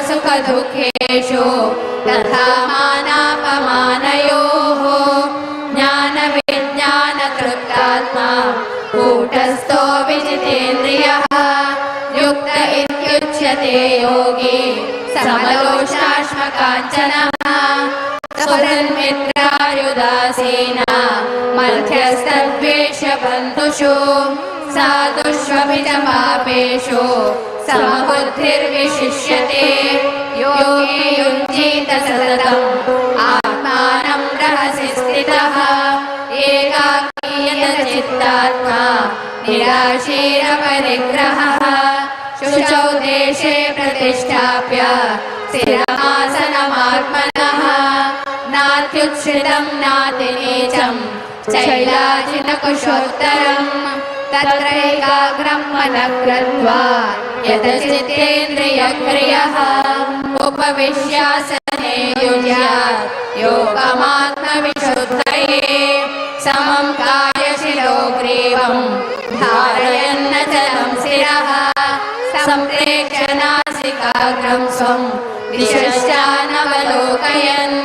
सुखदुःखेषु तथा मानापमानयोः ज्ञानविज्ञानतृप्तात्मा कूटस्थो विजितेन्द्रियः युक्त इत्युच्यते योगी समलोष्टाश्मकाञ्चनः सुहृन्मित्रार्युदासीना मध्यस्थद्वेषबन्धुषु साधुष्वपि च पापेषु समबुद्धिर्विशिष्यते योगी युञ्जीत सततम् आत्मानं रहसि स्थितः एकाकीयतचित्तात्मा निराशीरपरिग्रहः शुचौ देशे प्रतिष्ठाप्य स्थिरमासनमात्मनः नात्युच्छ्रितं नातिनीचं चैलाजिनकुशोत्तरम् तत्रैकाग्रं मनः कृत्वा यतचित्तेन्द्रियक्रियः उपविश्यासने युञ्ज्यात् योगमात्मविशुद्धये समं कायशिरो ग्रीवं धारयन्नचलं शिरः सम्प्रेक्ष्य नासिकाग्रं स्वं दिशश्चानवलोकयन्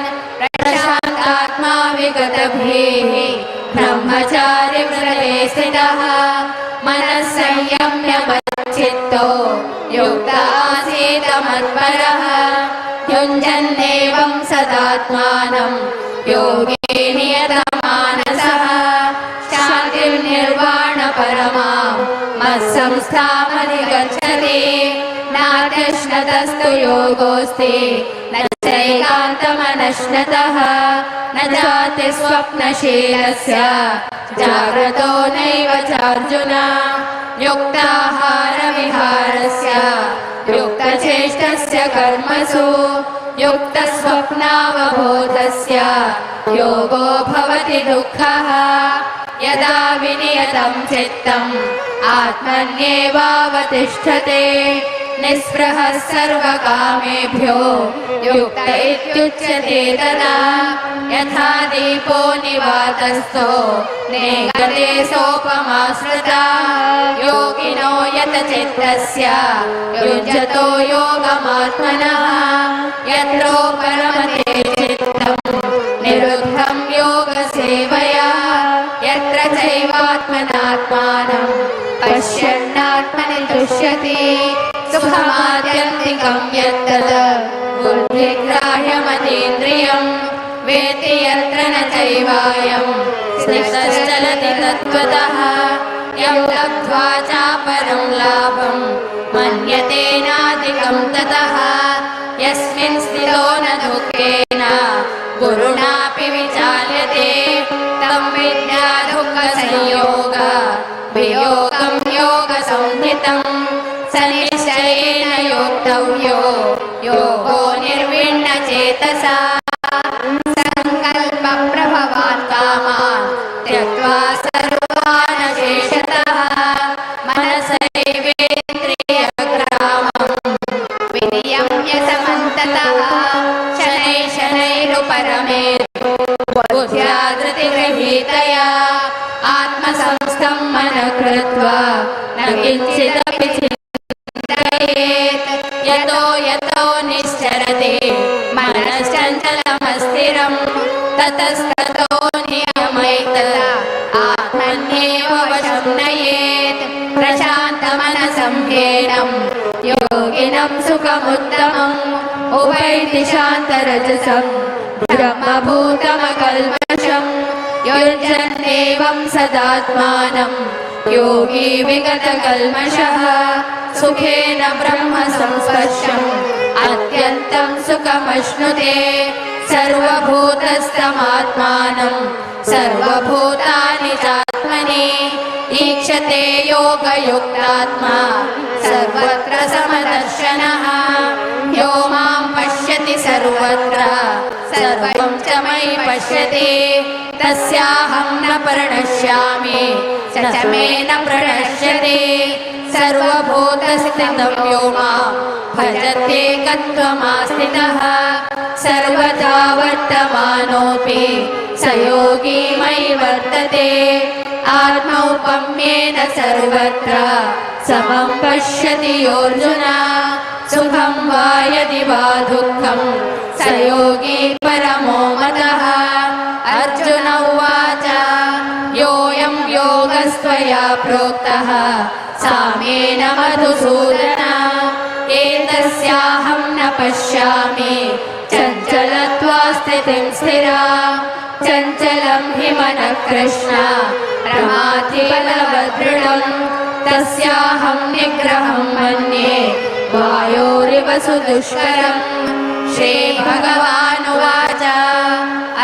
प्रशान्तात्मा विगतभिः ब्रह्मचारिव्रते स्थितः मनः संयम्य मच्चित्तो युक्त आसीत् मत्परः युञ्जन्नेवं सदात्मानं योगी नियतमानसः शान्तिर्निर्वाणपरमां मत्संस्थामधिगच्छति नात्यश्नतस्तु योगोऽस्ति न चैकान्तमनश्नतः न जाति स्वप्नशीलस्य जाग्रतो नैव चार्जुन युक्ताहारविहारस्य युक्तचेष्टस्य कर्मसु युक्तस्वप्नावबोधस्य योगो भवति दुःखः यदा विनियतं चित्तम् आत्मन्येवावतिष्ठते निःस्पृहः सर्वकामेभ्यो युक्त इत्युच्यते तदा यथा दीपो निवातस्थो नेङ्गते सोपमा स्मृता योगिनो यतचित्तस्य युञ्जतो योगमात्मनः यत्रो परमते चित्तं निरुद्धं योगसेवया यत्र चैवात्मनात्मानं पश्यन्नात्मनि तुष्यति सुखमात्यन्तिकं यत्तद् बुद्धिग्राह्यमतीन्द्रियं वेति यत्र न चैवायं स्निग्धश्चलति तत्त्वतः यं लब्ध्वा चापरं लाभं मन्यते नाधिकं ततः यस्मिन् स्थितो न दुःखेन गुरुणापि विचाल्यते तं विद्या दुःखसंयोग वियोगं योगसंहितं स निश्चयेन योक्तव्यो योगो निर्विण्णचेतसा संकल्पप्रभवान् कामान् त्यक्त्वा सर्वान् शेषतः मनसैवेन्द्रियग्रामं विनियम्य समन्ततः शनैः शनैरुपरमेत् बुद्ध्या धृतिगृहीतया आत्मसंस्थं मनः कृत्वा न किञ्चिदपि चिन्तयेत् यतो यतो निश्चरते मनश्चञ्चलमस्थिरं ततस्ततो नियमैतदा आत्मन्येव वशं नयेत् प्रशान्तमनसं ह्येनं योगिनं सुखमुत्तमम् उभैति शान्तरजसं ब्रह्मभूतमकल्मषम् युञ्जन्नेवं सदात्मानं योगी विगतकल्मषः सुखेन ब्रह्म संस्पर्शम् अत्यन्तं सुखमश्नुते सर्वभूतस्थमात्मानं सर्वभूतानि चात्मनि ईक्षते योगयुक्तात्मा सर्वत्र समदर्शनः यो मां पश्यति सर्वत्र सर्वं च मयि पश्यति तस्याहं न प्रणश्यामि स च मे न प्रणश्यति सर्वभूतस्थितं यो मां भजत्येकत्वमास्थितः सर्वथा वर्तमानोऽपि स योगी मयि वर्तते आत्मौपम्येन सर्वत्र समं पश्यति योऽर्जुन सुखं वा यदि वा दुःखं स योगी परमो मतः। अर्जुन उवाच योऽयं योगस्त्वया प्रोक्तः साम्येन मधुसूदन एतस्याहं न पश्यामि चञ्चलत्वा स्थितिं स्थिरा। चञ्चलं हि मनः कृष्ण प्रमाथि बलवदृढम् तस्याहं निग्रहं मन्ये वायोरिव सुदुष्करम्। श्रीभगवानुवाच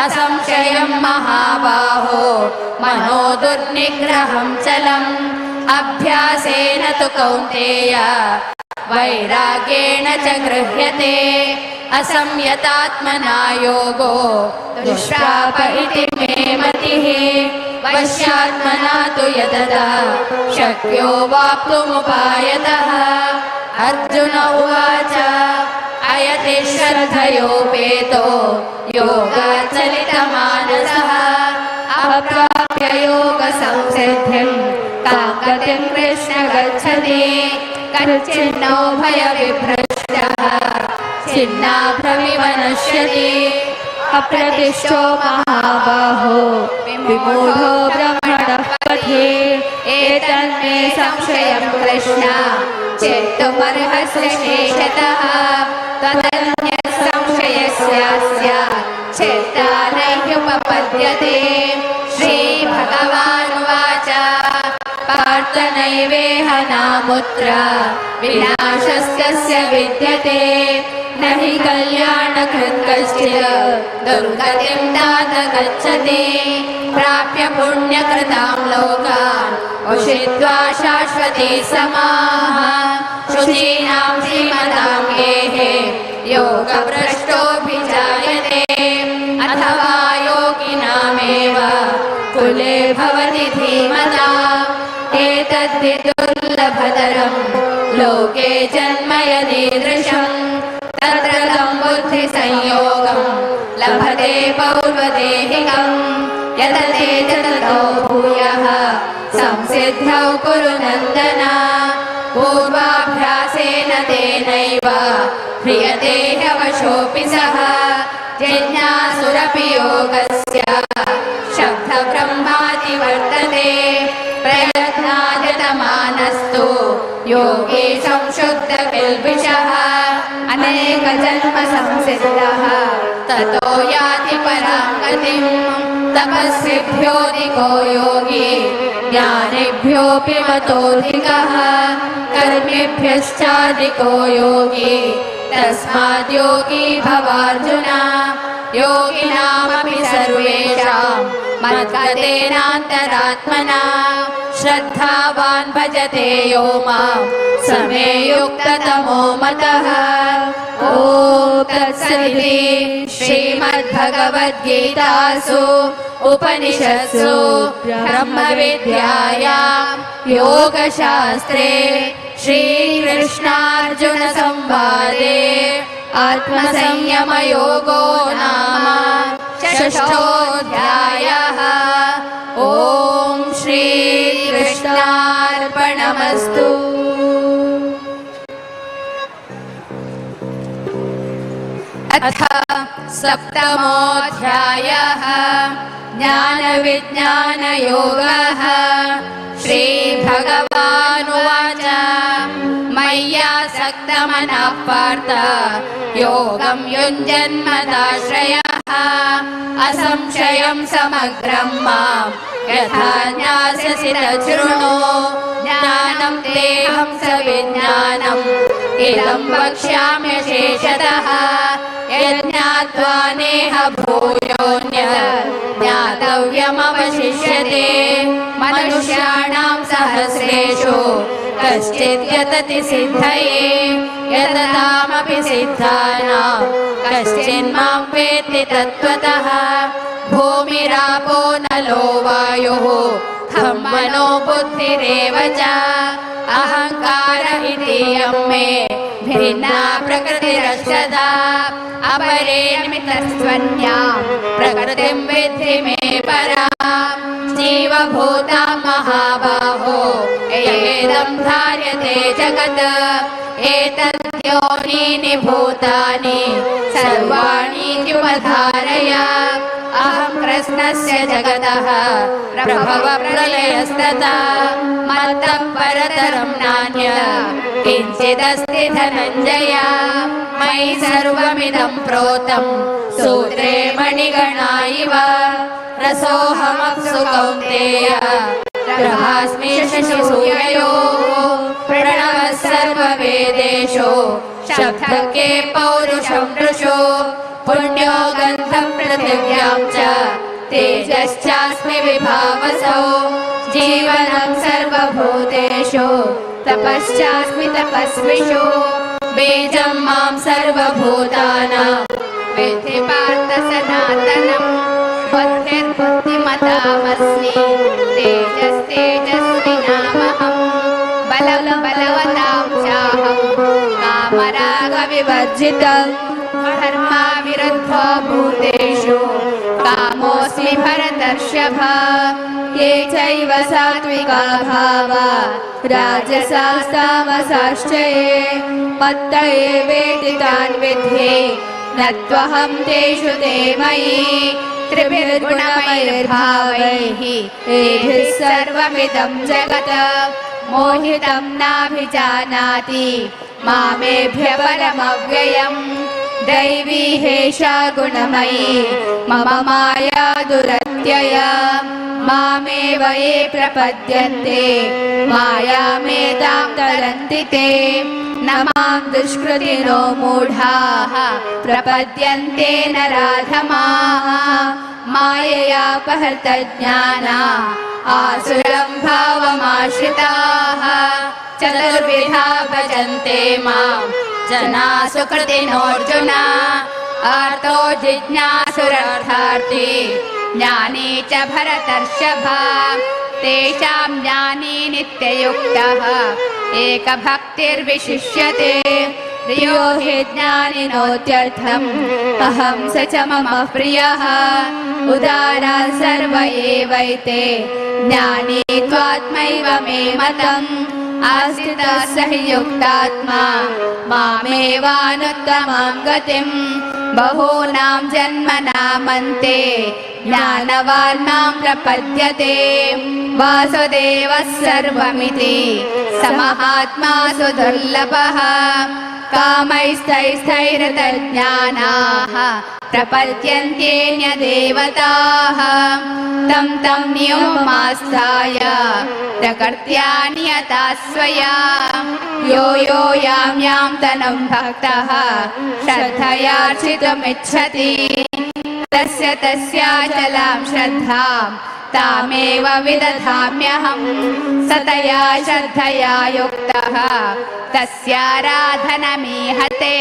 असंशयं महाबाहो मनो दुर्निग्रहं चलम् अभ्यासेन तु कौन्तेय वैराग्येण च गृह्यते। असंयतात्मना योगो दुष्प्राप इति मे मतिः। वश्यात्मना तु यतता शक्यो वाप्तुमुपायतः। अर्जुन उवाच अयति श्रद्धयोपेतो योगाचलितमानसः अप्राप्य योगसंसिद्धिं कां गतिं कृष्ण गच्छति। कच्चिन्नो भयविभ्रष्टः छिन्नाभ्रमिव नश्यति। अप्रतिष्ठो महाबाहो विमूढो ब्रह्मणः पथि। एतन्मे संशयं कृष्ण चेत्तुमर्हसि शेषतः। तदन्यः संशयस्यास्य चेत्ता नैयुपपद्यते। श्रीभगवानुवाच पार्थ नैवेह नामुत्र विनाशस्य विद्यते। न हि कल्याणकृत् कश्चित् दुर्गतिं तात गच्छति। प्राप्य पुण्यकृतां लोकान् उषित्वा शाश्वती समाः। शुचीनां श्रीमतां गेहे योगभ्रष्टोऽभिजायते। अथवा योगिनामेव कुले भवति धीमताम्। एतद्धि दुर्लभतरं लोके जन्म यदीदृशम्। तत्र तं बुद्धिसंयोगं लभते पौर्वदेहिकम्। यतते च ततो भूयः संसिद्धौ कुरु नन्दन। पूर्वाभ्यासेन तेनैव ह्रियते ह्यवशोऽपि सः। जिज्ञासुरपि योगस्य शब्दब्रह्माति वर्तते। प्रयत्नायतमानस्तु योगी संशुद्धकिल्बिषः। अनेकजन्म संसिद्धः ततो याति परां गतिम्। तपस्विभ्योऽधिको योगी ज्ञानिभ्योऽपि मतोऽधिकः। कर्मिभ्यश्चाधिको योगी तस्माद् योगी भवार्जुन। योगिनामपि सर्वेषां मद्गतेनान्तरात्मना। श्रद्धावान् भजते यो मां स मे युक्ततमो मतः। ॐ तत्सदिति श्रीमद्भगवद्गीतासु उपनिषत्सु ब्रह्मविद्यायां योगशास्त्रे श्रीकृष्णार्जुनसंवादे आत्मसंयमयोगो नाम षष्ठोऽध्यायः। ॐ श्रीकृष्णार्पणमस्तु। अथ सप्तमोऽध्यायः ज्ञानविज्ञानयोगः। श्रीभगवानुवाच मय्यासक्तमनः पार्थ योगं युञ्जन्मदाश्रयः। असंशयं समग्रं मां यथा ज्ञास्यसि तच्छृणु। ज्ञानं तेऽहं सविज्ञानम् इदं वक्ष्याम्यशेषतः। यज्ञात्वा नेह भूयोऽन्यत् ज्ञातव्यमवशिष्यते। मनुष्याणां सहस्रेषु कश्चित् यतति सिद्धये। यततामपि सिद्धानां कश्चिन्मां वेत्ति तत्त्वतः। भूमिरापो नलो वायुः खं मनो बुद्धिरेव च। अहङ्कार इति यं मे भिन्ना प्रकृतिरष्टधा अपरे निमित्तस्त्वन्यां प्रकृतिं विद्धि मे परां जीवभूतां महाबाहो एदं धार्यते जगत् एतद्योनीनि भूतानि सर्वाणीत्युपधारय अहं कृष्णस्य जगतः प्रभवप्रलयस्तथा मत्तः परतरं नान्यः किञ्चिदस्ति धनञ्जय मयि सर्वमिदं प्रोतं सूत्रे मणिगणा इव रसोऽहमप्सु कौन्तेय प्रभास्मि शशिसूर्ययोः प्रणवः सर्ववेदेषु शब्दः के पौरुषं नृषु पुण्यो गन्धं पृथिव्यां च तेजश्चास्मि विभावसौ जीवनं सर्वभूतेषु तपश्चास्मि तपस्विषु बीजं मां सर्वभूतानां विद्धि पार्थ सनातनम् बुद्धिर्बुद्धिमतामस्मि तेजस्तेजस्विनामहं बलं बलवतां चाहं कामरागविवर्जितं धर्माविरुद्धो भूतेषु कामोऽस्मि भरतर्षभ ये चैव सात्विका भावा राजसास्तामसाश्च ये मत्त एवेति तान् विद्धि न त्वहं तेषु ते मयि त्रिभिर्गुणमयैर्भावैः एभिः सर्वमिदं जगत् मोहितं नाभिजानाति मामेभ्य परमव्ययम् दैवी हेषा गुणमयी मम माया दुरत्यया मामेव ये प्रपद्यन्ते मायामेतां तरन्ति ते न मां दुष्कृतिनो मूढाः प्रपद्यन्ते नराधमाः माययापहृतज्ञाना आसुरं भावमाश्रिताः चतुर्विधा भजन्ते मां जना सुकृतिनोऽर्जुन आर्तो जिज्ञासुरर्थार्थी ज्ञानी च भरतर्षभ तेषां ज्ञानी नित्ययुक्तः एकभक्तिर्विशिष्यते यो हि ज्ञानिनोत्यर्थम् अहं स च मम प्रियः उदारा सर्व एवैते ज्ञानी त्वात्मैव मे मतम् आस्थितः स हि युक्तात्मा मामेवानुत्तमां गतिम् बहूनां जन्मनामन्ते ज्ञानवान् मां प्रपद्यते वासुदेवः सर्वमिति स महात्मासु दुर्लभः कामैस्तैस्तैरतज्ञानाः प्रपद्यन्त्येन्यदेवताः तं तं नियममास्थाय प्रकृत्या नियता स्वया यो यो यां यां तनुं भक्तः श्रद्धयार्चितुमिच्छति तस्य तस्याचलां श्रद्धां तामेव विदधाम्यहं सतया श्रद्धया युक्तः तस्याराधनमीहते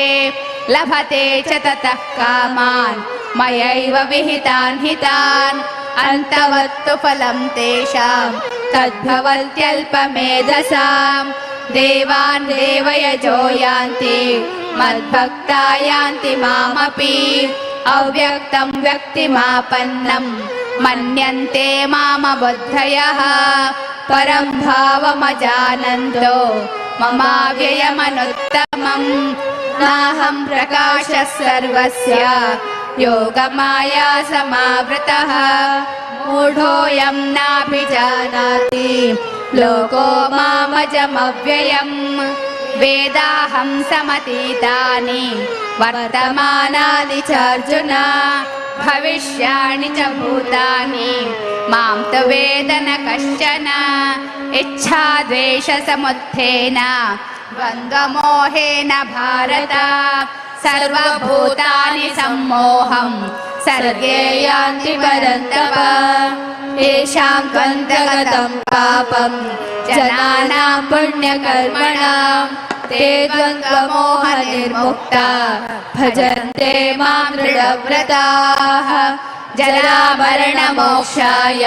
लभते च ततः कामान् मयैव विहितान् हितान् अन्तवत्तु फलं तेषां तद्भवत्यल्पमेधसां देवान् देवयजो यान्ति मद्भक्ता यान्ति मामपि अव्यक्तं व्यक्तिमापन्नं मन्यन्ते मामबुद्धयः परं भावमजानन्तो ममाव्ययमनुत्तमम् नाहं प्रकाशः सर्वस्य योगमाया समावृतः मूढोऽयं नाभिजानाति लोको मामजमव्ययम् वेदाहं समतीतानि वर्तमानानि च अर्जुन भविष्याणि च भूतानि मां तु वेद न कश्चन इच्छाद्वेषसमुत्थेन द्वन्द्वमोहेन भारत सर्वभूतानि सम्मोहं सर्गे यान्ति परन्तप येषां त्वन्तगतं पापं जनानां पुण्यकर्मणां ते द्वन्द्वमोहनिर्मुक्ता भजन्ते मां दृढव्रताः जरामरणमोक्षाय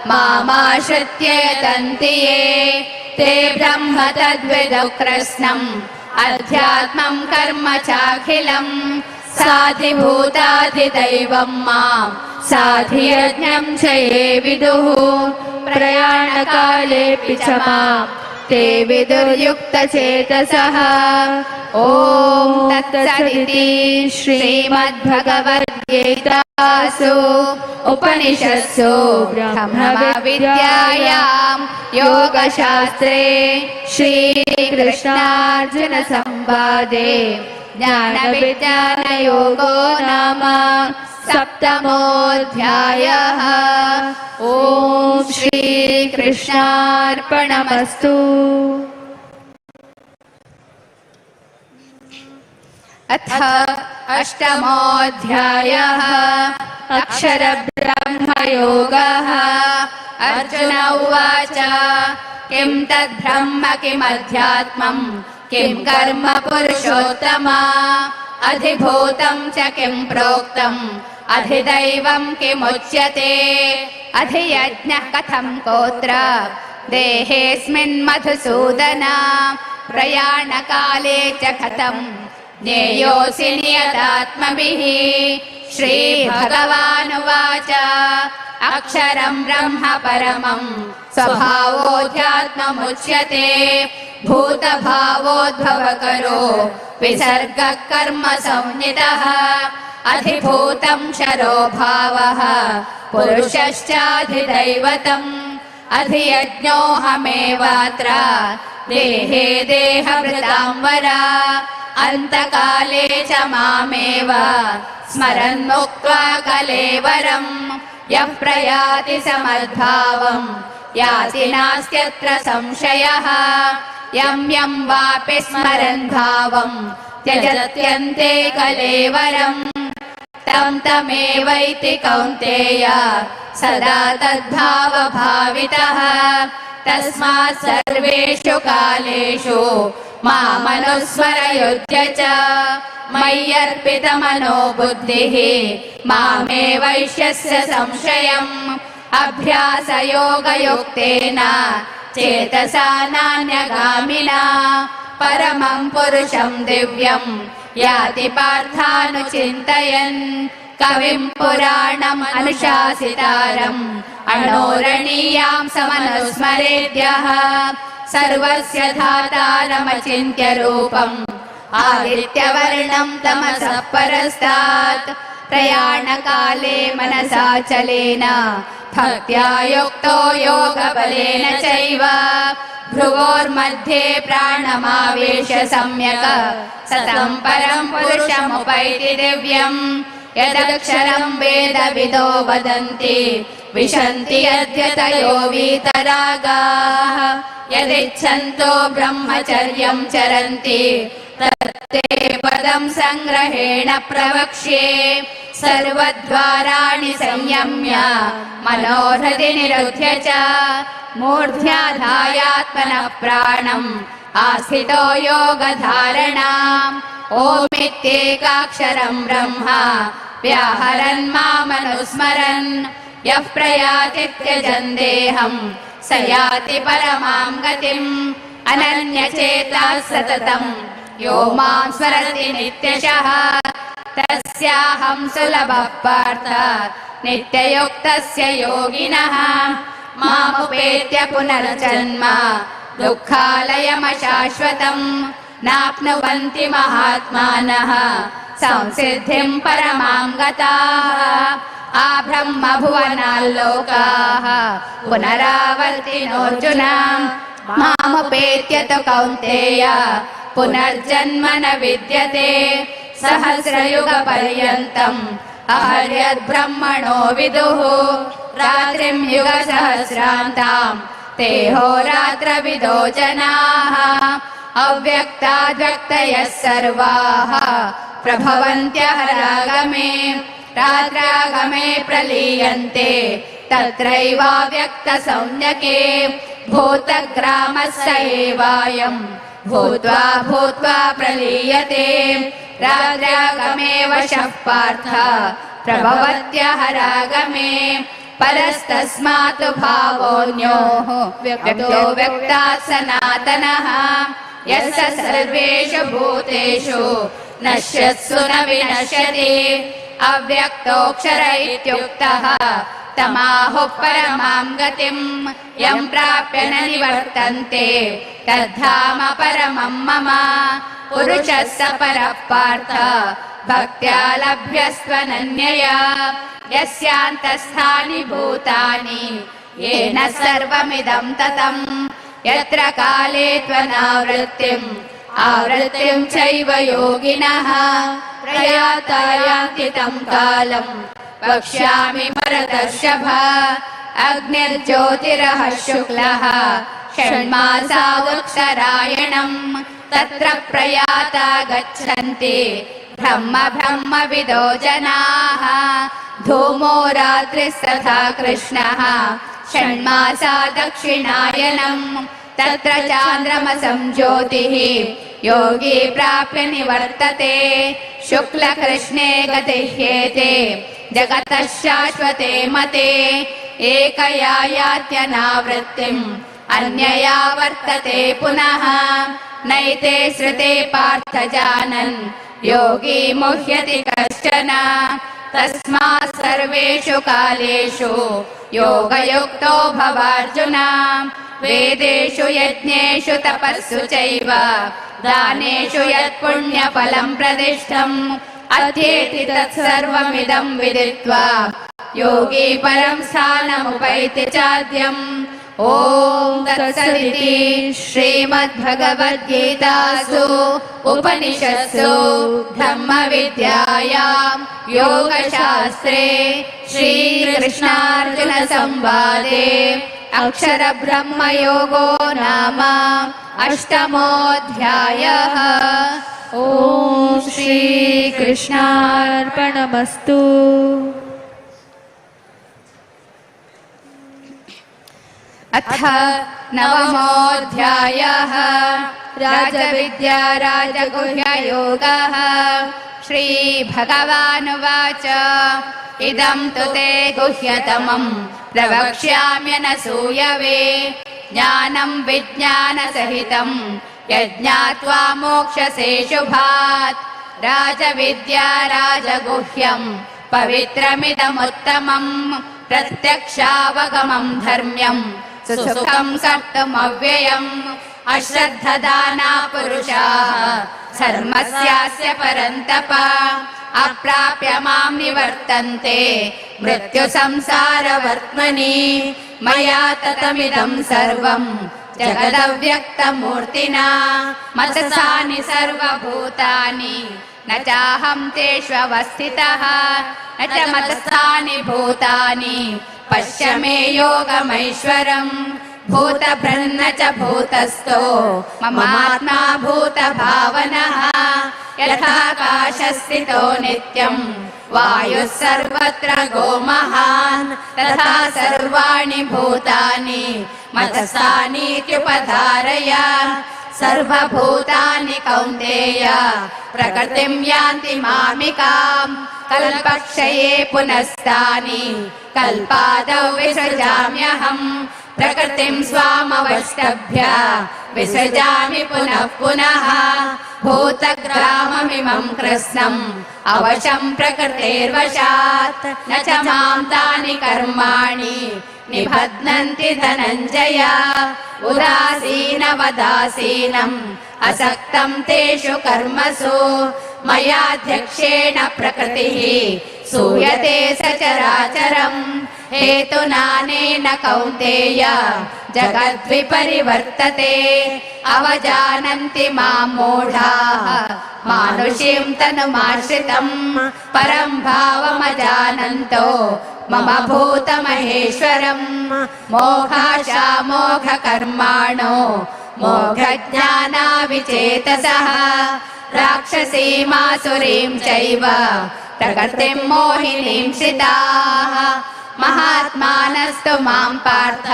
मामाश्रित्य यतन्ति ये ते ब्रह्म तद्विदुः कृत्स्नं अध्यात्मं कर्म चाखिलम् साधिभूताधिदैवं मां साधियज्ञं च ये विदुः प्रयाणकालेऽपि च मां ते विदुर्युक्तचेतसः। ॐ तत्सदिति श्रीमद्भगवद्गीतासु उपनिषत्सु ब्रह्मविद्यायां योगशास्त्रे श्रीकृष्णार्जुनसंवादे ज्ञानविज्ञानयोगो नाम सप्तमोऽध्यायः। ॐ श्रीकृष्णार्पणमस्तु। अथ अष्टमोऽध्यायः अक्षरब्रह्मयोगः। अर्जुन उवाच किं तद्ब्रह्म किमध्यात्मं किं कर्म पुरुषोत्तम अधिभूतं च किं प्रोक्तम् अधिदैवं किमुच्यते अधियज्ञः कथं कोत्र देहेऽस्मिन् मधुसूदन प्रयाणकाले च कथं ज्ञेयोऽसि नियतात्मभिः। श्रीभगवानुवाच अक्षरं ब्रह्म परमं स्वभावोऽध्यात्ममुच्यते भूतभावोद्भवकरो विसर्गः कर्म संज्ञितः अधिभूतं क्षरो भावः पुरुषश्चाधिदैवतम् अधियज्ञोऽहमेवात्र देहे देहभृतां वरा अन्तकाले च मामेव स्मरन् मुक्त्वा कलेवरम् यः प्रयाति समद्भावम् याति नास्त्यत्र संशयः यं यं वापि स्मरन् भावम् त्यजत्यन्ते कलेवरम् तं तमेवैति कौन्तेय सदा तद्भावभावितः तस्मात् सर्वेषु कालेषु मामनुस्मरयुध्य च मय्यर्पितमनो बुद्धिः मामे वैश्यस्य संशयम् अभ्यासयोगयुक्तेन चेतसा नान्यगामिना परमं पुरुषं दिव्यं याति पार्थानुचिन्तयन् कविं पुराणम् अनुशासितारम् अणोरणीयां समनुस्मरेद्यः सर्वस्य धातारमचिन्त्य रूपम् आदित्यवर्णं तमसः परस्तात् प्रयाणकाले मनसा चलेन भक्त्या युक्तो योगबलेन चैव भ्रुवोर्मध्ये प्राणमावेश्य सम्यक् सतं परं पुरुषमुपैति दिव्यम् यदक्षरं वेदविदो वदन्ति विशन्ति अद्यतयो वीतरागाः यदिच्छन्तो ब्रह्मचर्यं चरन्ति तत्ते पदं संग्रहेण प्रवक्ष्ये सर्वद्वाराणि संयम्य मनोहृदि निरुध्य च मूर्ध्याधायात्मनः प्राणम् आस्थितो योगधारणाम् ओमित्येकाक्षरं ब्रह्म व्याहरन् मामनुस्मरन् यः प्रयाति त्यजन् देहं स याति परमां गतिम् अनन्यचेताः सततं यो मां स्मरति नित्यशः तस्याहं सुलभः पार्थ नित्ययुक्तस्य योगिनः मामुपेत्य पुनर्जन्म दुःखालयमशाश्वतम् नाप्नुवन्ति महात्मानः संसिद्धिं परमां गताः आब्रह्मभुवनाल्लोकाः पुनरावर्तिनोऽर्जुन मामुपेत्य तु कौन्तेय पुनर्जन्म न विद्यते सहस्रयुगपर्यन्तम् अहर्यद्ब्रह्मणो विदुः रात्रिं युगसहस्रान्तां ते होरात्रविदो जनाः अव्यक्ताद्व्यक्तयः सर्वाः प्रभवन्त्यहरागमे रात्रागमे प्रलीयन्ते तत्रैवाव्यक्तसंज्ञके भूतग्रामः स एवायं भूत्वा भूत्वा प्रलीयते रात्रागमे वशः पार्थ प्रभवत्यहरागमे परस्तस्मात् भावोऽन्योः व्यक्तो व्यक्तात् सनातनः यस्य सर्वेषु भूतेषु नश्यत्सु न विनश्यति अव्यक्तोऽक्षर इत्युक्तः तमाहुः परमां गतिम् यं प्राप्य न निवर्तन्ते तद्धाम परमं मम पुरुषः स परः पार्थ भक्त्या लभ्यस्त्वनन्यया यस्यान्तस्थानि भूतानि येन सर्वमिदं ततम् यत्र काले त्वनावृत्तिम् आवृत्तिं चैव योगिनः प्रयाता यान्ति तं कालम् वक्ष्यामि भरतर्षभ अग्निर्ज्योतिरः शुक्लः षण्मासा उत्तरायणम् तत्र प्रयाता गच्छन्ति ब्रह्मविदो जनाः धूमो रात्रिस्तथा कृष्णः षण्मासा दक्षिणायनम् तत्र चान्द्रमसं ज्योतिः योगी प्राप्य निवर्तते शुक्लकृष्णे गतिह्येते जगतः शाश्वते मते एकया यात्यनावृत्तिम् अन्यया वर्तते पुनः नैते श्रुते पार्थ जानन् योगी मुह्यति कश्चन तस्मात् सर्वेषु कालेषु योगयुक्तो भवार्जुन वेदेषु यज्ञेषु तपस्सु चैव दानेषु यत्पुण्यफलं प्रदिष्टम् अध्येति तत्सर्वमिदं विदित्वा योगी परं स्थानमुपैति चाद्यम् ॐ तत्सदिति श्रीमद्भगवद्गीतासु उपनिषत्सु ब्रह्मविद्यायां योगशास्त्रे श्रीकृष्णार्जुनसंवादे अक्षरब्रह्मयोगो नाम अष्टमोऽध्यायः। ॐ श्रीकृष्णार्पणमस्तु। अथ नवमोऽध्यायः। राजविद्या राजगुह्ययोगः। श्रीभगवानुवाच इदं तु ते गुह्यतमं प्रवक्ष्याम्यनसूयवे ज्ञानं विज्ञानसहितं यज्ञात्वा मोक्षसे शुभात् राजविद्या राजगुह्यं पवित्रमिदमुत्तमं प्रत्यक्षावगमं धर्म्यं सुसुखं कर्तुमव्ययम् अश्रद्धदाना पुरुषाः धर्मस्यास्य परन्तप अप्राप्य मां निवर्तन्ते मृत्युसंसारवर्त्मनि मया ततमिदं सर्वं जगदव्यक्तमूर्तिना मतसानि सर्वभूतानि न चाहं तेष्वस्थितः न च मतसानि भूतानि पश्य मे योगमैश्वरम् भूतभृन्न च भूतस्थो ममात्मा भूतभावनः यथाकाशस्थितो नित्यम् वायुः सर्वत्र गोमहान् तथा सर्वाणि भूतानि मतसानीत्युपधारय सर्वभूतानि कौन्तेय प्रकृतिं यान्ति मामिकाम् कल्पक्षये पुनस्तानि कल्पादौ विसृजाम्यहम् प्रकृतिं स्वामवष्टभ्य विसृजामि पुनः पुनः भूतग्राममिमं कृत्स्नम् अवशं प्रकृतेर्वशात् न च मां तानि कर्माणि निबध्नन्ति धनञ्जय उदासीनवदासीनम् असक्तं तेषु कर्मसु मयाध्यक्षेण प्रकृतिः सूयते सचराचरम् हेतुनानेन कौन्तेय जगद्विपरिवर्तते अवजानन्ति मां मूढाः मानुषीं तनुमाश्रितम् परं भावमजानन्तो मम भूतमहेश्वरम् मोघाशामोघकर्माणो मोघज्ञानाविचेतसः राक्षसीमासुरीं चैव प्रकृतिं मोहिनीं श्रिताः महात्मानस्तु मां पार्थ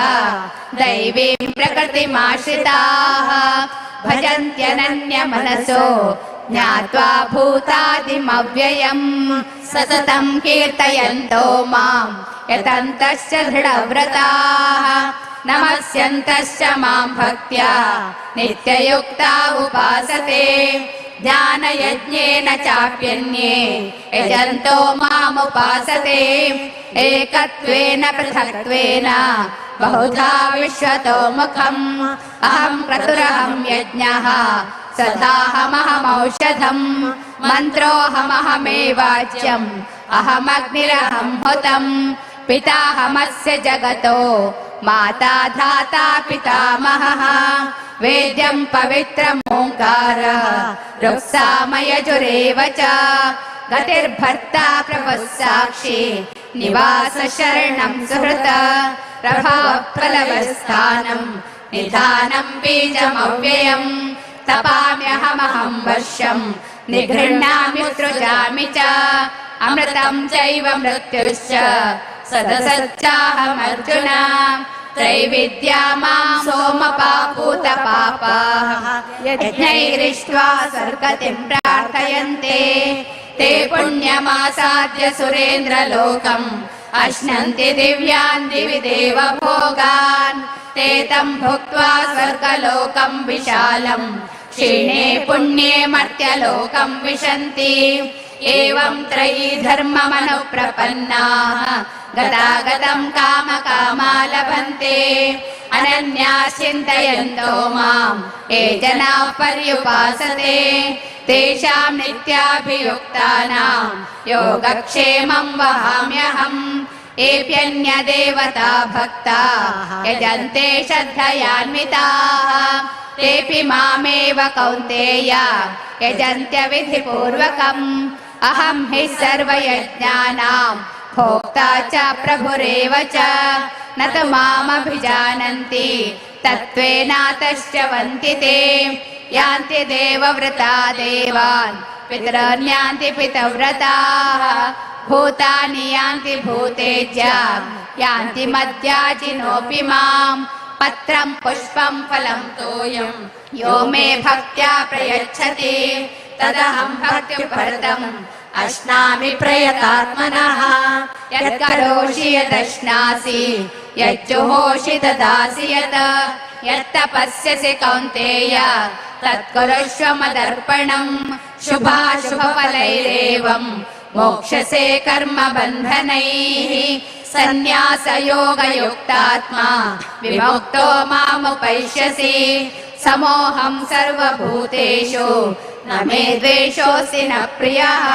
दैवीं प्रकृतिमाश्रिताः भजन्त्यनन्यमनसो ज्ञात्वा भूतादिमव्ययम् सततं कीर्तयन्तो माम् यतन्तश्च दृढव्रताः नमस्यन्तश्च माम् भक्त्या नित्ययुक्ता उपासते ध्यानयज्ञेन चाप्यन्ये यजन्तो मामुपासते एकत्वेन पृथक्त्वेन बहुधा विश्वतो मुखम् अहं क्रतुरहं यज्ञः सदाहमहमौषधम् मन्त्रोऽहमहमेवाच्यम् अहमग्निरहं हुतम् पिताहमस्य जगतो माता धाता पितामहः वेद्यं पवित्रमोङ्कारः ऋक्सामयजुरेव च गतिर्भर्ता प्रभुः साक्षी निवासशरणं सुहृत् प्रभावफलवस्थानं निधानं बीजमव्ययम् तपाम्यहमहं वर्षं निगृह्णामि सृजामि च अमृतं चैव मृत्युश्च सदसच्चाहमर्जुन त्रैविद्या मां सोमपापूतपापाः यज्ञैरिष्ट्वा स्वर्गतिं प्रार्थयन्ते ते पुण्यमासाद्य सुरेन्द्रलोकम् अश्नन्ति दिव्यान् दिवि देव भोगान् ते तं भुक्त्वा स्वर्गलोकं विशालम् क्षीणे पुण्ये मर्त्यलोकं विशन्ति एवं त्रयी धर्ममनुप्रपन्नाः गतागतं कामकामा लभन्ते अनन्याः चिन्तयन्तो माम् ये जनाः पर्युपासते तेषां नित्याभियुक्तानां योगक्षेमं वहाम्यहम् एप्यन्यदेवता भक्ताः यजन्ते श्रद्धयान्विताः तेऽपि मामेव कौन्तेय यजन्त्य विधिपूर्वकम् अहं हि सर्वयज्ञानां भोक्ता च प्रभुरेव च न तु मामभिजानन्ति तत्त्वेनातश्च वन्ति ते यान्ति देवव्रता देवान् पितॄन्यान्ति पितव्रताः भूतानि यान्ति भूतेज्य यान्ति मद्याजिनोऽपि माम् पत्रं पुष्पं फलं तोयं यो मे भक्त्या प्रयच्छति तदहं भक्त्युपरतम् अश्नामि प्रयतात्मनः यत्करोषि यदश्नासि यज्जुहोषि ददासि यत् यत्तपस्यसि कौन्तेय तत्कुरुष्व मदर्पणम् शुभाशुभफलैरेवम् मोक्षसे कर्मबन्धनैः सन्न्यासयोगयुक्तात्मा विमुक्तो मामुपैष्यसि समोऽहं सर्वभूतेषु न मे द्वेषोऽसि न प्रियः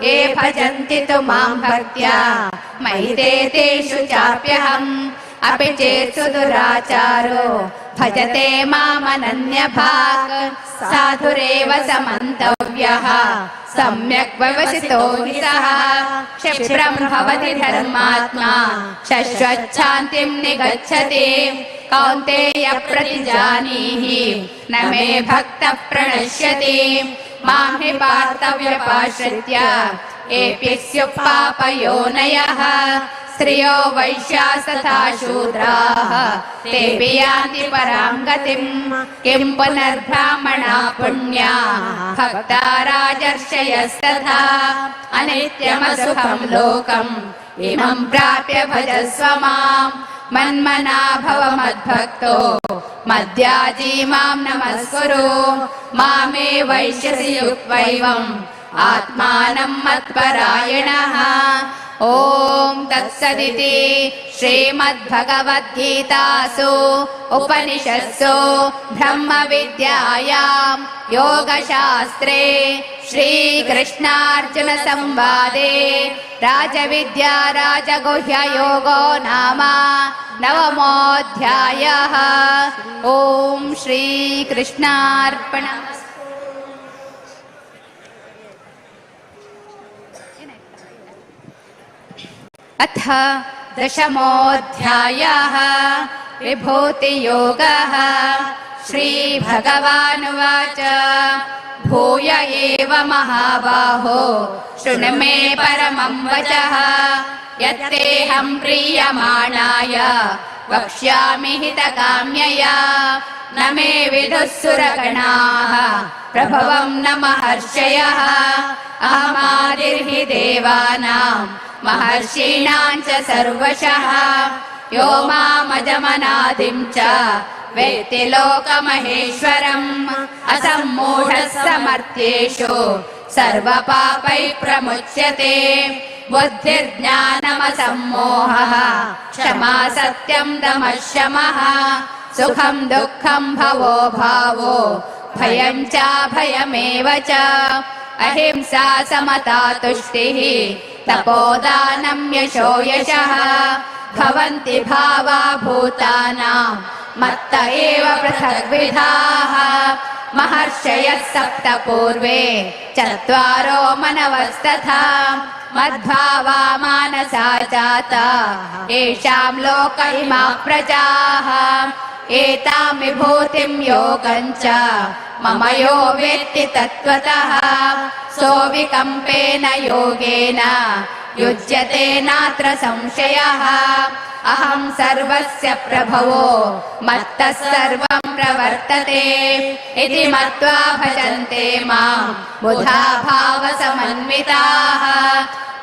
ये भजन्ति तु मां भक्त्या मयि ते तेषु चाप्यहम् अपि चेत् सुदुराचारो भजते मामनन्यभाक् साधुरेव समन्तव्यः सम्यक् व्यवसितो हि सः क्षिप्रं भवति धर्मात्मा शश्वच्छान्तिं निगच्छति कौन्तेय प्रतिजानीहि न मे भक्तः प्रणश्यति मां हि पार्थव्यपाश्रित्य एऽपि स्युः पापयोनयः स्त्रियो वैश्यास्तथा शूद्राः तेऽपि यान्ति परां गतिम् किं पुनर्ब्राह्मणा पुण्या भक्ता राजर्षयस्तथा अनित्यमसुखं लोकम् इमं प्राप्य भजस्व माम् मन्मना भव मद्भक्तो मद्याजी मां नमस्कुरु मामे वैश्यसि युक्त्वैवम् आत्मानं मत्परायणः ॐ तत्सदिति श्रीमद्भगवद्गीतासु उपनिषत्सु ब्रह्मविद्यायां योगशास्त्रे श्रीकृष्णार्जुनसंवादे राजविद्या राजगुह्ययोगो नाम नवमोऽध्यायः। ॐ श्रीकृष्णार्पणमस्तु। अथ दशमोऽध्यायः विभूतियोगः। श्रीभगवानुवाच भूय एव महाबाहो शृणु मे परमं वचः यत्तेऽहं प्रीयमाणाय वक्ष्यामि हितकाम्यया न मे विदुः सुरगणाः प्रभवं न महर्षयः अहमादिर्हि देवानां महर्षीणां च सर्वशः यो मामजमनादिं च वेत्ति लोकमहेश्वरम् असम्मूढः समर्थ्येषु सर्वपापैः प्रमुच्यते बुद्धिर्ज्ञानमसम्मोहः क्षमा सत्यं दमः शमः सुखं दुःखं भवो भावो भयं चाभयमेव च अहिंसा समता तुष्टिः तपोदानं यशो यशः भवन्ति भावा भूतानां मत्त एव पृथग्विधाः महर्षयः सप्त पूर्वे चत्वारो मनवस्तथा मद्भावा मानसा जाता येषां लोक इमाः प्रजाः एतां विभूतिं योगं च मम यो वेत्ति तत्त्वतः सोऽविकम्पेन योगेन युज्यते नात्र संशयः अहं सर्वस्य प्रभवो मत्तः सर्वं प्रवर्तते इति मत्वा भजन्ते मां बुधा भावसमन्विताः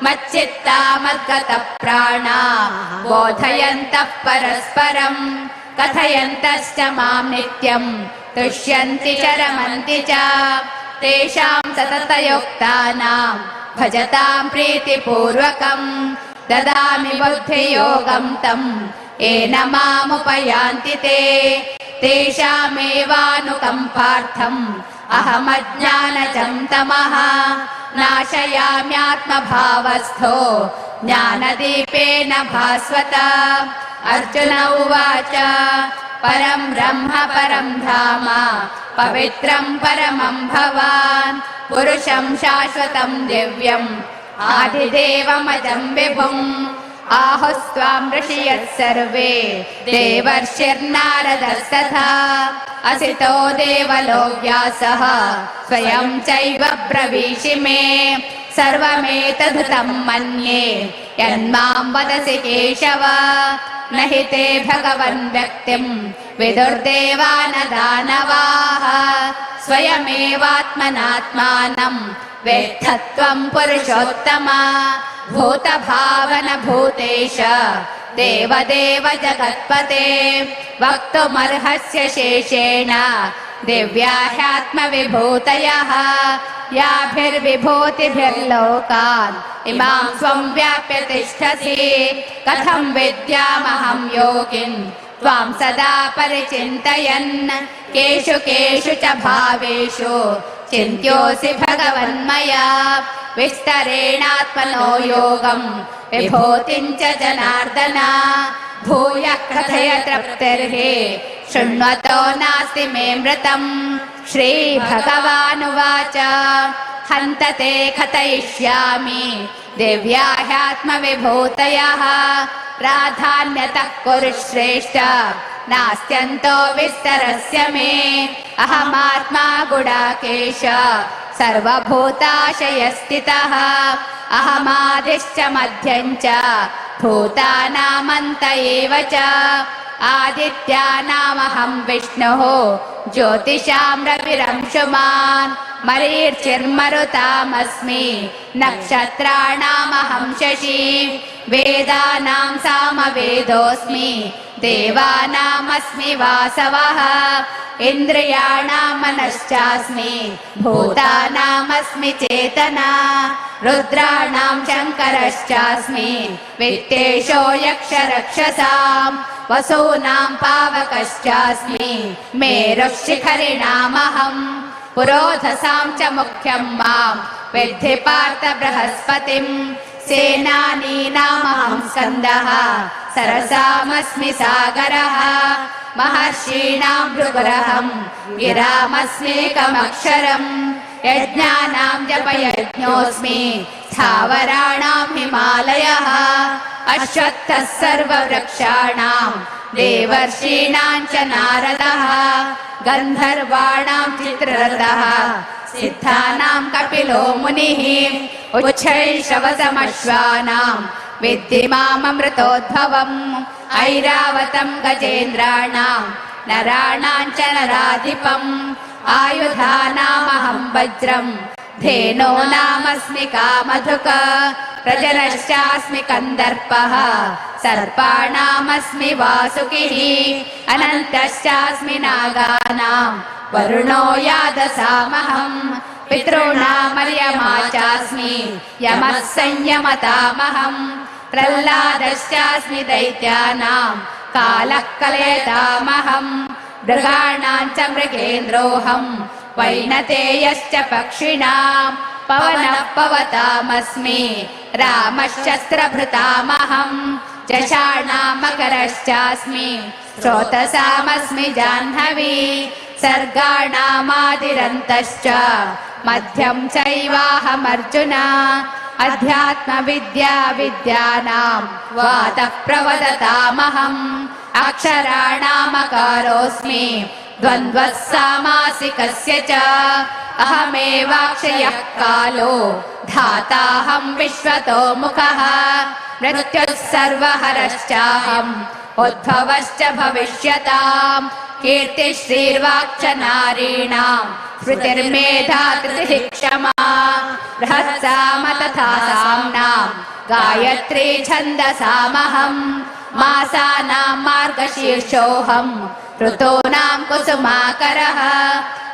मच्चित्ता मद्गतप्राणा बोधयन्तः परस्परं कथयन्तश्च मां नित्यं तुष्यन्ति च रमन्ति च तेषां सततयुक्तानां भजतां प्रीतिपूर्वकं ददामि बुद्धियोगं तं येन मामुपयान्ति ते तेषामेवानुकम्पार्थम् अहमज्ञानजं तमः नाशयाम्यात्मभावस्थो ज्ञानदीपेन भास्वता अर्जुन उवाच परं ब्रह्म परं धाम पवित्रं परमं भवान् पुरुषं शाश्वतं दिव्यम् आदिदेवमजं विभुम् आहुस्त्वां ऋषयः सर्वे देवर्षिर्नारदस्तथा असितो देवलो व्यासः स्वयं चैव ब्रवीषि मे सर्वमेतदृतं मन्ये यन्मां वदसि केशव न हि ते भगवन् व्यक्तिं विदुर्देवान दानवाः स्वयमेवात्मनात्मानं वेत्थत्वं पुरुषोत्तमा भूतभावन भूतेश देवदेव जगत्पते वक्तुमर्हस्य शेषेण दिव्या ह्यात्मविभूतयः याभिर्विभूतिभिर्लोकान् इमां स्वं व्याप्य तिष्ठसि कथं विद्यामहं योगिन् त्वां सदा परिचिन्तयन् केषु केषु च भावेषु चिन्त्योऽसि भगवन्मया विस्तरेणात्मनो योगं विभूतिं च जनार्दन भूयः कथय तृप्तिर्हि शृण्वतो नास्ति मे मृतम् श्रीभगवानुवाच हन्त ते कथयिष्यामि दिव्या ह्यात्मविभूतयः प्राधान्यतः कुरु श्रेष्ठ नास्त्यन्तो विस्तरस्य मे अहमात्मा गुडाकेश सर्वभूताशयस्थितः अहमादिश्च मध्यं च भूतानामन्त एव च आदित्यानामहं विष्णुः ज्योतिषां रविरंशुमान् मरीचिर्मरुतामस्मि नक्षत्राणामहं शशि वेदानां सामवेदोऽस्मि देवानामस्मि वासवः इन्द्रियाणां मनश्चास्मि भूतानामस्मि चेतना रुद्राणां शङ्करश्चास्मि वित्तेशो यक्षरक्षसां वसूनां पावकश्चास्मि मेरुः शिखरिणामहं पुरोधसां च मुख्यं मां विद्धि पार्थ बृहस्पतिं सेनानीनामहं स्कन्दः सरसामस्मि सागरः महर्षीणां भृगुरहं गिरामस्मेकमक्षरम् यज्ञानां जपयज्ञोऽस्मि स्थावराणां हिमालयः अश्वत्थः सर्ववृक्षाणां देवर्षीणां च नारदः गन्धर्वाणां चित्ररथः सिद्धानां कपिलो मुनिः उच्छैश्रवसमश्वानां विद्धि माममृतोद्भवम् ऐरावतं गजेन्द्राणां नराणां च नराधिपम् आयुधानामहं वज्रं धेनूनामस्मि कामधुक प्रजनश्चास्मि कन्दर्पः सर्पाणामस्मि वासुकिः अनन्तश्चास्मि नागानां वरुणो यादसामहम् पितॄणामर्यमा चास्मि यमः संयमतामहम् प्रह्लादश्चास्मि दैत्यानां कालः कलयतामहम् मृगाणां च मृगेन्द्रोऽहम् वैनतेयश्च पक्षिणां पवनः पवतामस्मि रामश्चस्त्रभृतामहम् जषाणां मकरश्चास्मि स्रोतसामस्मि जाह्नवी सर्गाणामादिरन्तश्च मध्यं चैवाहमर्जुन अध्यात्मविद्या विद्यानां वातः प्रवदतामहम् अक्षराणामकारोऽस्मि द्वन्द्वः सामासिकस्य च अहमेवाक्षयः कालो धाताहं विश्वतो मुखः मृत्युः सर्वहरश्चाहम् उद्भवश्च भविष्यताम् कीर्तिश्रीर्वाक्च नारीणां स्मृतिर्मेधा धृतिः क्षमा बृहत्साम तथा साम्नां गायत्री छन्दसामहम् मासानां मार्गशीर्षोऽहम् ऋतूनां कुसुमाकरः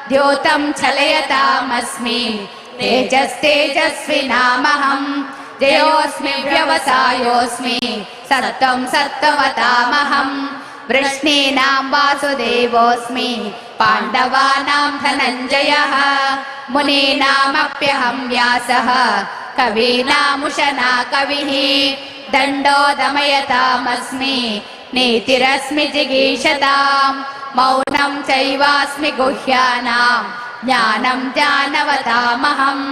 द्योतं छलयतामस्मि तेजस्तेजस्विनामहम् जयोऽस्मि व्यवसायोऽस्मि सत्त्वं सत्त्ववतामहम् वृष्णीनां वासुदेवोऽस्मि पाण्डवानां धनञ्जयः मुनीनामप्यहं व्यासः कवीनामुशना कविः दण्डो दमयतामस्मि नीतिरस्मि जिगीषतां मौनं चैवास्मि गुह्यानां ज्ञानं जानवतामहम्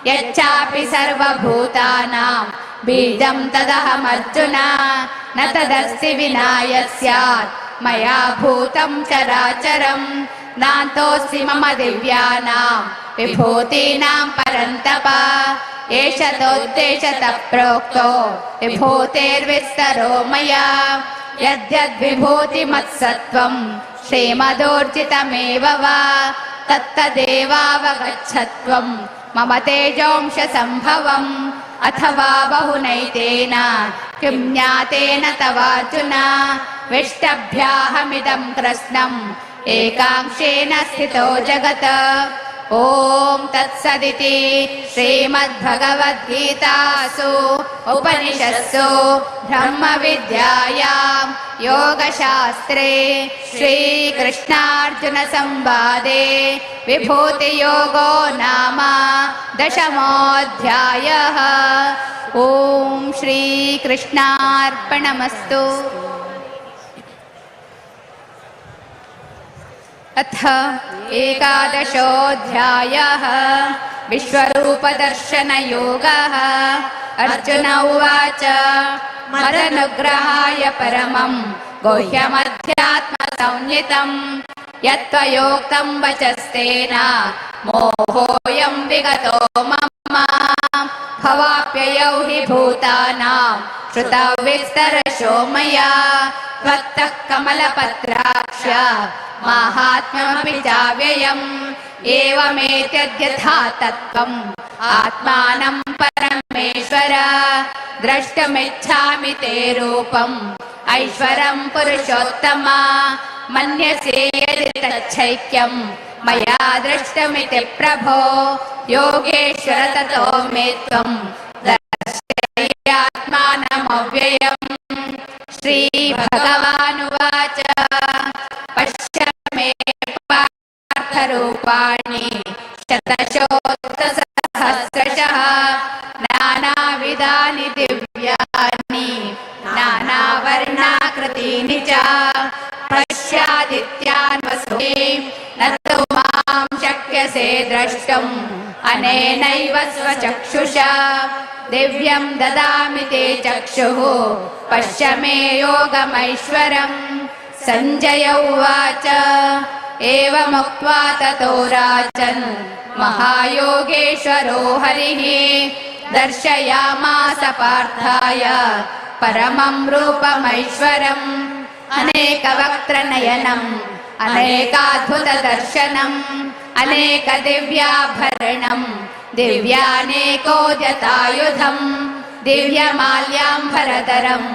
यच्चापि सर्वभूतानां बीजं तदहमर्जुन न तदस्ति विना यस्यात् मया भूतं चराचरं नान्तोऽस्ति मम दिव्यानां विभूतीनां परन्तप एष तोद्देशतः प्रोक्तो विभूतेर्विस्तरो मया यद्यद्विभूतिमत्सत्त्वं श्रीमदोर्जितमेव वा तत्तदेवावगच्छत्वं मम तेजोंशसम्भवम् अथवा बहुनैतेन किं ज्ञातेन तवार्जुन विष्टभ्याहमिदं कृत्स्नम् एकांशेन स्थितो जगत् ॐ तत्सदिति श्रीमद्भगवद्गीतासु उपनिषत्सु ब्रह्मविद्यायां योगशास्त्रे श्रीकृष्णार्जुनसंवादे विभूतियोगो नाम दशमोऽध्यायः। ॐ श्रीकृष्णार्पणमस्तु। अथ एकादशोऽध्यायः विश्वरूपदर्शनयोगः। अर्जुन उवाच मदनुग्रहाय परमं गुह्यमध्यात्मसंज्ञितं यत्त्वयोक्तं वचस्तेन मोहोऽयं विगतो मम भवाप्ययौ हि भूतानां श्रुतविस्तरशो मया त्वत्तः कमलपत्राक्ष माहात्म्यमपि चाव्ययम् एवमेतद्यथा तत्त्वम् आत्मानं परमेश्वर द्रष्टुमिच्छामि ते रूपम् ऐश्वरं पुरुषोत्तम मन्यसे यदि तच्छैक्यं मया दृष्टमिति प्रभो योगेश्वर ततो मे त्वं दर्शयात्मानमव्ययम्। श्रीभगवानुवाच पश्य मे पार्थरूपाणि शतशोत्तरसहस्रशः नानाविधानि दिव्यानि नानावर्णाकृतीनि च पश्यादित्यान् वसून् न तु मां शक्यसे द्रष्टुम् अनेनैव स्वचक्षुषा दिव्यं ददामि ते चक्षुः पश्य मे योगमैश्वरम्। सञ्जय उवाच एवमुक्त्वा ततो राजन् महायोगेश्वरो हरिः दर्शयामास पार्थाय परमं रूपमैश्वरम् अनेकवक्त्रनयनम् अनेकाद्भुतदर्शनम् अनेकदिव्याभरणम् दिव्यानेकोद्यतायुधम् दिव्यमाल्याम्बरधरम्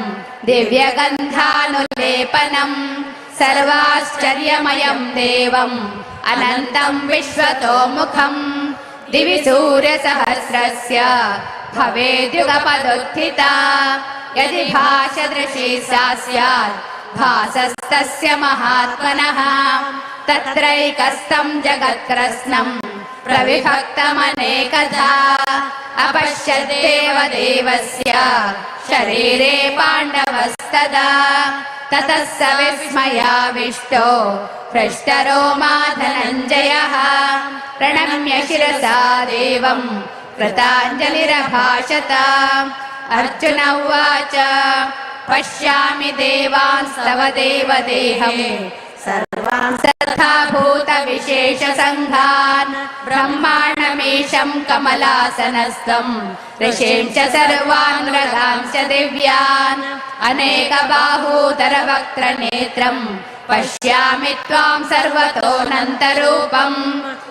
दिव्यगन्धानुलेपनम् सर्वाश्चर्यमयम् देवम् अनन्तम् विश्वतोमुखम् दिवि सूर्यसहस्रस्य भवेद्युगपदुत्थिता यदि भासदृशी सा स्यात् भासस्तस्य महात्मनः तत्रैकस्थम् जगत्कृत्स्नम् प्रविभक्तमनेकधा अपश्यद्देव देवस्य शरीरे पाण्डवस्तदा ततः स विस्मयाविष्टो हृष्टरोमा धनञ्जयः प्रणम्य शिरसा देवम् कृताञ्जलिरभाषत अर्जुन उवाच पश्यामि देवांस्तव देवदेहम् सर्वान् तथा भूतविशेषसङ्घान् ब्रह्माण्डमीशम् कमलासनस्थम् ऋषीं च सर्वान् मृगांश्च दिव्यान् अनेकबाहूतरवक्त्रनेत्रम् पश्यामि त्वाम् सर्वतोऽनन्तरूपम्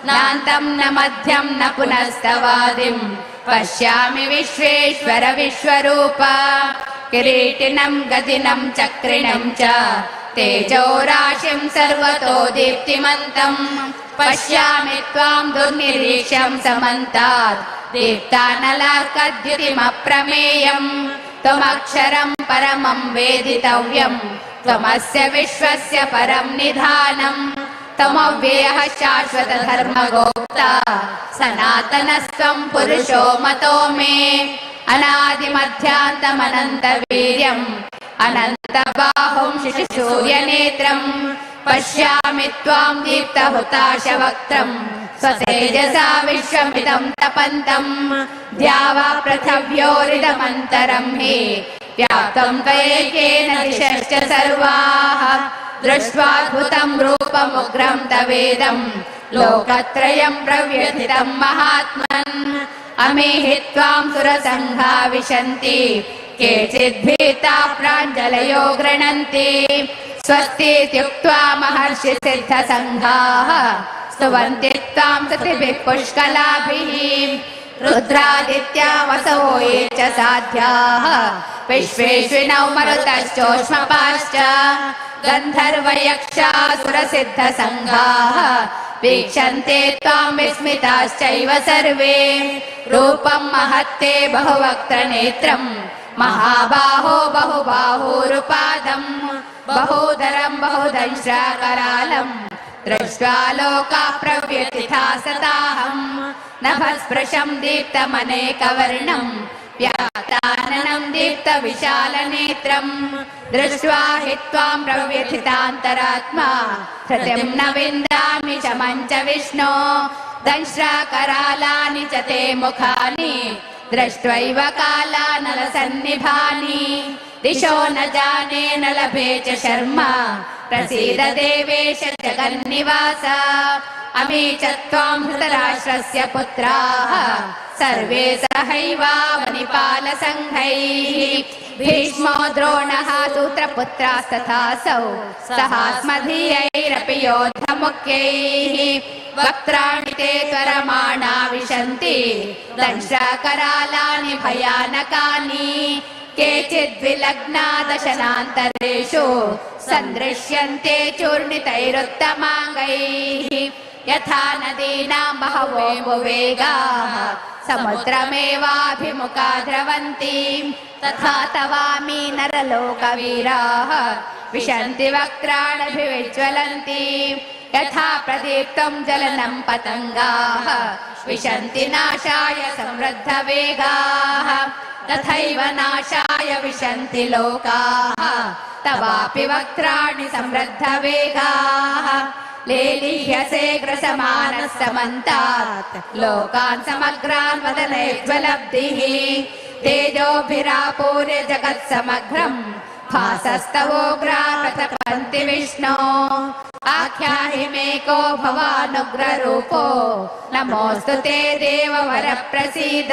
नान्तम् न मध्यम् न पुनस्तवादिम् पश्यामि विश्वेश्वर विश्वरूप किरीटिनम् गदिनम् चक्रिणम् च तेजो राशिम् सर्वतो दीप्तिमन्तम् पश्यामि त्वाम् दुर्निरीक्ष्यम् समन्तात् दीप्तानलार्कद्युतिमप्रमेयम् त्वमक्षरम् परमम् वेदितव्यम् त्वमस्य विश्वस्य परम् निधानम् त्वमव्ययः शाश्वत धर्मगोप्ता सनातनस्त्वम् पुरुषो मतो मे अनादिमध्यान्तमनन्तवीर्यम् अनन्तबाहुम् शशिसूर्यनेत्रम् पश्यामि त्वाम् दीप्तहुताशवक्त्रम् स्वतेजसा विश्वमिदम् तपन्तम् द्यावा पृथिव्योरिदमन्तरम् हि व्याप्तम् त्वयैकेन दिशश्च सर्वाः दृष्ट्वाद्भुतम् रूपमुग्रम् तवेदम् लोकत्रयम् प्रव्यथितम् महात्मन् अमीहि त्वाम् सुरसङ्घा विशन्ति केचिद्भीता प्राञ्जलयो गृह्णन्ति स्वस्तीत्युक्त्वा महर्षि सिद्धसङ्घाः स्तुवन्ति त्वाम् स्तुतिभिः पुष्कलाभिः रुद्रादित्या वसवो ये च साध्याः विश्वेश्विनौ मरुतश्चोष्मपाश्च गन्धर्वयक्षासुरसिद्धसङ्घाः वीक्षन्ते त्वाम् विस्मिताश्चैव सर्वे रूपम् महत्ते बहुवक्त्रनेत्रम् महाबाहो बहुबाहूरुपादम् बहूदरम् बहुदंश्राकरालम् दृष्ट्वा लोकाः प्रव्यथिता सताहम् नभस्पृशम् दीप्तमनेकवर्णम् व्याताननम् दीप्तविशालनेत्रम् दृष्ट्वा हि त्वाम् प्रव्यथितान्तरात्मा हृदिम् न विन्दामि शमम् च विष्णो दंश्राकरालानि च ते मुखानि दृष्ट्वैव कालानलसन्निभानि दिशो न जाने न लभे च शर्मा प्रसीद देवेश जगन्निवास अमी च त्वाम् धृतराष्ट्रस्य पुत्राः सर्वे सहैवावनिपालसङ्घैः भीष्मो द्रोणः सूत्रपुत्रास्तथासौ सहास्मदीयैरपि योद्धमुख्यैः वक्त्राणि ते त्वरमाणा विशन्ति दंश्राकरालानि भयानकानि केचिद्विलग्ना दशनान्तरेषु सन्दृश्यन्ते चूर्णितैरुत्तमाङ्गैः यथा नदीनाम् बहवो वेगाः समुद्रमेवाभिमुखा द्रवन्ति तथा तवामि नरलोकवीराः विशन्ति वक्त्राणभिविज्वलन्ति यथा प्रदीप्तम् जलनम् पतङ्गाः विशन्ति नाशाय समृद्धवेगाः तथैव नाशाय विशन्ति लोकाः तवापि वक्त्राणि समृद्धवेगाः लेलीह्यसे ग्रसमानः समन्तात् लोकान् समग्रान् वदनैर्ज्वलब्धिः तेजोभिरापूर्य जगत्समग्रम् भासस्तवोग्रा प्रतपन्ति विष्णो आख्याहि मे को भवानुग्ररूपो नमोऽस्तु ते देववर प्रसीद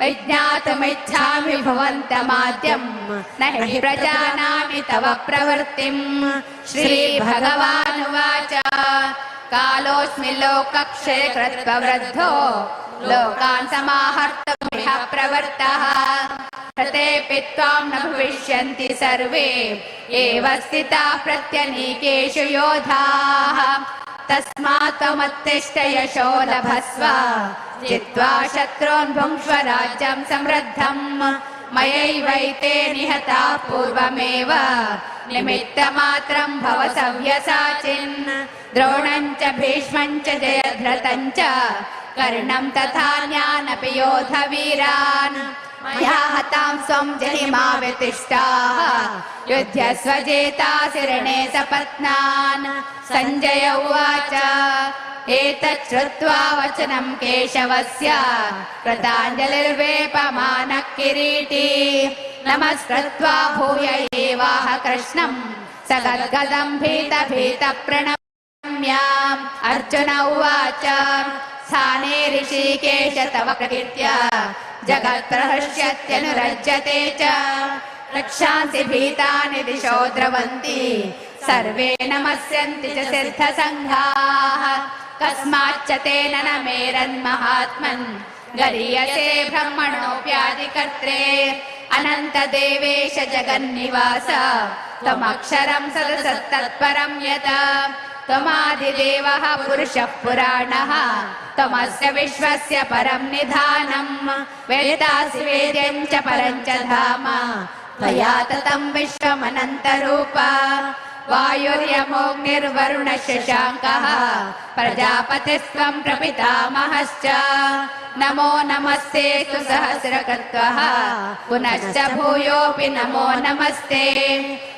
विज्ञातुमिच्छामि भवन्तमाद्यं न हि प्रजानामि तव प्रवृत्तिम्। श्रीभगवानुवाच कालोऽस्मि लोकक्षये कृत्वा वृद्धो लोकान् समाहर्तुमिह प्रवृत्तः। हृतेऽपि त्वां न भविष्यन्ति सर्वे एव स्थिताः प्रत्यनीकेषु योधाः। तस्मात् त्वमुत्तिष्ठ यशो लभस्व जित्वा शत्रून् भुङ्क्ष्व राज्यं समृद्धम्। मयैवैते निहताः पूर्वमेव निमित्तमात्रं भव सव्यसाचिन्। द्रोणं च भीष्मं च जयद्रथं च कर्णं तथान्यानपि योधवीरान् मया हतां स्वं जहिमावितिष्ठाः युध्यस्व जेतासि रणे सपत्नान्। सञ्जय उवाच एतत् श्रुत्वा वचनं केशवस्य कृताञ्जलिर्वेपमानः किरीटी। नमस्कृत्वा भूय एवाह कृष्णं स गद्गदं भीतप्रणम्य। अर्जुन उवाच स्थाने ऋषिकेश तव कृत्या जगत्प्रहर्ष्यत्यनुरज्यते च। रक्षांसि भीतानि दिशो द्रवन्ति सर्वे नमस्यन्ति च सिद्धसङ्घाः। कस्माच्च तेन न मेरन्महात्मन् गरीयसे ब्रह्मणोऽप्यादिकर्त्रे। अनन्तदेवेश जगन्निवास त्वमक्षरं सदसत्तत्परं यत्। त्वमादिदेवः पुरुषः पुराणः त्वमस्य विश्वस्य परं निधानम्। वेदासि वेद्यं च परं च धाम त्वया ततं विश्वमनन्तरूप। वायुर्यमोऽग्निर्वरुणः शशाङ्कः प्रजापतिस्त्वं प्रपितामहश्च। नमो नमस्तेऽस्तु सहस्रकृत्वः पुनश्च भूयोऽपि नमो नमस्ते।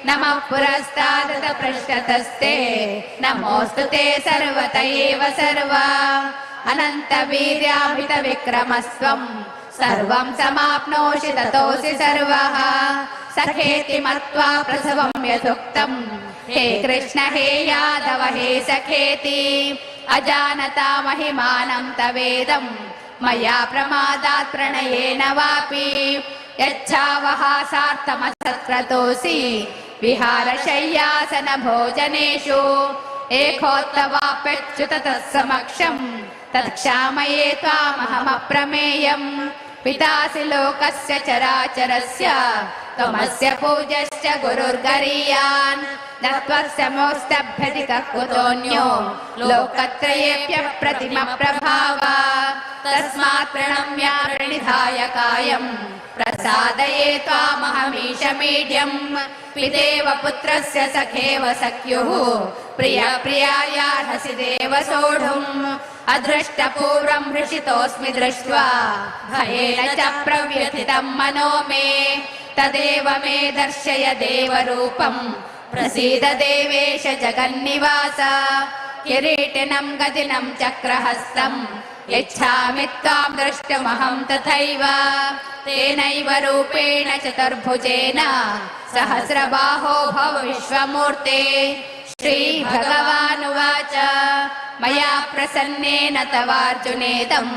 नमः पुरस्तादथ पृष्ठतस्ते नमोऽस्तु ते सर्वत एव सर्व। अनन्तवीर्यामितविक्रमस्त्वं सर्वं समाप्नोषि ततोऽसि सर्वः। सखेति मत्वा प्रसवं यथोक्तम् हे कृष्ण हे यादव हे सखेति। अजानता महिमानं तवेदं मया प्रमादात् प्रणयेन वापि। यच्छावहासार्थमसत्क्रतोऽसि विहारशय्यासन भोजनेषु। एकोत्तवाप्यच्युत तत्समक्षम् तत्क्षामये त्वामहमप्रमेयम्। पितासि लोकस्य चराचरस्य त्वमस्य पूज्यश्च गुरुर्गरीयान्। न त्वस्य मोस्तभ्यधिकः कुतोऽन्यो लोकत्रयेऽप्यप्रतिमप्रभाव। तस्मात् प्रणम्य प्रणिधाय कायं प्रसादये त्वामहमीशमीड्यम्। पितेव पुत्रस्य सखेव सख्युः प्रियप्रियायार्हसि देव सोढुम्। अदृष्टपूर्वं हृषितोऽस्मि दृष्ट्वा भयेन च प्रव्यथितं मनो मे। तदेव मे दर्शय देवरूपं प्रसीद देवेश जगन्निवास। किरीटिनं गदिनं चक्रहस्तं यच्छामि त्वां द्रष्टुमहं तथैव। तेनैव रूपेण चतुर्भुजेन सहस्रबाहो भव विश्वमूर्ते। श्रीभगवानुवाच मया प्रसन्नेन तवार्जुनेदं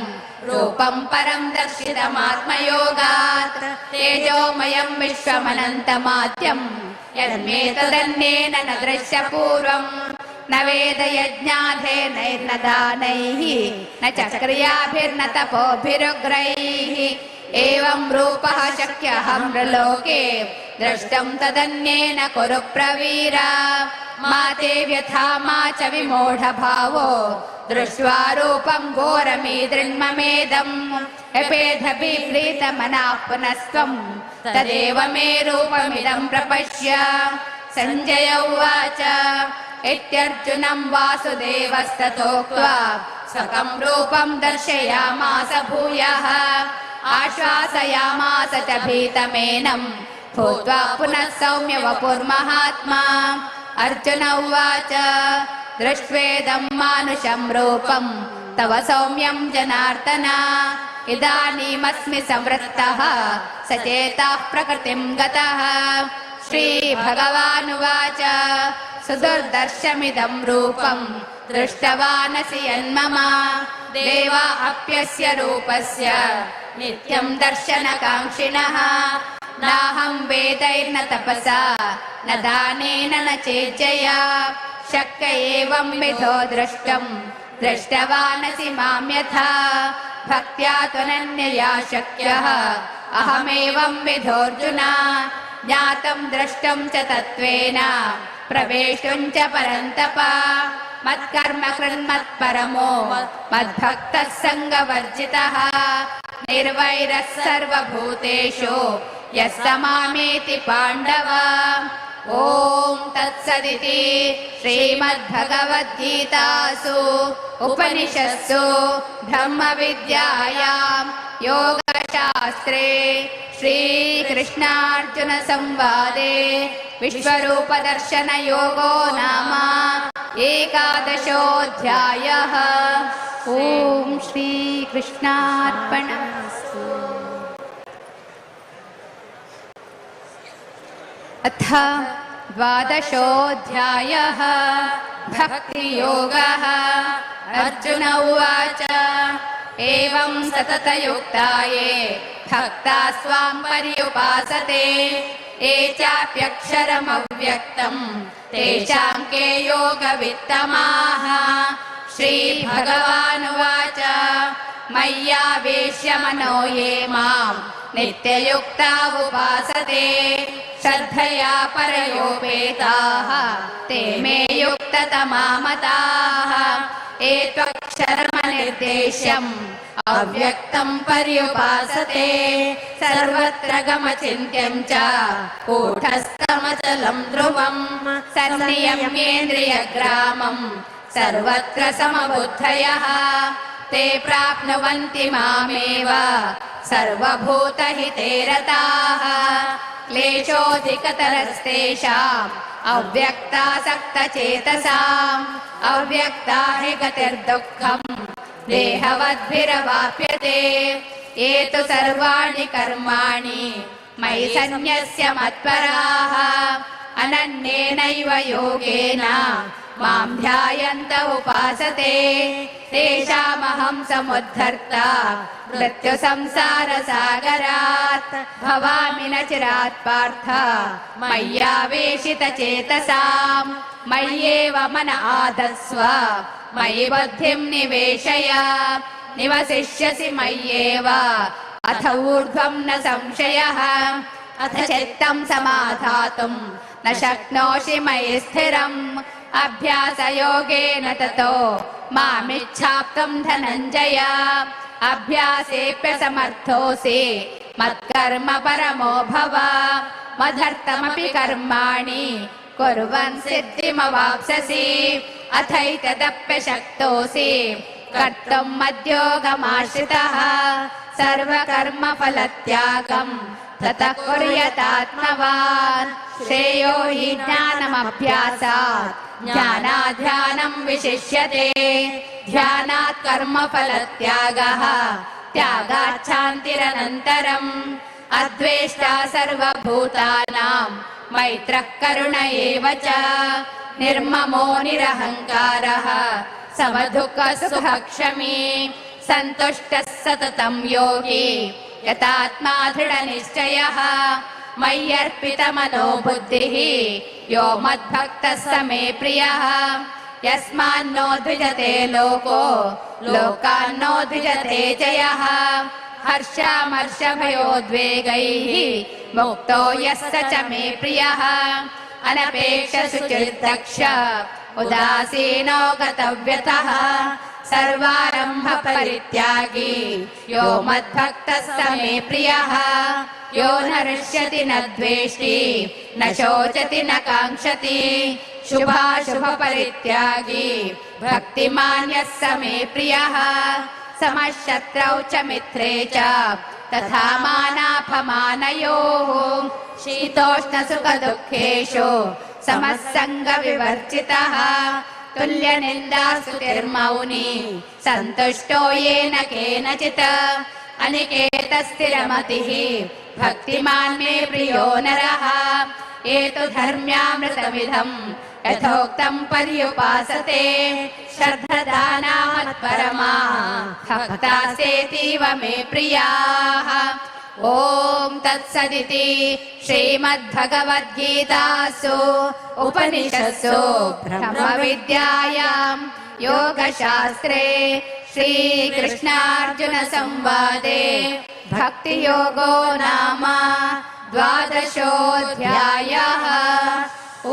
रूपं परं दर्शितमात्मयोगात्। तेजोमयं विश्वमनन्तमाद्यं यन्मे तदन्येन न दृश्यपूर्वम्। न वेदयज्ञाधेनैर्न दानैः न च क्रियाभिर्न तपोभिरुग्रैः। एवं रूपः शक्यः नृलोके द्रष्टुं तदन्येन कुरु प्रवीर। मा ते व्यथा मा च विमूढभावो दृष्ट्वा रूपं घोरमीदृन्ममेदम्। यपेधभिप्रीतमनाः पुनस्त्वं तदेव मे रूपमिदं प्रपश्य। सञ्जय उवाच इत्यर्जुनं वासुदेवस्तथोक्त्वा स्वकं रूपं दर्शयामास भूयः। आश्वासयामास च भीतमेनं भूत्वा पुनः सौम्य वपुर्महात्मा। अर्जुन उवाच दृष्ट्वेदं मानुषं रूपं तव सौम्यं जनार्दन। इदानीमस्मि संवृत्तः सचेतः प्रकृतिं गतः। श्रीभगवानुवाच सुदुर्दर्शमिदं रूपं दृष्टवानसि यन्मम। देवा अप्यस्य रूपस्य नित्यं दर्शनकाङ्क्षिणः नाहं वेदैर्न तपसा न दानेन न चेज्जया शक्य एवं विधो द्रष्टुं दृष्टवानसि मां यथा भक्त्या त्वनन्यया शक्यः अहमेवं विधोऽर्जुन ज्ञातं द्रष्टुं च तत्त्वेन प्रवेष्टुं च परन्तप मत्कर्म कृन्मत्परमो मद्भक्तः सङ्गवर्जितः निर्वैरः सर्वभूतेषु यः स मामेति पाण्डव ॐ तत्सदिति श्रीमद्भगवद्गीतासु उपनिषत्सु ब्रह्मविद्यायां योगशास्त्रे श्रीकृष्णार्जुनसंवादे विश्वरूपदर्शनयोगो नाम एकादशोऽध्यायः। ॐ श्रीकृष्णार्पणमस्तु। अथ द्वादशोऽध्यायः भक्तियोगः। अर्जुन उवाच एवं सततयुक्ता ये भक्ता स्वां पर्युपासते ये चाप्यक्षरमव्यक्तं तेषां के योगवित्तमाः। श्रीभगवानुवाच मय्यावेश्य मनो ये मां नित्ययुक्ता उपासते श्रद्धया परयोपेताः ते मे युक्ततमा मताः। ये त्वक्षरमनिर्देश्यम् अव्यक्तं पर्युपासते सर्वत्र गमचिन्त्यं च कूटस्थमचलं ध्रुवं सन्नियम्येन्द्रियग्रामं सर्वत्र समबुद्धयः ते प्राप्नुवन्ति मामेव सर्वभूतहिते रताः। क्लेशोऽधिकतरस्तेषाम् अव्यक्तासक्तचेतसाम् अव्यक्ता हि गतिर्दुःखम् देहवद्भिरवाप्यते। ये तु सर्वाणि कर्माणि मयि सन्न्यस्य मत्पराः अनन्येनैव योगेन मां ध्यायन्त उपासते तेषामहं समुद्धर्ता मृत्युसंसारसागरात् भवामि न चिरात् पार्थ मय्यावेशितचेतसाम् मय्येव मन आधत्स्व मयि बुद्धिं निवेशय निवसिष्यसि मय्येव अथ ऊर्ध्वं न संशयः। अथ चित्तं समाधातुं न शक्नोषि मयि स्थिरम् अभ्यासयोगेन ततो मामिच्छाप्तुं धनञ्जय अभ्यासेऽप्यसमर्थोऽसि मत्कर्म परमो भव मदर्थमपि कर्माणि कुर्वन् सिद्धिमवाप्स्यसि अथैतदप्यशक्तोऽसि कर्तुं मद्योगमाश्रितः सर्वकर्मफलत्यागं ततः कुर्यादात्मवान् श्रेयो हि ज्ञानमभ्यासात् ज्ञानाध्यानं विशिष्यते ध्यानात् कर्मफलत्यागः त्यागात् शान्तिरनन्तरम् अद्वेष्टा सर्वभूतानां मैत्रः करुण एव च निर्ममो निरहङ्कारः समदुःखसुखक्षमी सन्तुष्टः सततं योगी यतात्मा दृढनिश्चयः मय्यर्पितमनो बुद्धिः यो मद्भक्तः स मे प्रियः यस्मान्नो द्विजते लोको लोकान्नो द्विजते च यः हर्षामर्षभयोद्वेगैः मुक्तो यः स च मे प्रियः अनपेक्षशुचिर्दक्ष उदासीनो गतव्यतः सर्वारम्भ परित्यागी यो मद्भक्तः स मे प्रियः यो न हृष्यति न द्वेष्टि न शोचति न काङ्क्षति शुभाशुभ परित्यागी भक्तिमान् यः स मे प्रियः समशत्रौ च मित्रे च तथा मानापमानयोः शीतोष्णसुखदुःखेषु समस्सङ्गविवर्जितः तुल्यनिन्दास्तुतिर्मौनी सन्तुष्टो येन केनचित् अनिकेतस्थिरमतिः भक्तिमान् मे प्रियो नरः एतु धर्म्यामृतमिदम् यथोक्तं पर्युपासते श्रद्धदाना मत्परमा भक्तास्तेतीव मे प्रियाः। ॐ तत्सदिति श्रीमद्भगवद्गीतासु उपनिषत्सु ब्रह्मविद्यायां योगशास्त्रे श्रीकृष्णार्जुनसंवादे भक्तियोगो नाम द्वादशोऽध्यायः। ॐ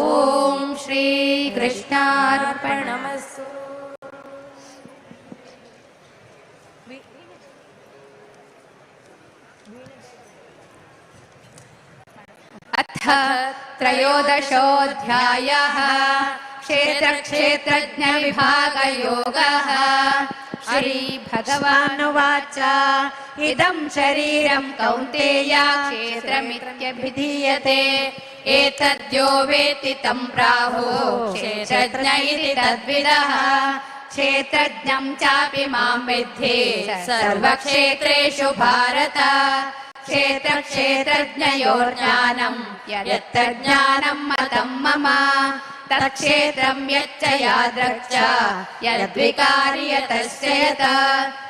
श्रीकृष्णार्पणमस्तु। अथ त्रयोदशोऽध्यायः। क्षेत्रक्षेत्रज्ञविभागयोगः। श्रीभगवानुवाच इदं शरीरं कौन्तेय क्षेत्रमित्यभिधीयते एतद्यो वेत्ति तं प्राहुः क्षेत्रज्ञ इति तद्विदः। क्षेत्रज्ञं चापि मां विद्धि सर्वक्षेत्रेषु भारत। क्षेत्रक्षेत्रज्ञयोर्ज्ञानं यत्तज्ज्ञानं मतं मम तत्क्षेत्रं यच्च यादृक् च यद्विकारि यतश्च यत्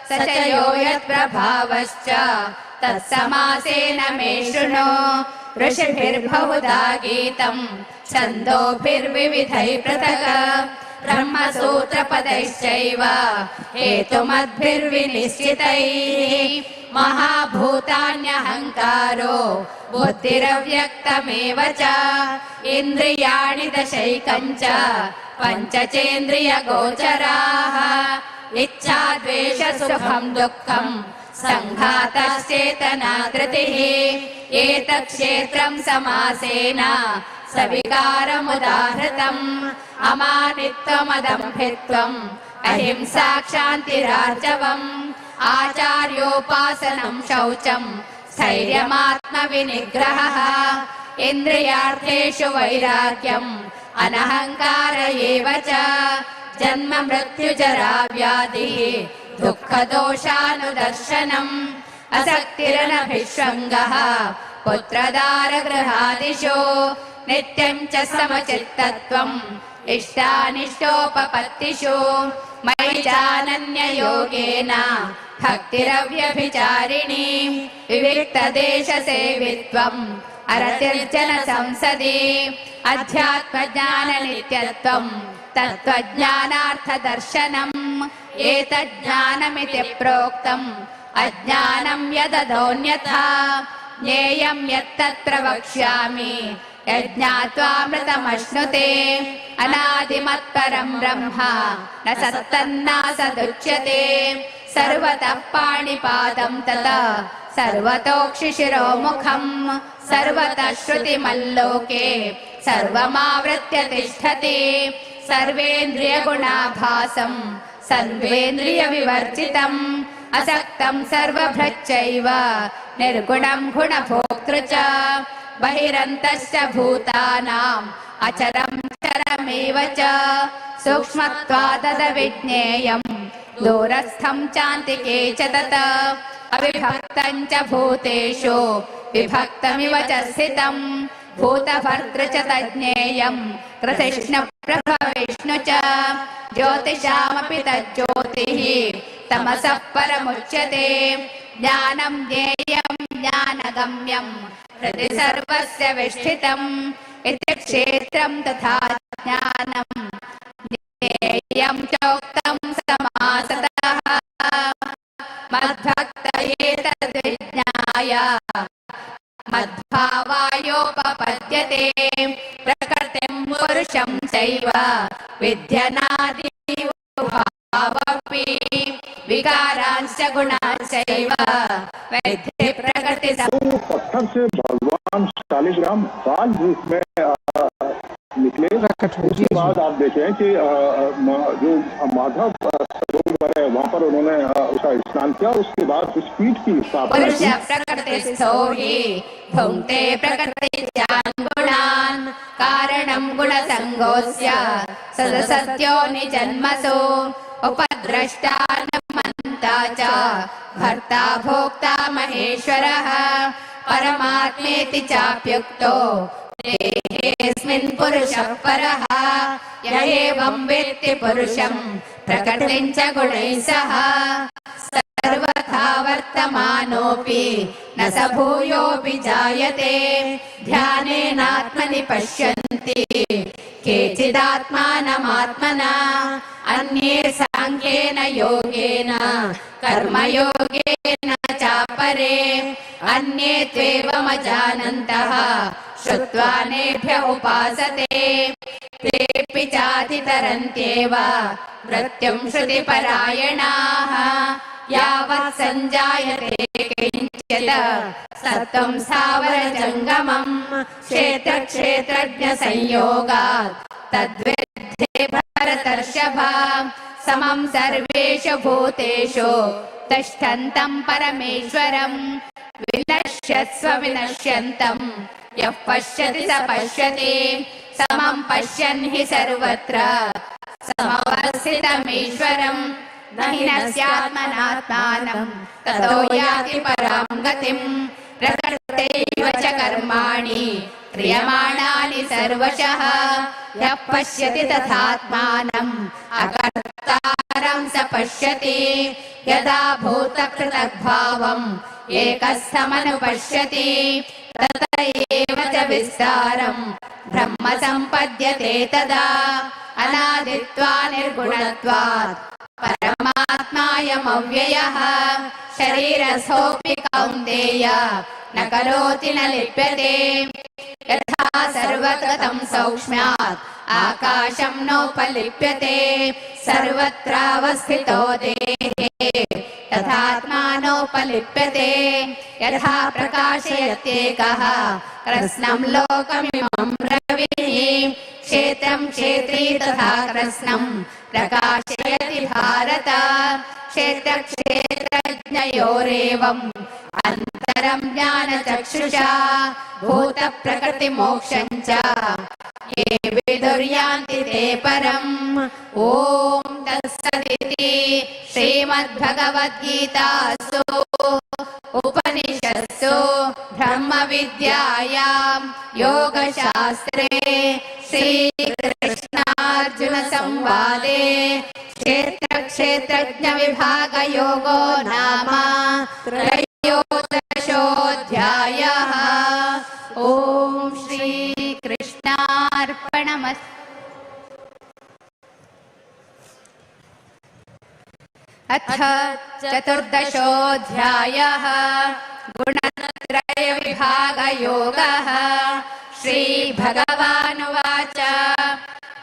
स च यो यत्प्रभावश्च तत्समासेन मे शृणु। ऋषिभिर्बहुधा गीतं छन्दोभिर्विविधैः पृथक् ब्रह्मसूत्रपदैश्चैव हेतुमद्भिर्विनिश्चितैः। महाभूतान्यहङ्कारो बुद्धिरव्यक्तमेव च इन्द्रियाणि दशैकञ्च पञ्चचेन्द्रियगोचराः। इच्छा द्वेष सुखं दुःखं सङ्घातश्चेतना धृतिः। एतत्क्षेत्रं समासेन सविकारमुदाहृतम् अमानित्वमदम्भित्वम् अहिंसा क्षान्तिरार्जवम् आचार्योपासनं शौचं स्थैर्यमात्मविनिग्रहः। इन्द्रियार्थेषु वैराग्यम् अनहङ्कार एव च जन्म मृत्युजरा व्याधिः दुःखदोषानुदर्शनम् असक्तिरनभिष्वङ्गः पुत्रदारगृहादिषु नित्यं च समचित्तत्वम् इष्टानिष्टोपपत्तिषु मयि चानन्ययोगेन भक्तिरव्यभिचारिणी। विविक्तदेशसेवित्वम् अरतिर्जनसंसदि अध्यात्मज्ञाननित्यत्वम् तत्त्वज्ञानार्थदर्शनम्। एतज्ज्ञानमिति प्रोक्तम् अज्ञानं यदधोऽन्यथा ज्ञेयं यत्तत्र वक्ष्यामि यज्ञात्वामृतमश्नुते। अनादिमत्परं ब्रह्म न सत्तन्नासदुच्यते सर्वतः पाणिपादं तत् सर्वतोक्षिशिरोमुखम् सर्वतः श्रुतिमल्लोके सर्वमावृत्य तिष्ठति। सर्वेन्द्रियगुणाभासं सर्वेन्द्रियविवर्जितम् असक्तं सर्वभृच्चैव निर्गुणं गुणभोक्तृ च बहिरन्तश्च भूतानाम् अचरं चरमेव च सूक्ष्मत्वादविज्ञेयम् दूरस्थं चान्तिके च तत् अविभक्तं च भूतेषु विभक्तमिव च स्थितम् भूतभर्तृ च तज्ज्ञेयम् कृष्णप्रभविष्णु च ज्योतिषामपि तज्ज्योतिः तमसः परमुच्यते। ज्ञानं ज्ञेयं ज्ञानगम्यं हृदि सर्वस्य विष्ठितम् इति क्षेत्रं तथा ज्ञानं ज्ञेयं चोक्तं समासतः मद्भक्त एतद्विज्ञाय मद्भावायोपपद्यते। प्रकृतिं पुरुषं चैव विद्यनादि भावपि विकारांश्च गुणांश्चैव वैद्धि प्रकृति। पत्थर से भगवान 40 ग्राम बाल रूप में निकले। उसके बाद आप देखें कि जो माधव सरोवर है वहाँ पर उन्होंने उसका स्नान किया। उसके बाद उस पीठ की स्थापना की। प्रकृतिस्थो हि भुङ्क्ते प्रकृतिजान् गुणान् कारणं गुणसङ्गोऽस्य सदसत्यो निजन्मसु उपद्रष्टा मन्ता च भर्ता भोक्ता महेश्वरः परमात्मेति चाप्युक्तो देहेऽस्मिन् पुरुषः परः य एवं वेत्ति पुरुषं प्रकृतिं च गुणैः सह सर्वथा वर्तमानोऽपि न स भूयोऽपि जायते ध्यानेनात्मनि पश्यन्ति केचिदात्मानमात्मना अन्ये साङ्ख्येन योगेन कर्मयोगेन चापरे अन्ये त्वेवमजानन्तः श्रुत्वा नेभ्य उपासते तेऽपि चातितरन्त्येव मृत्युं श्रुतिपरायणाः यावत् सञ्जायते किञ्चित् सत्त्वं स्थावरजङ्गमम् क्षेत्रक्षेत्रज्ञसंयोगात् तद्विद्धि भरतर्षभ समं सर्वेषु भूतेषु तिष्ठन्तं परमेश्वरं विनश्यत्स्व विनश्यन्तं यः पश्यति स पश्यति समं पश्यन् हि सर्वत्र समवस्थितमीश्वरं न हि नस्यात्मनात्मानं ततो याति परां गतिं प्रकृतेव च कर्माणि क्रियमाणानि सर्वशः यः पश्यति तथात्मानम् अकर्तारं स पश्यति यदा भूतकृतग्भावम् एकस्थमनुपश्यति तत एव च विस्तारम् ब्रह्म सम्पद्यते तदा अनादित्वा निर्गुणत्वात् परमात्मायमव्ययः शरीरस्थोऽपि कौन्तेय न करोति न लिप्यते यथा सर्वगतं सौक्ष्म्यात् आकाशं नोपलिप्यते सर्वत्रावस्थितो देहे तथात्मानोपलिप्यते यथा प्रकाशयत्येकः कृत्स्नं लोकमिमं रविः क्षेत्रं क्षेत्री तथा कृत्स्नं प्रकाशयति भारत क्षेत्रक्षेत्रज्ञयोरेवम् अन्तरं ज्ञानचक्षुषा भूतप्रकृतिमोक्षं च ये विदुर्यान्ति ते परम् ॐ तत्सदिति श्रीमद्भगवद्गीतासु उपनिषत्सु ब्रह्मविद्यायां योगशास्त्रे श्रीकृष्णार्जुनसंवादे क्षेत्रक्षेत्रज्ञविभागयोगो नाम त्रयोदशोऽध्यायः। ॐ श्रीकृष्णार्पणमस्तु। अथ चतुर्दशोऽध्यायः गुणत्रयविभागयोगः। श्रीभगवानुवाच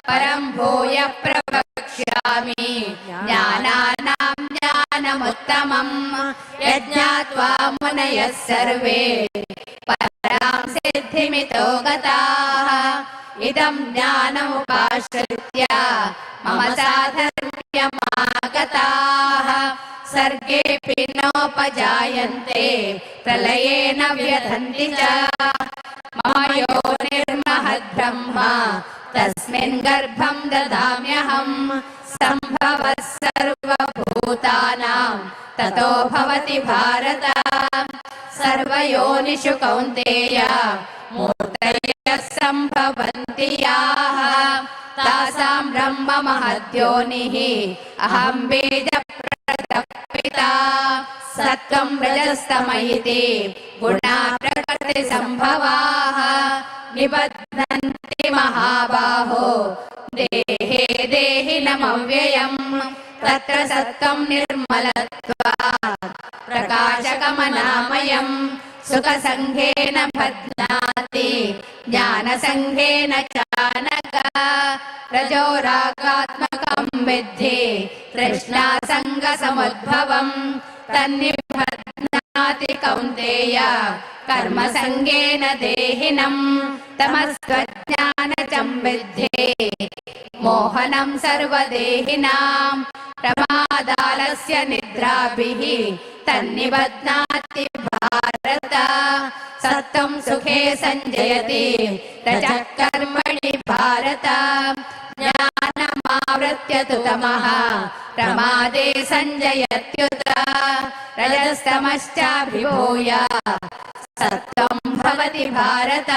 परं भूयः प्रवक्ष्यामि ज्ञानानां ज्ञानमुत्तमम् यज्ञात्वा मुनयः सर्वे परां सिद्धिमितो गताः इदं ज्ञानमुपाश्रित्य मम साधर्म्यमागताः सर्गेऽपि नोपजायन्ते प्रलये न व्यथन्ति च मम योनिर्महद्ब्रह्म तस्मिन् गर्भं ददाम्यहम् सम्भवः सर्वभूतानां ततो भवति भारत सर्वयोनिषु कौन्तेय मूर्तयः सम्भवन्ति याः तासां ब्रह्म महद्योनिः अहं बीजप्रदः पिता सत्त्वं रजस्तम इति गुणा प्रकृतिसम्भवाः निबध्नन्ति महाबाहो देहे देहिनमव्ययम् तत्र सत्त्वं निर्मलत्वात् प्रकाशकमनामयम् सुखसङ्घेन बध्नाति ज्ञानसङ्घेन चानघ रजोरागात्मकं विद्धि तृष्णासङ्गसमुद्भवम् तन्निबध्नाति कौन्तेय कर्मसङ्गेन देहिनम् तमस्त्वज्ञानचं विद्धि मोहनं सर्वदेहिनां प्रमादालस्य निद्राभिः तन्निबध्नाति भारत सत्त्वं सुखे संजयति रजः कर्मणि भारत ज्ञानमावृत्य तु तमः प्रमादे संजयत्युत रजस्तमश्चाभिभूय सत्त्वं भवति भारत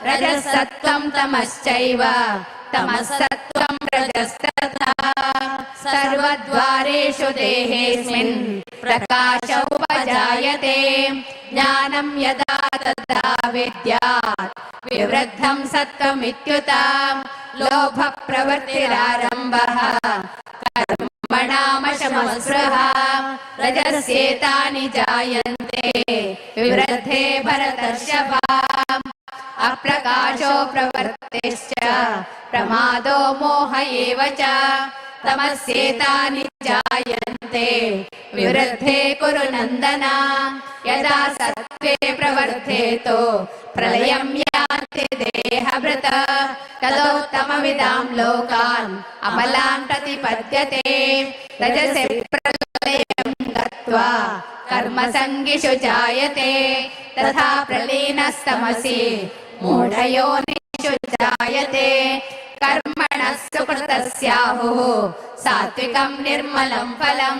रजसत्त्वं तमश्चैव तमसत्त्वं रजस्तथा सर्वद्वारेषु देहेऽस्मिन् प्रकाश उपजायते ज्ञानं यदा तदा विद्यात् विवृद्धं सत्त्वमित्युत लोभप्रवृत्तिरारम्भः कर्मणामशमस्पृहा रजस्येतानि जायन्ते विवृद्धे भरतर्षभा अप्रकाशो प्रवृत्तिश्च प्रमादो मोह एव च तमस्येतानि जायन्ते विवृद्धे कुरु नन्दन यदा सत्त्वे प्रवर्धेतो प्रलयं याति देहभृत तदोत्तमविदां लोकान् अमलान् प्रतिपद्यते रजसे प्रलयं गत्वा कर्मसङ्गिषु जायते तथा प्रलीनस्तमसि मूढयोनिषु जायते कर्मणः सुकृतस्याहुः सात्विकं निर्मलं फलं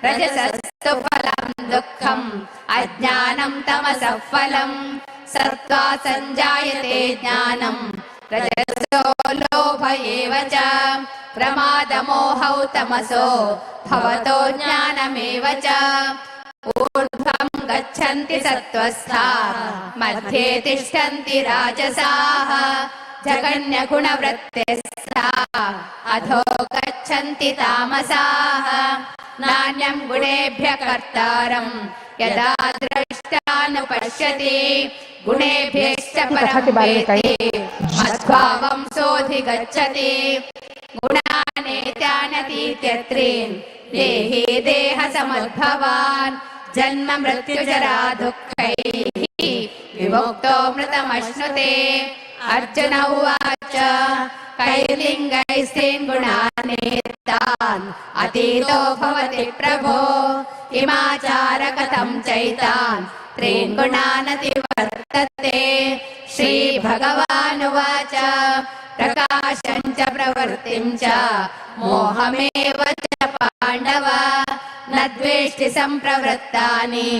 रजसस्तु फलं दुःखम् अज्ञानं तमसः फलं सत्त्वा संजायते ज्ञानं रजसो लोभ एव च प्रमादमोहौ तमसो भवतो ज्ञानमेव च ऊर्ध्वं गच्छन्ति सत्त्वस्था मध्ये तिष्ठन्ति राजसाः जगन्यगुणवृत्तिस्था अधो गच्छन्ति तामसाः नान्यं गुणेभ्यः कर्तारं यदा द्रष्टानुपश्यति गुणेभ्यश्च परं वेत्ति मद्भावं सोऽधिगच्छति गुणानेत्यानतीत्यत्रीन् देहि देहसमुद्भवान् जन्म मृत्युजरा दुःखैः विमुक्तो मृतमश्नुते अर्जुन उवाच कैर्लिङ्गैस्त्रीन् गुणानेतान् अतीतो भवति प्रभो किमाचार कथं चैतान् त्रीन् गुणानतिवर्तते श्रीभगवानुवाच प्रकाशं च प्रवृत्तिं च मोहमेव च पाण्डव न द्वेष्टि सम्प्रवृत्तानि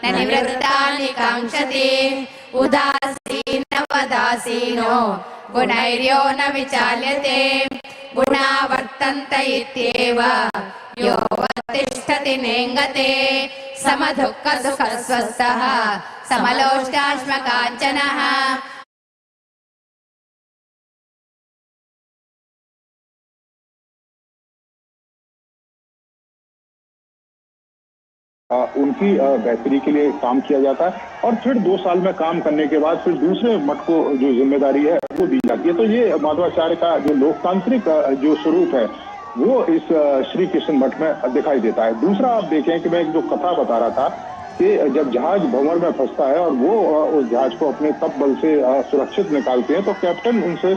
न निवृत्तानि काङ्क्षति उदासीनवदासीनो गुणैर्यो न विचाल्यते गुणा वर्तन्त इत्येव यो तिष्ठति नेङ्गते समदुःखसुखस्वस्थः समलोष्टाश्मकाञ्चनः उनकी बेहतरी के लिए काम किया जाता है और फिर 2 साल में काम करने के बाद फिर दूसरे मठ को जो जिम्मेदारी है वो दी जाती है। तो ये माधवाचार्य का जो लोकतांत्रिक जो स्वरूप है वो इस श्री कृष्ण मठ में दिखाई देता है। दूसरा आप देखें कि मैं एक जो कथा बता रहा था कि जब जहाज भंवर में फंसता है और वो उस जहाज को अपने तप बल से सुरक्षित निकालते हैं तो कैप्टन उनसे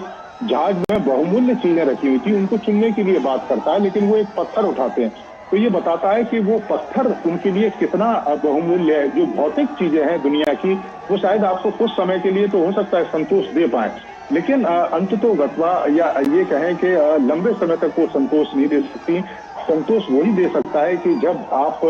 जहाज में बहुमूल्य चीजें रखी हुई थी उनको चुनने के लिए बात करता है, लेकिन वो एक पत्थर उठाते हैं तो ये बताता है कि वो पत्थर उनके लिए कितना बहुमूल्य है। जो भौतिक चीजें हैं दुनिया की वो शायद आपको कुछ समय के लिए तो हो सकता है संतोष दे पाए, लेकिन अंततो गत्वा या ये कहें कि लंबे समय तक वो संतोष नहीं दे सकती। संतोष वही दे सकता है कि जब आप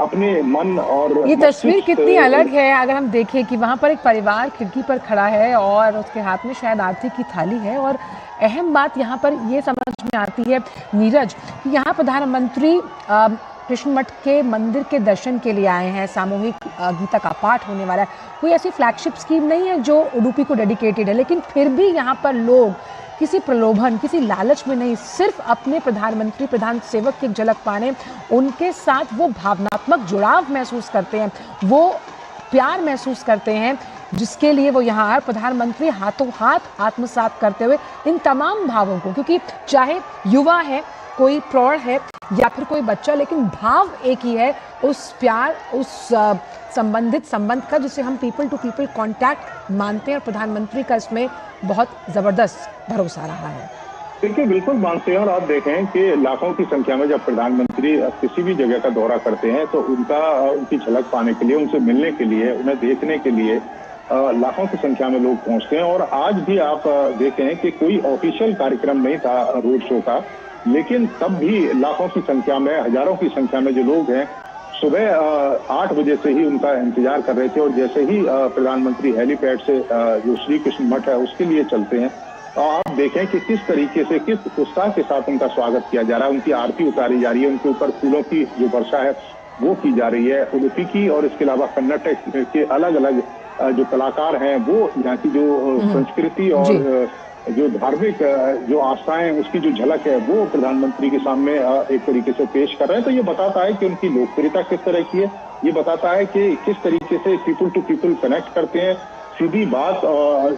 अपने मन और ये तस्वीर कितनी अलग है अगर हम देखें कि वहाँ पर एक परिवार खिड़की पर खड़ा है और उसके हाथ में शायद आरती की थाली है। और अहम बात यहाँ पर ये समझ में आती है नीरज, यहाँ प्रधानमंत्री कृष्ण मठ के मंदिर के दर्शन के लिए आए हैं, सामूहिक गीता का पाठ होने वाला है। कोई ऐसी फ्लैगशिप स्कीम नहीं है जो उडुपी को डेडिकेटेड है, लेकिन फिर भी यहाँ पर लोग किसी प्रलोभन किसी लालच में नहीं, सिर्फ अपने प्रधानमंत्री प्रधान सेवक की झलक पाने उनके साथ वो भावनात्मक जुड़ाव महसूस करते हैं, वो प्यार महसूस करते हैं जिसके लिए वो यहाँ आए। प्रधानमंत्री हाथों हाथ आत्मसात करते हुए इन तमाम भावों को, क्योंकि चाहे युवा है कोई प्रौढ़ है या फिर कोई बच्चा, लेकिन भाव एक ही है उस प्यार उस संबंधित संबंध का जिसे हम पीपल टू पीपल कांटेक्ट मानते हैं। और प्रधानमंत्री का इसमें बहुत ज़बरदस्त भरोसा रहा है। देखिए बिल्कुल मानते हैं और आप देखें कि लाखों की संख्या में जब प्रधानमंत्री किसी भी जगह का दौरा करते हैं तो उनकी झलक पाने के लिए, उनसे मिलने के लिए, उन्हें देखने के लिए लाखों की संख्या में लोग पहुंचते हैं। और आज भी आप देखें कि कोई ऑफिशियल कार्यक्रम नहीं था रोड शो का, लेकिन तब भी लाखों की संख्या में, हजारों की संख्या में जो लोग हैं सुबह 8 बजे से ही उनका इंतजार कर रहे थे और जैसे ही प्रधानमंत्री हेलीपैड से जो श्री कृष्ण मठ है उसके लिए चलते हैं, आप देखें कि किस तरीके से, किस उत्साह के साथ उनका स्वागत किया जा रहा है। उनकी आरती उतारी जा रही है, उनके ऊपर फूलों की जो वर्षा है वो की जा रही है। उडुपी की और इसके अलावा कर्नाटक के अलग अलग जो कलाकार हैं वो यहाँ की जो संस्कृति और जो धार्मिक जो आस्थाएं उसकी जो झलक है वो प्रधानमंत्री के सामने एक तरीके से पेश कर रहे हैं। तो ये बताता है कि उनकी लोकप्रियता किस तरह की है, ये बताता है कि किस तरीके से पीपल टू पीपल कनेक्ट करते हैं, सीधी बात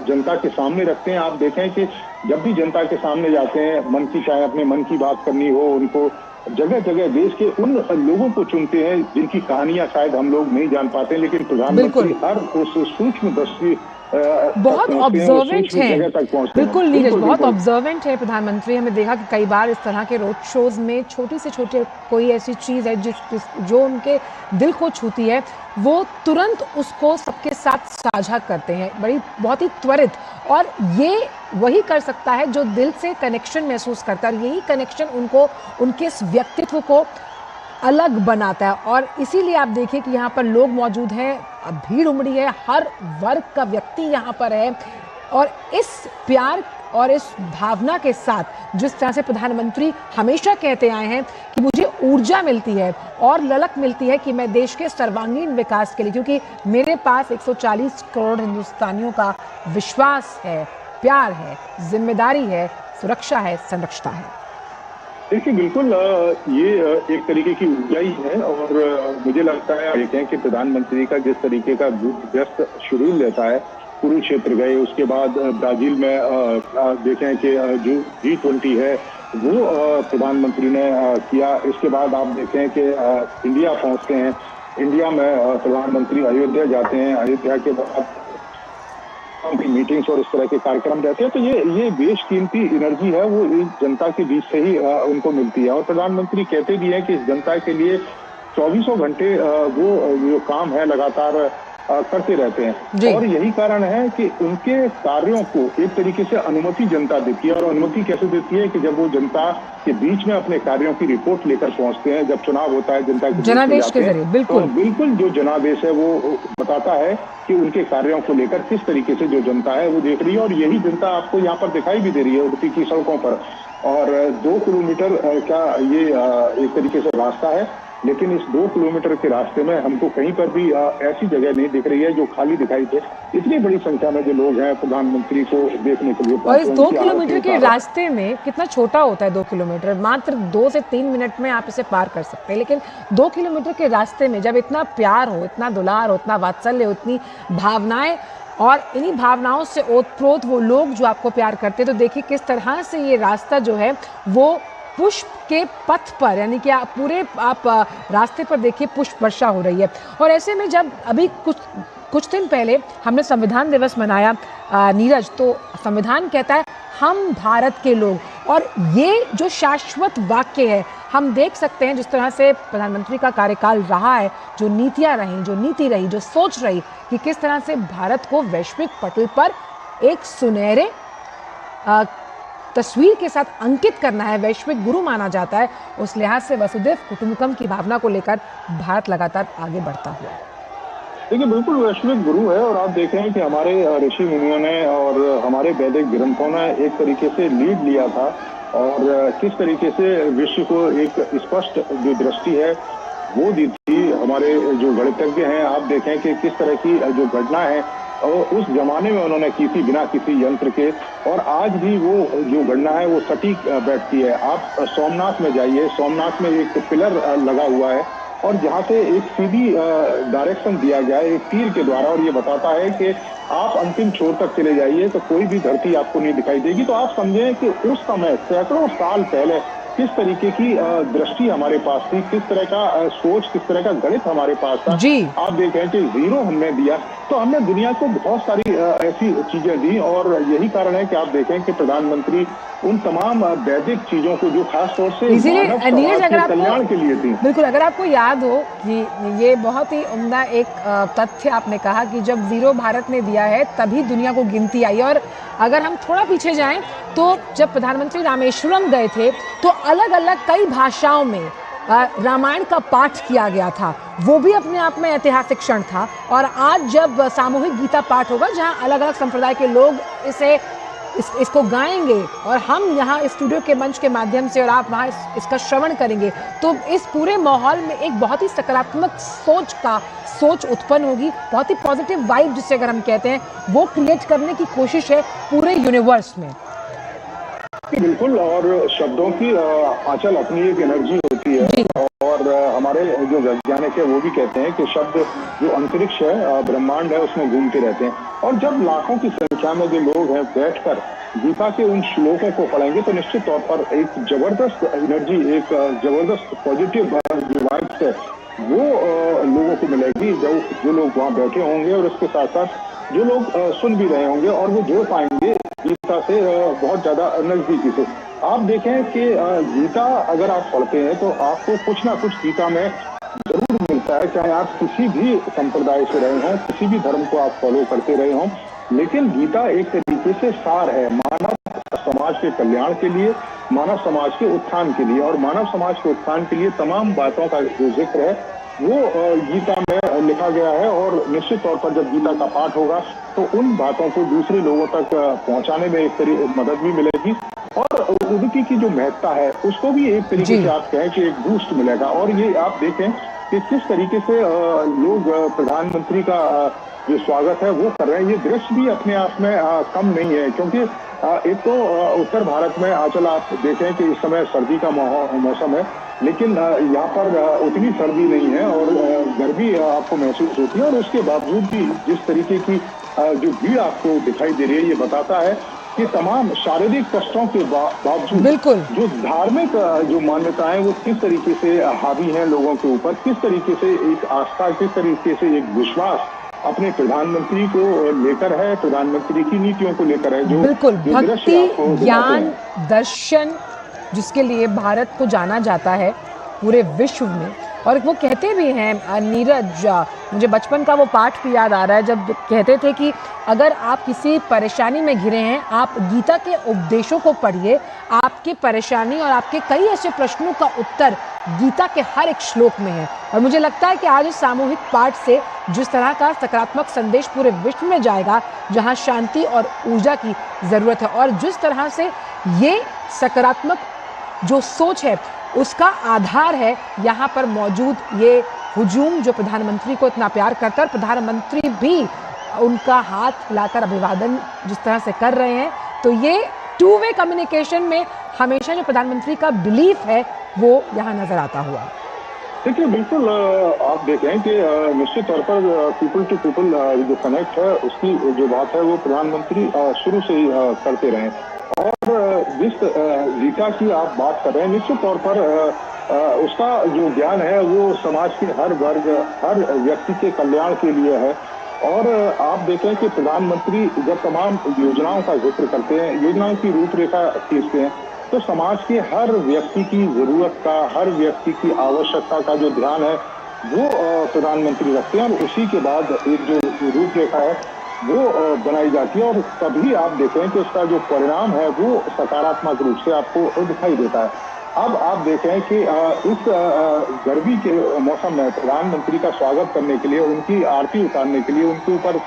जनता के सामने रखते हैं। आप देखें कि जब भी जनता के सामने जाते हैं, मन की चाहे अपने मन की बात करनी हो, उनको जगह जगह देश के उन लोगों को चुनते हैं जिनकी कहानियां शायद हम लोग नहीं जान पाते, लेकिन प्रधानमंत्री हर उस सूक्ष्म दृष्टि बहुत ऑब्जर्वेंट है। बिल्कुल नीरज, बहुत ऑब्जर्वेंट है प्रधानमंत्री। हमें देखा कि कई बार इस तरह के रोड शोज में छोटी से छोटी कोई ऐसी चीज है जो उनके दिल को छूती है, वो तुरंत उसको सबके साथ साझा करते हैं, बहुत ही त्वरित। और ये वही कर सकता है जो दिल से कनेक्शन महसूस करता है, और यही कनेक्शन उनको, उनके इस व्यक्तित्व को अलग बनाता है। और इसीलिए आप देखिए कि यहाँ पर लोग मौजूद हैं, भीड़ उमड़ी है, हर वर्ग का व्यक्ति यहाँ पर है। और इस प्यार और इस भावना के साथ जिस तरह से प्रधानमंत्री हमेशा कहते आए हैं कि मुझे ऊर्जा मिलती है और ललक मिलती है कि मैं देश के सर्वांगीण विकास के लिए, क्योंकि मेरे पास 140 करोड़ हिंदुस्तानियों का विश्वास है, प्यार है, जिम्मेदारी है, सुरक्षा है, संरक्षता है। देखिए बिल्कुल ये एक तरीके की ऊर्जा ही है। और मुझे लगता है देखें कि प्रधानमंत्री का जिस तरीके का व्यस्त शेड्यूल रहता है, कुरुक्षेत्र गए, उसके बाद ब्राजील में देखें कि जो G20 है वो प्रधानमंत्री ने किया। इसके बाद आप देखें कि इंडिया पहुंचते हैं, इंडिया में प्रधानमंत्री अयोध्या जाते हैं, अयोध्या के बाद की मीटिंग्स और इस तरह के कार्यक्रम रहते हैं। तो ये बेशकीमती एनर्जी है, वो इस जनता के बीच से ही उनको मिलती है। और प्रधानमंत्री कहते भी हैं कि इस जनता के लिए 24 घंटे वो जो काम है लगातार करते रहते हैं। और यही कारण है कि उनके कार्यों को एक तरीके से अनुमति जनता देती है। और अनुमति कैसे देती है कि जब वो जनता के बीच में अपने कार्यों की रिपोर्ट लेकर पहुंचते हैं, जब चुनाव होता है जनता के जनादेश के जरिए, बिल्कुल जो जनादेश है वो बताता है कि उनके कार्यों को लेकर किस तरीके से जो जनता है वो देख रही है। और यही जनता आपको यहाँ पर दिखाई भी दे रही है उडुपी की सड़कों पर। और 2 किलोमीटर का ये एक तरीके से रास्ता है, लेकिन इस 2 किलोमीटर के रास्ते में हमको कहीं पर भी ऐसी जगह नहीं दिख रही है जो खाली दिखाई दे। इतनी बड़ी संख्या में जो लोग हैं प्रधानमंत्री को देखने के लिए। और इस 2 किलोमीटर के रास्ते में कितना छोटा होता है 2 किलोमीटर, मात्र 2 से 3 मिनट में आप इसे पार कर सकते हैं। लेकिन 2 किलोमीटर के रास्ते में जब इतना प्यार हो, इतना दुलार हो, इतना वात्सल्य हो, इतनी भावनाएं, और इन्हीं भावनाओं से ओतप्रोत वो लोग जो आपको प्यार करते हैं, तो देखिए किस तरह से ये रास्ता जो है वो पुष्प के पथ पर, यानी कि आप रास्ते पर देखिए पुष्प वर्षा हो रही है। और ऐसे में जब अभी कुछ दिन पहले हमने संविधान दिवस मनाया नीरज, तो संविधान कहता है हम भारत के लोग, और ये जो शाश्वत वाक्य है हम देख सकते हैं जिस तरह से प्रधानमंत्री का कार्यकाल रहा है, जो नीतियां रही, जो नीति रही, जो सोच रही कि किस तरह से भारत को वैश्विक पटल पर एक सुनहरे तस्वीर के साथ अंकित करना है, वैश्विक गुरु माना जाता है। उस लिहाज से वसुधैव कुटुंबकम की भावना को लेकर भारत लगातार आगे बढ़ता हुआ। देखिए बिल्कुल वैश्विक गुरु है। और आप देखें कि हमारे ऋषि मुनियों ने और हमारे वैदिक ग्रंथों ने एक तरीके से लीड लिया था, और किस तरीके से विश्व को एक स्पष्ट जो दृष्टि है वो दी थी। हमारे जो गणितज्ञ हैं, आप देखें कि किस तरह की जो घटना है और उस जमाने में उन्होंने की थी बिना किसी यंत्र के, और आज भी वो जो गणना है वो सटीक बैठती है। आप सोमनाथ में जाइए, सोमनाथ में एक पिलर लगा हुआ है और जहाँ से एक सीधी डायरेक्शन दिया गया है एक तीर के द्वारा, और ये बताता है कि आप अंतिम छोर तक चले जाइए तो कोई भी धरती आपको नहीं दिखाई देगी। तो आप समझें कि उस समय सैकड़ों साल पहले किस तरीके की दृष्टि हमारे पास थी, किस तरह का सोच, किस तरह का गणित हमारे पास था। आप देखें कि 0 हमने दिया तो हमने दुनिया को बहुत सारी ऐसी चीजें दी। और यही कारण है कि आप देखें कि प्रधानमंत्री उन तमाम वैदिक चीजों को जो खास तौर से कल्याण के लिए थी। बिल्कुल, अगर आपको याद हो कि ये बहुत ही उम्दा एक तथ्य आपने कहा कि जब 0 भारत ने दिया है तभी दुनिया को गिनती आई। और अगर हम थोड़ा पीछे जाएं तो जब प्रधानमंत्री रामेश्वरम गए थे तो अलग अलग कई भाषाओं में रामायण का पाठ किया गया था, वो भी अपने आप में ऐतिहासिक क्षण था। और आज जब सामूहिक गीता पाठ होगा, जहां अलग अलग संप्रदाय के लोग इसको गाएंगे और हम यहाँ स्टूडियो के मंच के माध्यम से और आप वहाँ इसका श्रवण करेंगे, तो इस पूरे माहौल में एक बहुत ही सकारात्मक सोच उत्पन्न होगी, बहुत ही पॉजिटिव वाइब जिसे अगर हम कहते हैं, वो क्रिएट करने की कोशिश है पूरे यूनिवर्स में। बिल्कुल, और शब्दों की आंचल अपनी एक एनर्जी होती है, और हमारे जो वैज्ञानिक है वो भी कहते हैं कि शब्द जो अंतरिक्ष है, ब्रह्मांड है, उसमें घूमते रहते हैं। और जब लाखों की संख्या में जो लोग हैं बैठकर गीता के उन श्लोकों को पढ़ेंगे, तो निश्चित तौर पर एक जबरदस्त एनर्जी, एक जबरदस्त पॉजिटिव वाइब्स है वो लोगों को मिलेगी, जो लोग वहाँ बैठे होंगे, और इसके साथ साथ जो लोग सुन भी रहे होंगे, और वो जुड़ पाएंगे गीता से बहुत ज्यादा नजदीकी से। आप देखें कि गीता अगर आप पढ़ते हैं तो आपको कुछ ना कुछ गीता में जरूर मिलता है, चाहे आप किसी भी संप्रदाय से रहे हों, किसी भी धर्म को आप फॉलो करते रहे हों, लेकिन गीता एक तरीके से सार है मानव समाज के कल्याण के लिए, मानव समाज के उत्थान के लिए। और मानव समाज के उत्थान के लिए तमाम बातों का जो जिक्र है वो गीता में लिखा गया है। और निश्चित तौर पर जब गीता का पाठ होगा तो उन बातों को दूसरे लोगों तक पहुंचाने में एक मदद भी मिलेगी, और उनकी की जो महत्ता है उसको भी एक तरीके से आप कहें कि एक बूस्ट मिलेगा। और ये आप देखें कि किस तरीके से लोग प्रधानमंत्री का जो स्वागत है वो कर रहे हैं। ये दृश्य भी अपने आप में कम नहीं है, क्योंकि एक तो उत्तर भारत में आंचल आप देखें कि इस समय सर्दी का मौसम है, लेकिन यहाँ पर उतनी सर्दी नहीं है और गर्मी आपको महसूस होती है। और उसके बावजूद भी जिस तरीके की जो भीड़ आपको दिखाई दे रही है, ये बताता है कि तमाम शारीरिक कष्टों के बावजूद बिल्कुल जो धार्मिक जो मान्यताएं वो किस तरीके से हावी हैं लोगों के ऊपर, किस तरीके से एक आस्था, किस तरीके से एक विश्वास अपने प्रधानमंत्री को लेकर है, प्रधानमंत्री की नीतियों को लेकर है। जो बिल्कुल भक्ति, ज्ञान, दर्शन जिसके लिए भारत को जाना जाता है पूरे विश्व में। और वो कहते भी हैं नीरज, मुझे बचपन का वो पाठ भी याद आ रहा है, जब कहते थे कि अगर आप किसी परेशानी में घिरे हैं, आप गीता के उपदेशों को पढ़िए, आपकी परेशानी और आपके कई ऐसे प्रश्नों का उत्तर गीता के हर एक श्लोक में है। और मुझे लगता है कि आज इस सामूहिक पाठ से जिस तरह का सकारात्मक संदेश पूरे विश्व में जाएगा, जहां शांति और ऊर्जा की ज़रूरत है, और जिस तरह से ये सकारात्मक जो सोच है उसका आधार है यहाँ पर मौजूद ये हुजूम जो प्रधानमंत्री को इतना प्यार करता है, और प्रधानमंत्री भी उनका हाथ हिलाकर अभिवादन जिस तरह से कर रहे हैं, तो ये टू वे कम्युनिकेशन में हमेशा जो प्रधानमंत्री का बिलीफ है वो यहाँ नजर आता हुआ। देखिए, बिल्कुल आप देखें कि निश्चित तौर पर पीपल टू पीपल जो कनेक्ट है उसकी जो बात है वो प्रधानमंत्री शुरू से ही करते रहे। और जिस गीता की आप बात कर रहे हैं, निश्चित तौर पर उसका जो ज्ञान है वो समाज के हर वर्ग, हर व्यक्ति के कल्याण के लिए है। और आप देखें कि प्रधानमंत्री जब तमाम योजनाओं का जिक्र करते हैं, योजनाओं की रूपरेखा खींचते हैं, तो समाज के हर व्यक्ति की जरूरत का, हर व्यक्ति की आवश्यकता का जो ध्यान है वो प्रधानमंत्री रखते हैं, और उसी के बाद एक जो रूपरेखा है वो बनाई जाती है। और तभी आप देखें कि उसका जो परिणाम है वो सकारात्मक रूप से आपको दिखाई देता है। अब आप देखें कि इस गर्मी के मौसम में प्रधानमंत्री का स्वागत करने के लिए, उनकी आरती उतारने के लिए, उनके ऊपर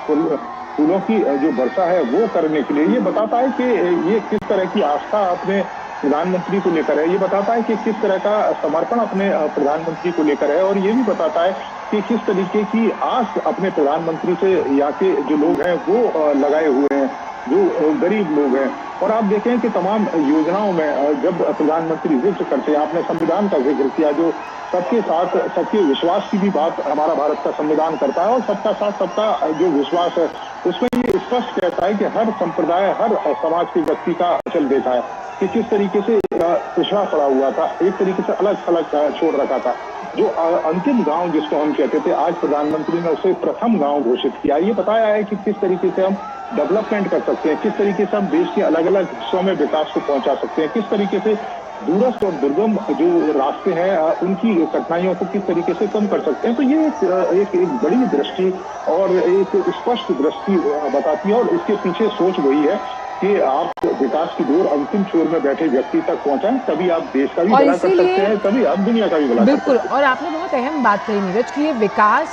फूलों की जो वर्षा है वो करने के लिए, ये बताता है कि ये किस तरह की आस्था अपने प्रधानमंत्री को लेकर है, ये बताता है कि किस तरह का समर्पण अपने प्रधानमंत्री को लेकर है, और ये भी बताता है कि किस तरीके की आस अपने प्रधानमंत्री से यहाँ के जो लोग हैं वो लगाए हुए हैं, जो गरीब लोग हैं। और आप देखें कि तमाम योजनाओं में जब प्रधानमंत्री जिक्र करते हैं, आपने संविधान का जिक्र किया, जो सबके साथ सबके विश्वास की भी बात हमारा भारत का संविधान करता है, और सबका साथ सबका जो विश्वास है उसमें ये स्पष्ट कहता है कि हर संप्रदाय, हर समाज के व्यक्ति का अचल देखा है कि किस तरीके से पिछड़ा पड़ा हुआ था, एक तरीके से अलग थलग छोड़ रखा था। जो अंतिम गांव जिसको हम कहते थे, आज प्रधानमंत्री ने उसे प्रथम गांव घोषित किया। ये बताया है कि किस तरीके से हम डेवलपमेंट कर सकते हैं, किस तरीके से हम देश के अलग अलग हिस्सों में विकास को पहुंचा सकते हैं, किस तरीके से दूरस्थ और दुर्गम जो रास्ते हैं उनकी कठिनाइयों को किस तरीके से कम कर सकते हैं। तो ये एक बड़ी दृष्टि और एक स्पष्ट दृष्टि बताती है, और इसके पीछे सोच वही है कि आप विकास की डोर अंतिम छोर में बैठे व्यक्ति तक पहुंचाएं, तभी आप देश का भी और भला कर इसीलिए- सकते हैं, तभी आप दुनिया का भी भला कर बिल्कुल, सकते हैं। और आपने बहुत अहम बात कही नीरज कि ये विकास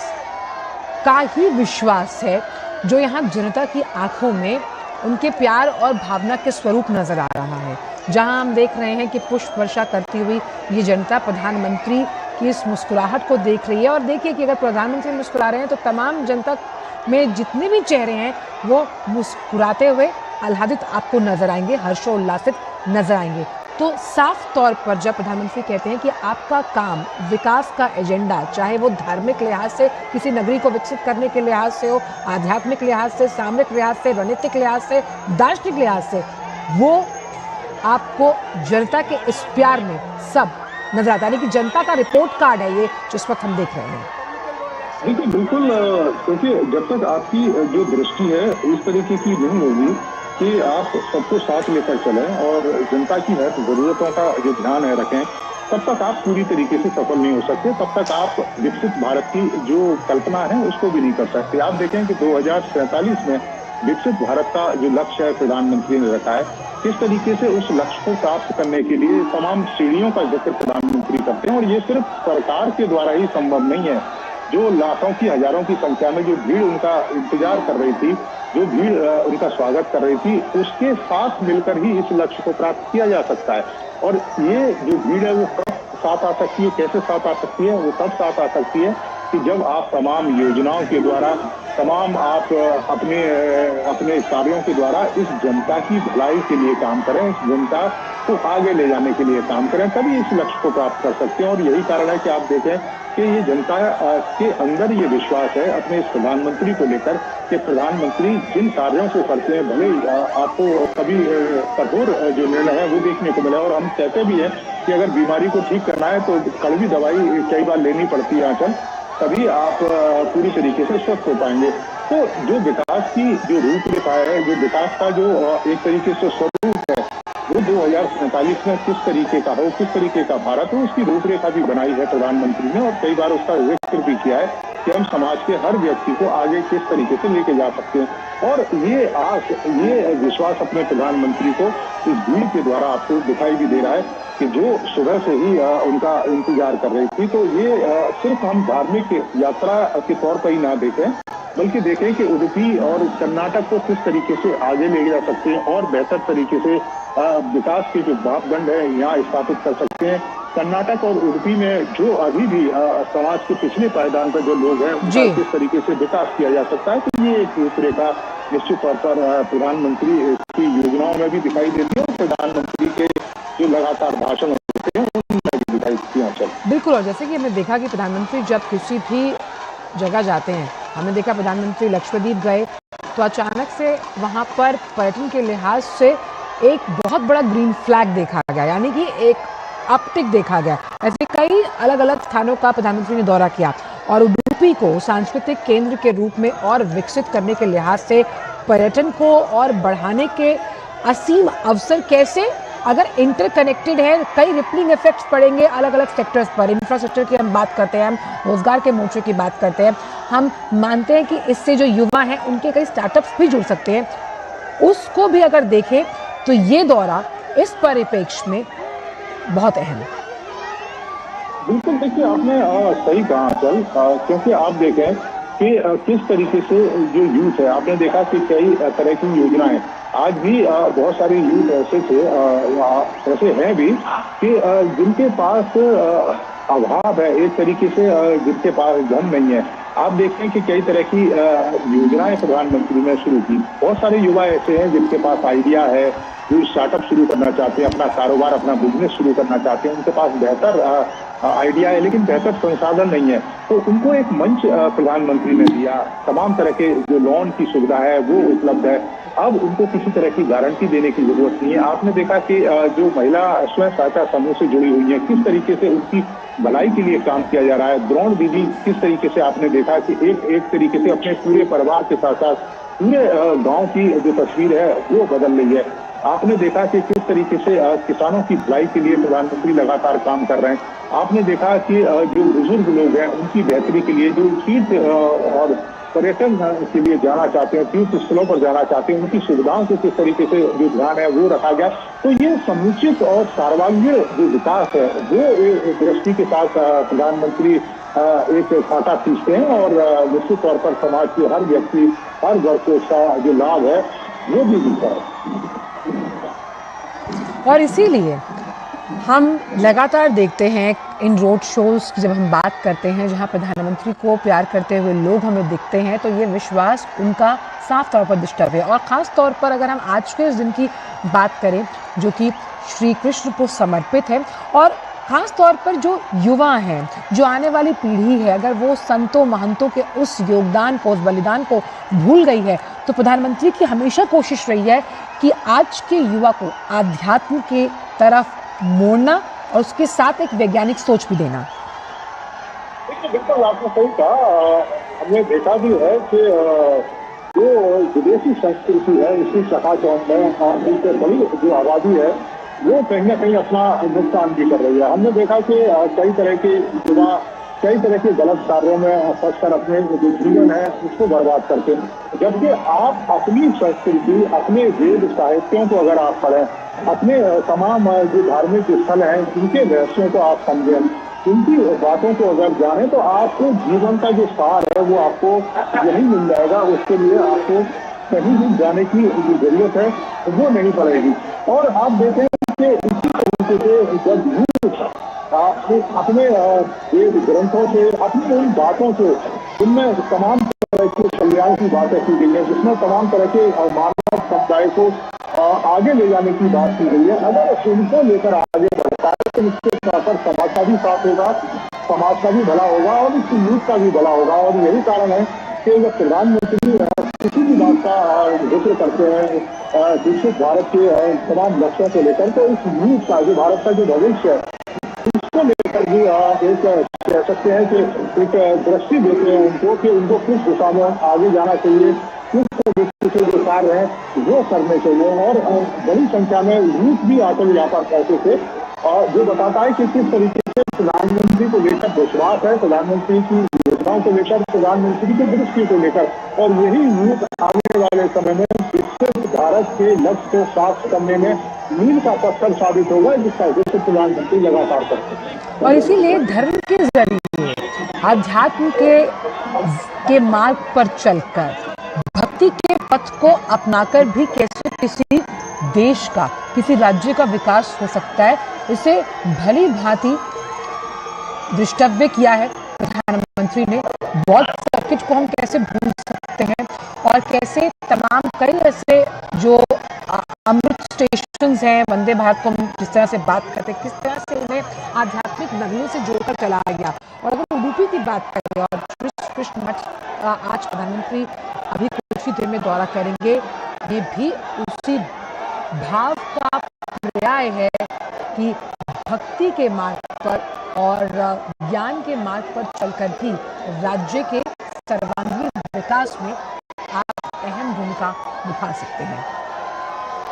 का ही विश्वास है जो यहाँ जनता की आंखों में उनके प्यार और भावना के स्वरूप नजर आ रहा है। जहाँ हम देख रहे हैं कि पुष्प वर्षा करती हुई ये जनता प्रधानमंत्री की इस मुस्कुराहट को देख रही है। और देखिए कि अगर प्रधानमंत्री मुस्कुरा रहे हैं तो तमाम जनता में जितने भी चेहरे हैं वो मुस्कुराते हुए आह्लादित आपको नजर आएंगे, हर्षोल्लासित नजर आएंगे। तो साफ तौर पर जब प्रधानमंत्री कहते हैं कि आपका काम विकास का एजेंडा, चाहे वो धार्मिक लिहाज से किसी नगरी को विकसित करने के लिहाज से हो, आध्यात्मिक लिहाज से, सामरिक लिहाज से, रणनीतिक लिहाज से, दार्शनिक लिहाज से, वो आपको जनता के इस प्यार में सब नजर आता है। यानी कि जनता का रिपोर्ट कार्ड है ये जिस वक्त हम देख रहे हैं। देखिए बिल्कुल, क्योंकि जब तक आपकी जो दृष्टि है इस तरीके की नहीं होगी कि आप सबको साथ लेकर चलें और जनता की हर जरूरतों का जो ध्यान है रखें, तब तक आप पूरी तरीके से सफल नहीं हो सकते, तब तक आप विकसित भारत की जो कल्पना है उसको भी नहीं कर सकते। आप देखें कि 2047 में विकसित भारत का जो लक्ष्य है प्रधानमंत्री ने रखा है, किस तरीके से उस लक्ष्य को प्राप्त करने के लिए तमाम सीढ़ियों का जिक्र प्रधानमंत्री करते हैं। और ये सिर्फ सरकार के द्वारा ही संभव नहीं है। जो लाखों की हजारों की संख्या में जो भीड़ उनका इंतजार कर रही थी, जो भीड़ उनका स्वागत कर रही थी, उसके साथ मिलकर ही इस लक्ष्य को प्राप्त किया जा सकता है। और ये जो भीड़ है वो कब साथ आ सकती है, कैसे साथ आ सकती है, वो तब साथ आ सकती है कि जब आप तमाम योजनाओं के द्वारा, तमाम आप अपने कार्यों के द्वारा इस जनता की भलाई के लिए काम करें, इस जनता को आगे ले जाने के लिए काम करें, तभी इस लक्ष्य को प्राप्त कर सकते हैं। और यही कारण है कि आप देखें कि ये जनता के अंदर ये विश्वास है अपने इस प्रधानमंत्री को लेकर कि प्रधानमंत्री जिन कार्यों को करते हैं, भले आपको कभी कठोर जो निर्णय है वो देखने को मिला। और हम कहते भी हैं कि अगर बीमारी को ठीक करना है तो कड़वी दवाई कई बार लेनी पड़ती है आंचल, तभी आप पूरी तरीके से स्वस्थ हो पाएंगे। तो जो विकास की जो रूपरेखा है, जो विकास का जो एक तरीके से स्वरूप है, वो 2047 में किस तरीके का हो, किस तरीके का भारत हो, उसकी रूपरेखा भी बनाई है प्रधानमंत्री ने। और कई बार उसका जिक्र भी किया है कि हम समाज के हर व्यक्ति को आगे किस तरीके से लेके जा सकते हैं। और ये आस, ये विश्वास अपने प्रधानमंत्री को इस भीड़ के द्वारा आपको दिखाई भी दे रहा है कि जो सुबह से ही उनका इंतजार कर रही थी। तो ये सिर्फ हम धार्मिक यात्रा के तौर पर ही ना देखें, बल्कि देखें कि उडुपी और कर्नाटक को किस तरीके से आगे ले जा सकते हैं और बेहतर तरीके से विकास के जो मापदंड है यहाँ स्थापित कर सकते हैं। कर्नाटक और उडुपी में जो अभी भी समाज के पिछले पायदान पर जो लोग हैं उनका किस तरीके से विकास किया जा सकता है, तो ये एक रूपरेखा निश्चित तौर पर प्रधानमंत्री की योजनाओं में भी दिखाई देती है और प्रधानमंत्री के जो लगातार भाषण होते हैं उनमें भी दिखाई देती है। बिल्कुल, और जैसे कि हमने देखा कि प्रधानमंत्री जब किसी भी जगह जाते हैं, हमने देखा प्रधानमंत्री लक्षद्वीप गए तो अचानक से वहाँ पर पर्यटन के लिहाज से एक बहुत बड़ा ग्रीन फ्लैग देखा गया, यानी कि एक अपटिक देखा गया। ऐसे कई अलग अलग स्थानों का प्रधानमंत्री ने दौरा किया और उडुपी को सांस्कृतिक केंद्र के रूप में और विकसित करने के लिहाज से पर्यटन को और बढ़ाने के असीम अवसर कैसे अगर इंटरकनेक्टेड है, कई रिपलिंग इफेक्ट्स पड़ेंगे अलग अलग सेक्टर्स पर। इंफ्रास्ट्रक्चर की हम बात करते हैं, हम रोजगार के मोर्चे की बात करते हैं, हम मानते हैं कि इससे जो युवा हैं उनके कई स्टार्टअप्स भी जुड़ सकते हैं। उसको भी अगर देखें तो ये दौरा इस परिप्रेक्ष्य में बहुत अहम है। बिल्कुल, देखिए आपने सही कहा चल, क्योंकि आप देखें कि किस तरीके से जो यूथ है, आपने देखा कि कई तरह की योजनाएं आज भी बहुत सारे यूथ ऐसे थे, ऐसे हैं भी कि जिनके पास अभाव है, एक तरीके से जिनके पास धन नहीं है। आप देखें कि कई तरह की योजनाएं प्रधानमंत्री ने शुरू की। बहुत सारे युवा ऐसे हैं जिनके पास आइडिया है, जो स्टार्टअप शुरू करना चाहते हैं, अपना कारोबार, अपना बिजनेस शुरू करना चाहते हैं, उनके पास बेहतर आइडिया है लेकिन बेहतर संसाधन नहीं है, तो उनको एक मंच प्रधानमंत्री ने दिया। तमाम तरह के जो लोन की सुविधा है वो उपलब्ध है। अब उनको किसी तरह की गारंटी देने की जरूरत नहीं है। आपने देखा कि जो महिला स्वयं सहायता समूह से जुड़ी हुई है, किस तरीके से उनकी भलाई के लिए काम किया जा रहा है। द्रोण दीदी किस तरीके से आपने देखा कि एक तरीके से अपने पूरे परिवार के साथ साथ पूरे गांव की जो तस्वीर है वो बदल रही है। आपने देखा कि किस तरीके से किसानों की भलाई के लिए प्रधानमंत्री लगातार काम कर रहे हैं। आपने देखा कि जो बुजुर्ग लोग हैं उनकी बेहतरी के लिए जो तीर्थ और पर्यटन के लिए जाना चाहते हैं, तीर्थ स्थलों पर जाना चाहते हैं, उनकी सुविधाओं को किस तरीके से जो ध्यान है वो रखा गया। तो ये समुचित और सर्वांगीण जो विकास है वो एक दृष्टि के साथ प्रधानमंत्री एक खाका खींचते हैं और निश्चित तौर पर समाज के हर व्यक्ति, हर वर्ग को इसका जो लाभ है वो भी मिलता है। और इसीलिए हम लगातार देखते हैं इन रोड शोज की जब हम बात करते हैं जहां प्रधानमंत्री को प्यार करते हुए लोग हमें दिखते हैं, तो ये विश्वास उनका साफ तौर पर दृष्टव्य है। और ख़ास तौर पर अगर हम आज के इस दिन की बात करें जो कि श्री कृष्ण को समर्पित है, और ख़ास तौर पर जो युवा हैं, जो आने वाली पीढ़ी है, अगर वो संतों महंतों के उस योगदान को, उस बलिदान को भूल गई है, तो प्रधानमंत्री की हमेशा कोशिश रही है कि आज के युवा को आध्यात्म के तरफ मोड़ना और उसके साथ एक वैज्ञानिक सोच भी देना। बिल्कुल आपने सही कहा। हमने देखा भी है कि जो विदेशी संस्कृति है इसी चकाचौंध में बड़ी जो आबादी है वो कहीं ना कहीं अपना नुकसान भी कर रही है। हमने देखा कि कई तरह के युवा कई तरह के गलत कार्यों में फंसकर अपने जो जीवन है उसको बर्बाद करते हैं, जबकि आप अपनी संस्कृति, अपने वेद साहित्यों को अगर आप पढ़ें, अपने तमाम जो धार्मिक स्थल हैं उनके रहस्यों को आप समझें, उनकी बातों को अगर जानें, तो आपको जीवन का जो सार है वो आपको यही मिल जाएगा। उसके लिए आपको कहीं भी जाने की जो जरूरत है वो नहीं पड़ेगी। और आप देखें कि इसी तरीके से जब अपने वेद ग्रंथों से, अपनी उन बातों से, जिनमें तमाम तरह के कल्याण की बातें की गई है, जिसमें तमाम तरह के मानव समुदाय को आगे ले जाने की बात की गई है, अगर उनको लेकर आगे बढ़ता है तो निश्चित तौर पर समाज का भी साथ होगा, समाज का भी भला होगा और इस यूथ का भी भला होगा। और यही कारण है कि जब प्रधानमंत्री किसी भी बात का जिक्र करते हैं विकसित भारत के तमाम लक्ष्यों को लेकर, तो इस यूथ का, जो भारत का जो भविष्य है, इसको लेकर भी एक कह सकते हैं कि एक दृष्टि देते हैं उनको कि उनको किस दिशा में आगे जाना चाहिए, किस तरीके के जो कार्य हैं वो करने चाहिए। और बड़ी संख्या में यूथ भी आकर यहाँ पर पहुंचे थे और जो बताता है कि किस तरीके से प्रधानमंत्री को लेकर विश्वास है, प्रधानमंत्री की योजनाओं को लेकर, प्रधानमंत्री की दृष्टि को लेकर, और यही यूथ आने वाले समय में विकसित भारत के लक्ष्य को प्राप्त करने में मील का पत्थर साबित होगा, जिसका उद्देश्य प्रधानमंत्री लगातार करते हैं। और इसीलिए धर्म के जरिए, आध्यात्म के मार्ग पर चलकर, भक्ति के पथ को अपनाकर भी कैसे किसी देश का, किसी राज्य का विकास हो सकता है, इसे भली भांति दृष्टव्य किया है प्रधानमंत्री ने। बौद्ध सर्किट को हम कैसे भूल सकते हैं, और कैसे तमाम कई ऐसे जो अमृत स्टेशंस हैं, वंदे भारत को हम जिस तरह से बात करते हैं, किस तरह से उन्हें आध्यात्मिक नगरियों से जोड़कर चलाया गया। और अगर उडुपी की बात करें और कृष्ण मठ आज प्रधानमंत्री अभी कुछ ही देर में दौरा करेंगे, ये भी उसी भाव का पर्याय है कि भक्ति के मार्ग पर और ज्ञान के मार्ग पर चलकर भी राज्य के सर्वांगीण विकास में आप अहम भूमिका निभा सकते हैं।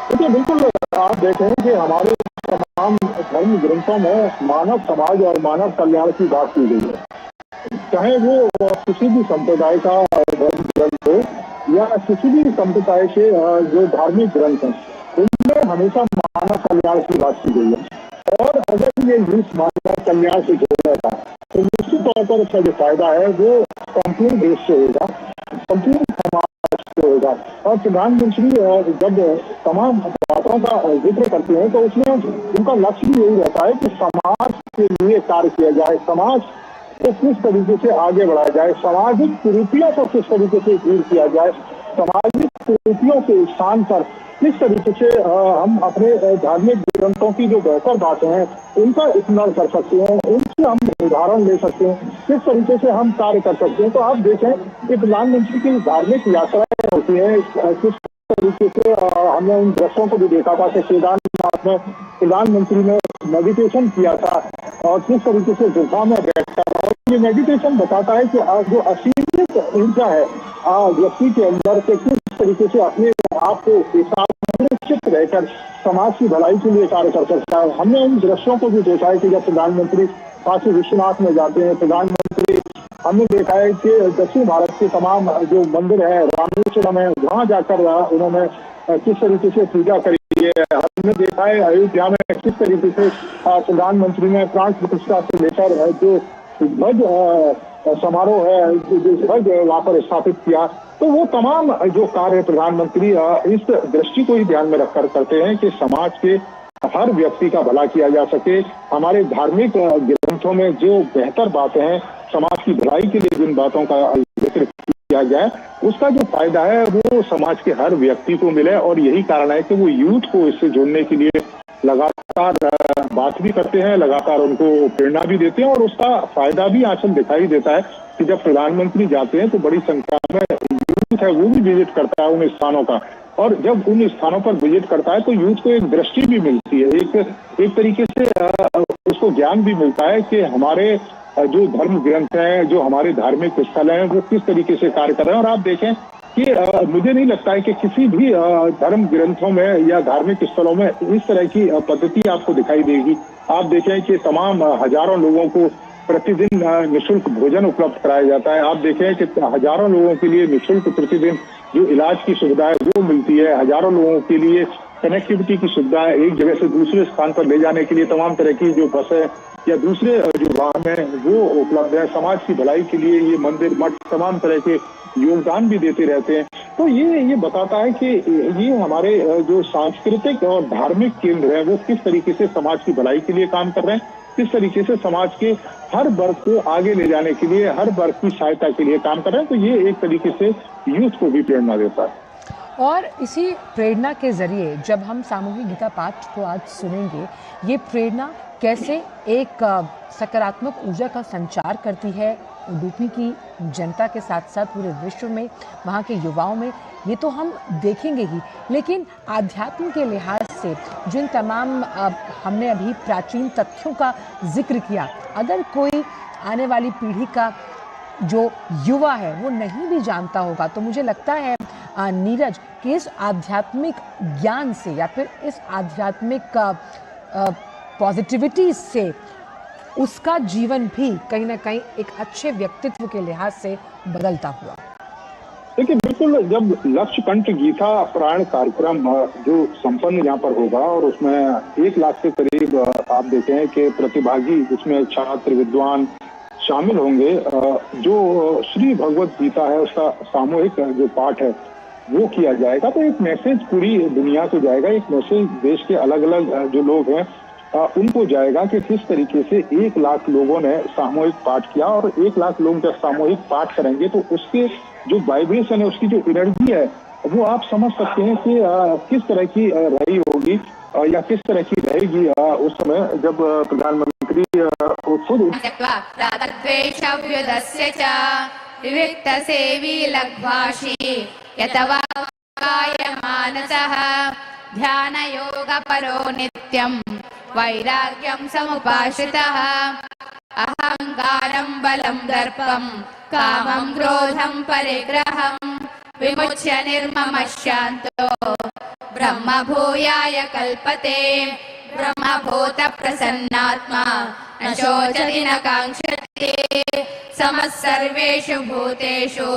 देखिए, बिल्कुल आप देखें कि हमारे तमाम धर्म ग्रंथों में मानव समाज और मानव कल्याण की बात की गई है, चाहे वो किसी भी संप्रदाय का धर्म ग्रंथ हो या किसी भी संप्रदाय के जो धार्मिक ग्रंथ हैं, उनमें हमेशा मानव कल्याण की बात की गई है। और अगर ये इस मानव कल्याण से जोड़ेगा तो निश्चित तौर पर इसका जो फायदा है वो संपूर्ण देश से होगा, संपूर्ण समाज से होगा। और प्रधानमंत्री जब तमाम बातों का जिक्र करते हैं तो उसमें उनका लक्ष्य भी यही रहता है कि समाज के लिए कार्य किया जाए, समाज को किस तरीके से आगे बढ़ाया जाए, सामाजिक कुरीतियों को किस तरीके से दूर किया जाए, सामाजिक कुरीतियों के स्थान पर किस तरीके से हम अपने धार्मिक ग्रंथों की जो बेहतर बातें हैं उनका इस्तेमाल कर सकते हैं, उनसे हम उदाहरण ले सकते हैं, किस तरीके से हम कार्य कर सकते हैं। तो आप देखें कि प्रधानमंत्री की धार्मिक यात्राएं होती हैं, किस तरीके से हमने उन दृश्यों को भी देखा था कि केदारनाथ में प्रधानमंत्री ने मेडिटेशन किया था और किस तरीके से गुफा में बैठा था। ये मेडिटेशन बताता है कि जो असीमित ऊर्जा है व्यक्ति के अंदर से किस तरीके से अपने आप को सुरक्षित रहकर समाज की भलाई के लिए कार्य कर सकता है। हमने उन दृश्यों को भी देखा है कि जब प्रधानमंत्री काशी विश्वनाथ में जाते हैं, प्रधानमंत्री हमने देखा है कि दक्षिण भारत के तमाम जो मंदिर है, रामेश्वरम है, वहां जाकर उन्होंने किस तरीके से पूजा करी है। हमने देखा है अयोध्या में किस तरीके से प्रधानमंत्री ने प्राण प्रतिष्ठा से लेकर जो ध्वज समारोह है, जो ध्वज वहां पर स्थापित किया, तो वो तमाम जो कार्य प्रधानमंत्री इस दृष्टि को ही ध्यान में रखकर करते हैं कि समाज के हर व्यक्ति का भला किया जा सके। हमारे धार्मिक ग्रंथों में जो बेहतर बातें हैं, समाज की भलाई के लिए जिन बातों का जिक्र किया जाए, उसका जो फायदा है वो समाज के हर व्यक्ति को मिले। और यही कारण है कि वो यूथ को इससे जोड़ने के लिए लगातार बात भी करते हैं, लगातार उनको प्रेरणा भी देते हैं, और उसका फायदा भी आंचल दिखाई देता है कि जब प्रधानमंत्री जाते हैं तो बड़ी संख्या में यूथ है वो भी विजिट करता है उन स्थानों का। और जब उन स्थानों पर विजिट करता है तो यूथ को एक दृष्टि भी मिलती है, एक तरीके से उसको ज्ञान भी मिलता है कि हमारे जो धर्म ग्रंथ हैं, जो हमारे धार्मिक स्थल हैं, वो किस तरीके से कार्य कर रहे हैं। और आप देखें कि मुझे नहीं लगता है कि किसी भी धर्म ग्रंथों में या धार्मिक स्थलों में इस तरह की पद्धति आपको दिखाई देगी। आप देखें कि तमाम हजारों लोगों को प्रतिदिन निःशुल्क भोजन उपलब्ध कराया जाता है। आप देखें कि हजारों लोगों के लिए निःशुल्क प्रतिदिन जो इलाज की सुविधा है वो मिलती है। हजारों लोगों के लिए कनेक्टिविटी की सुविधा है, एक जगह से दूसरे स्थान पर ले जाने के लिए तमाम तरह की जो बस है या दूसरे जो वाहन है वो उपलब्ध है। समाज की भलाई के लिए ये मंदिर मठ तमाम तरह के योगदान भी देते रहते हैं। तो ये बताता है कि ये हमारे जो सांस्कृतिक और धार्मिक केंद्र है वो किस तरीके से समाज की भलाई के लिए काम कर रहे हैं, किस तरीके से समाज के हर वर्ग को आगे ले जाने के लिए, हर वर्ग की सहायता के लिए काम कर रहे हैं। तो ये एक तरीके से यूथ को भी प्रेरणा देता है। और इसी प्रेरणा के जरिए जब हम सामूहिक गीता पाठ को आज सुनेंगे, ये प्रेरणा कैसे एक सकारात्मक ऊर्जा का संचार करती है उडुपी की जनता के साथ साथ पूरे विश्व में, वहाँ के युवाओं में, ये तो हम देखेंगे ही। लेकिन आध्यात्म के लिहाज से जिन तमाम हमने अभी प्राचीन तथ्यों का जिक्र किया, अगर कोई आने वाली पीढ़ी का जो युवा है वो नहीं भी जानता होगा, तो मुझे लगता है नीरज कि इस आध्यात्मिक ज्ञान से या फिर इस आध्यात्मिक पॉजिटिविटी से उसका जीवन भी कहीं ना कहीं एक अच्छे व्यक्तित्व के लिहाज से बदलता हुआ। देखिए, बिल्कुल, जब लक्ष्य कंठ गीता पारायण कार्यक्रम जो संपन्न यहाँ पर होगा और उसमें 1 लाख से करीब आप देखें कि प्रतिभागी, उसमें छात्र विद्वान शामिल होंगे, जो श्री भगवत गीता है उसका सामूहिक जो पाठ है वो किया जाएगा। तो एक मैसेज पूरी दुनिया को जाएगा, एक मैसेज देश के अलग अलग जो लोग हैं उनको जाएगा कि किस तरीके से 1 लाख लोगों ने सामूहिक पाठ किया। और 1 लाख लोग जब सामूहिक पाठ करेंगे तो उसके जो वाइब्रेशन है, उसकी जो एनर्जी है, वो आप समझ सकते हैं कि किस तरह की रही होगी या किस तरह की रहेगी उस समय जब प्रधानमंत्री खुद विविक्तसेवी लघ्वाशी यतवाकायमानसः ध्यानयोगपरो नित्यं वैराग्यं समुपाश्रितः अहंकारं बलं दर्पं कामं क्रोधं परिग्रहं विमुच्य निर्ममः शान्तो ब्रह्मभूयाय कल्पते ब्रह्मभूत प्रसन्नात्मा न शोचति न काङ्क्षति समः सर्वेषु भूतेषु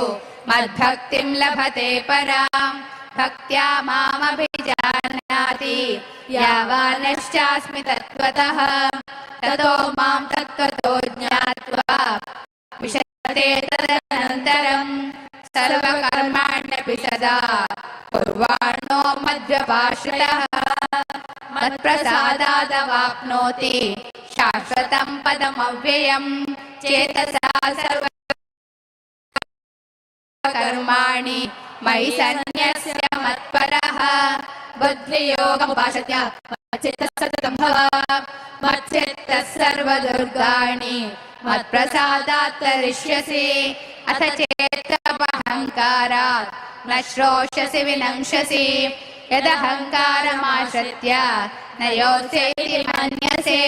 मद्भक्तिं लभते परां भक्त्या मामभिजानाति यावानश्चास्मि तत्त्वतः ततो मां तत्त्वतो ज्ञात्वा विशते तदनन्तरं सर्वकर्माण्यपि सदा कुर्वाणो मद्व्यपाश्रयः मत्प्रसादादवाप्नोति शाश्वतं पदमव्ययं चेतसा सर्वकर्माणि मयि सन्न्यस्य मत्परः बुद्धियोगमुपाश्रित्य मच्चित्तः सततं भव मच्चित्तः सर्वदुर्गाणि मत्प्रसादात् तरिष्यसि अथ चेत्त्वहङ्कारात् न श्रोष्यसि विनङ्क्षसि यदहङ्कारमाश्रित्य न योत्स्यैति मन्यसे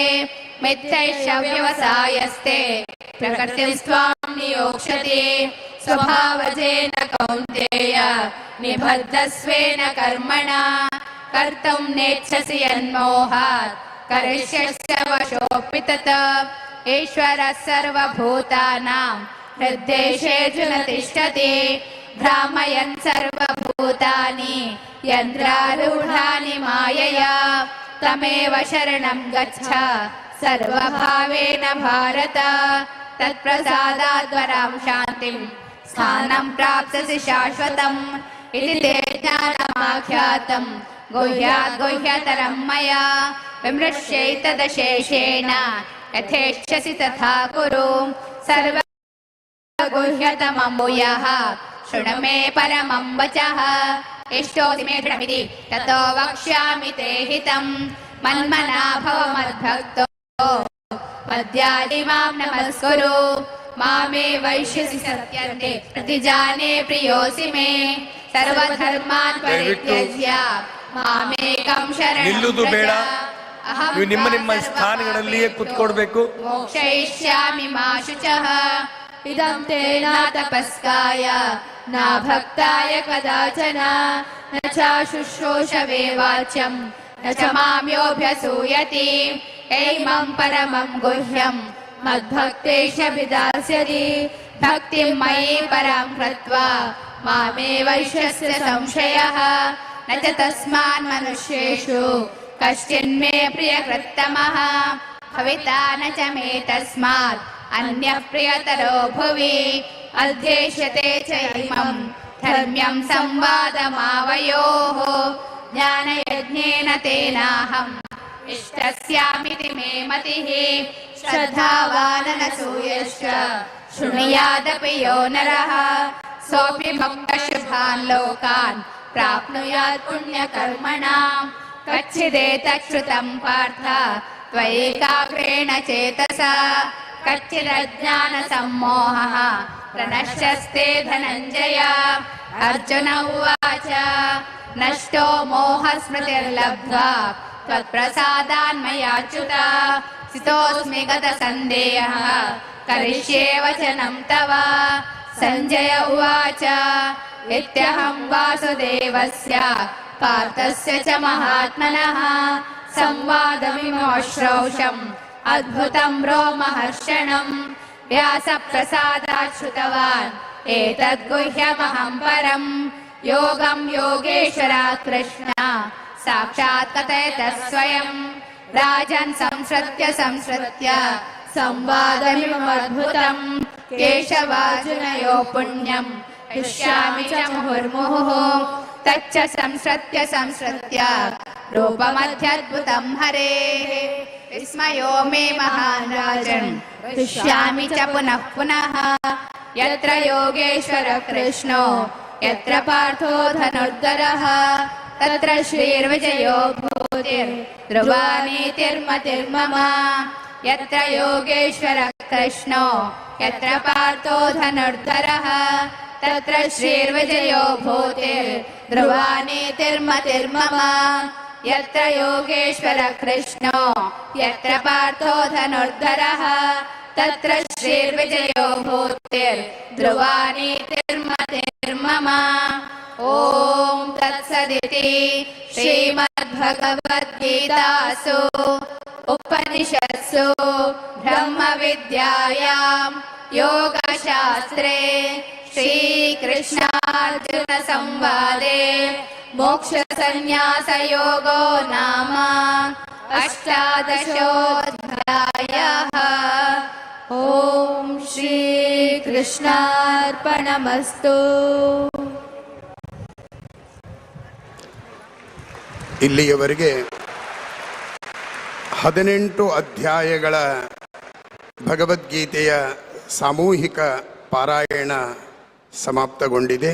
मिथ्यैष व्यवसायस्ते प्रकृतिं स्वां नियोक्ष्यति स्वभावजेन कौन्तेय निबद्धस्वेन कर्मणा कर्तुं नेच्छसि यन्मोहात् करिष्यस्य वशोऽपि तत् ईश्वरः सर्वभूतानां हृद्देशेऽर्जुन तिष्ठति भ्रामयन् सर्वभूतानि यन्त्रारूढानि मायया तमेव शरणं गच्छ सर्वभावेन भारत तत्प्रसादाद्वरां शान्तिं स्थानं प्राप्स्यसि शाश्वतम् इति ते ज्ञानमाख्यातं गुह्यात् गुह्यतरं मया विमृश्यैतदशेषेण यथेच्छसि तथा कुरु सर्वगुह्यतमं भूयः शृणु मे परमं वचः इष्टोऽसि मे दृढमिति ततो वक्ष्यामि ते हितं मन्मना भव मद्भक्तो मद्यादिमां नमस्कुरु मामे वैश्यसि सत्यन्ते प्रतिजाने प्रियोऽसि मे सर्वधर्मान् परित्यज्य मामेकं शरणं व्रज ನೀವು ನಿಮ್ಮ ಸ್ಥಾನಗಳಲ್ಲಿಯೇ ಕೂತ್ಕೊಳ್ಬೇಕು. ಮೋಕ್ಷಯಿಷ್ಯಾಮಿ ಮಾ ಶುಚಃ ಇದಂ ತೇ ನ ತಪಸ್ಕಾಯ ನ ಭಕ್ತಾಯ ಕದಾಚನ ನ ಚ ಶುಶ್ರೂಷವೇ ವಾಚ್ಯಂ ನ ಚ ಮಾಮ್ಯೋऽಭ್ಯಸೂಯತಿ ಏಮಂ ಪರಮಂ ಗುಹ್ಯಂ ಮದ್ಭಕ್ತೇಷಭಿದಾಸ್ಯತಿ ಭಕ್ತಿಂ ಮಯಿ ಪರಾಂ ಕೃತ್ವಾ ಮಾಮೇ ವೈಶ್ಯಸ್ಯ ಸಂಶಯಃ ನ ಚ ತಸ್ಮಾನ್ ಮನುಷ್ಯೇಷು कश्चिन्मे प्रियकृत्तमः भविता न च मे तस्मात् अन्यः प्रियतरो भुवि अध्येष्यते च इमं धर्म्यं संवादमावयोः ज्ञानयज्ञेन तेनाहम् इष्टस्यामिति मे मतिः श्रद्धावाननसूयश्च शृणुयादपि यो नरः सोऽपि भक्तशुभान् लोकान् प्राप्नुयात् पुण्यकर्मणाम् कच्चिदेतच्छ्रुतं पार्थ त्वयैकाग्रेण चेतसा कच्चिदज्ञानसम्मोहः प्रणश्यस्ते धनञ्जय अर्जुन उवाच नष्टो मोहस्मृतिर्लब्ध्वा त्वत्प्रसादान्मयाच्युत स्थितोऽस्मि गतसन्देहः करिष्ये वचनं तव सञ्जय उवाच इत्यहं वासुदेवस्य पार्थस्य च महात्मनः संवादमिमोश्रौषम् अद्भुतं रोमहर्षणम् व्यासप्रसादात् श्रुतवान् एतद्गुह्यमहं परम् योगं योगेश्वरात् कृष्ण साक्षात् कथयतः स्वयं राजन् संसृत्य संवादमिममद्भुतम् केशवार्जुनयो पुण्यम् इष्यामि च मुहुर्मुहुः तच्च संसृत्य रूपमत्यद्भुतं हरेः विस्मयो मे महान् राजन् इष्यामि च पुनः पुनः यत्र योगेश्वर कृष्णो यत्र पार्थो धनुर्धरः तत्र श्रीर्विजयो भूतिर्ध्रुवा नीतिर्मतिर्मम यत्र योगेश्वर कृष्णो यत्र पार्थो धनुर्धरः तत्र श्रीर्विजयो भूतिर्ध्रुवा नीतिर्मतिर्मम यत्र योगेश्वर कृष्णो यत्र पार्थो धनुर्धरः तत्र श्रीर्विजयो भूतिर्ध्रुवा नीतिर्मतिर्मम ॐ तत्सदिति श्रीमद्भगवद्गीतासु उपनिषत्सु ब्रह्मविद्यायां योगशास्त्रे श्रीकृष्णार्जुन संवादे मोक्षसंन्यासयोगो नाम अष्टादशोऽध्यायः। ॐ श्रीकृष्णार्पणमस्तु। ಇಲ್ಲಿಯವರೆಗೆ 18 ಅಧ್ಯಾಯಗಳ ಭಗವದ್ಗೀತೆಯ ಸಾಮೂಹಿಕ ಪಾರಾಯಣ ಸಮಾಪ್ತಗೊಂಡಿದೆ.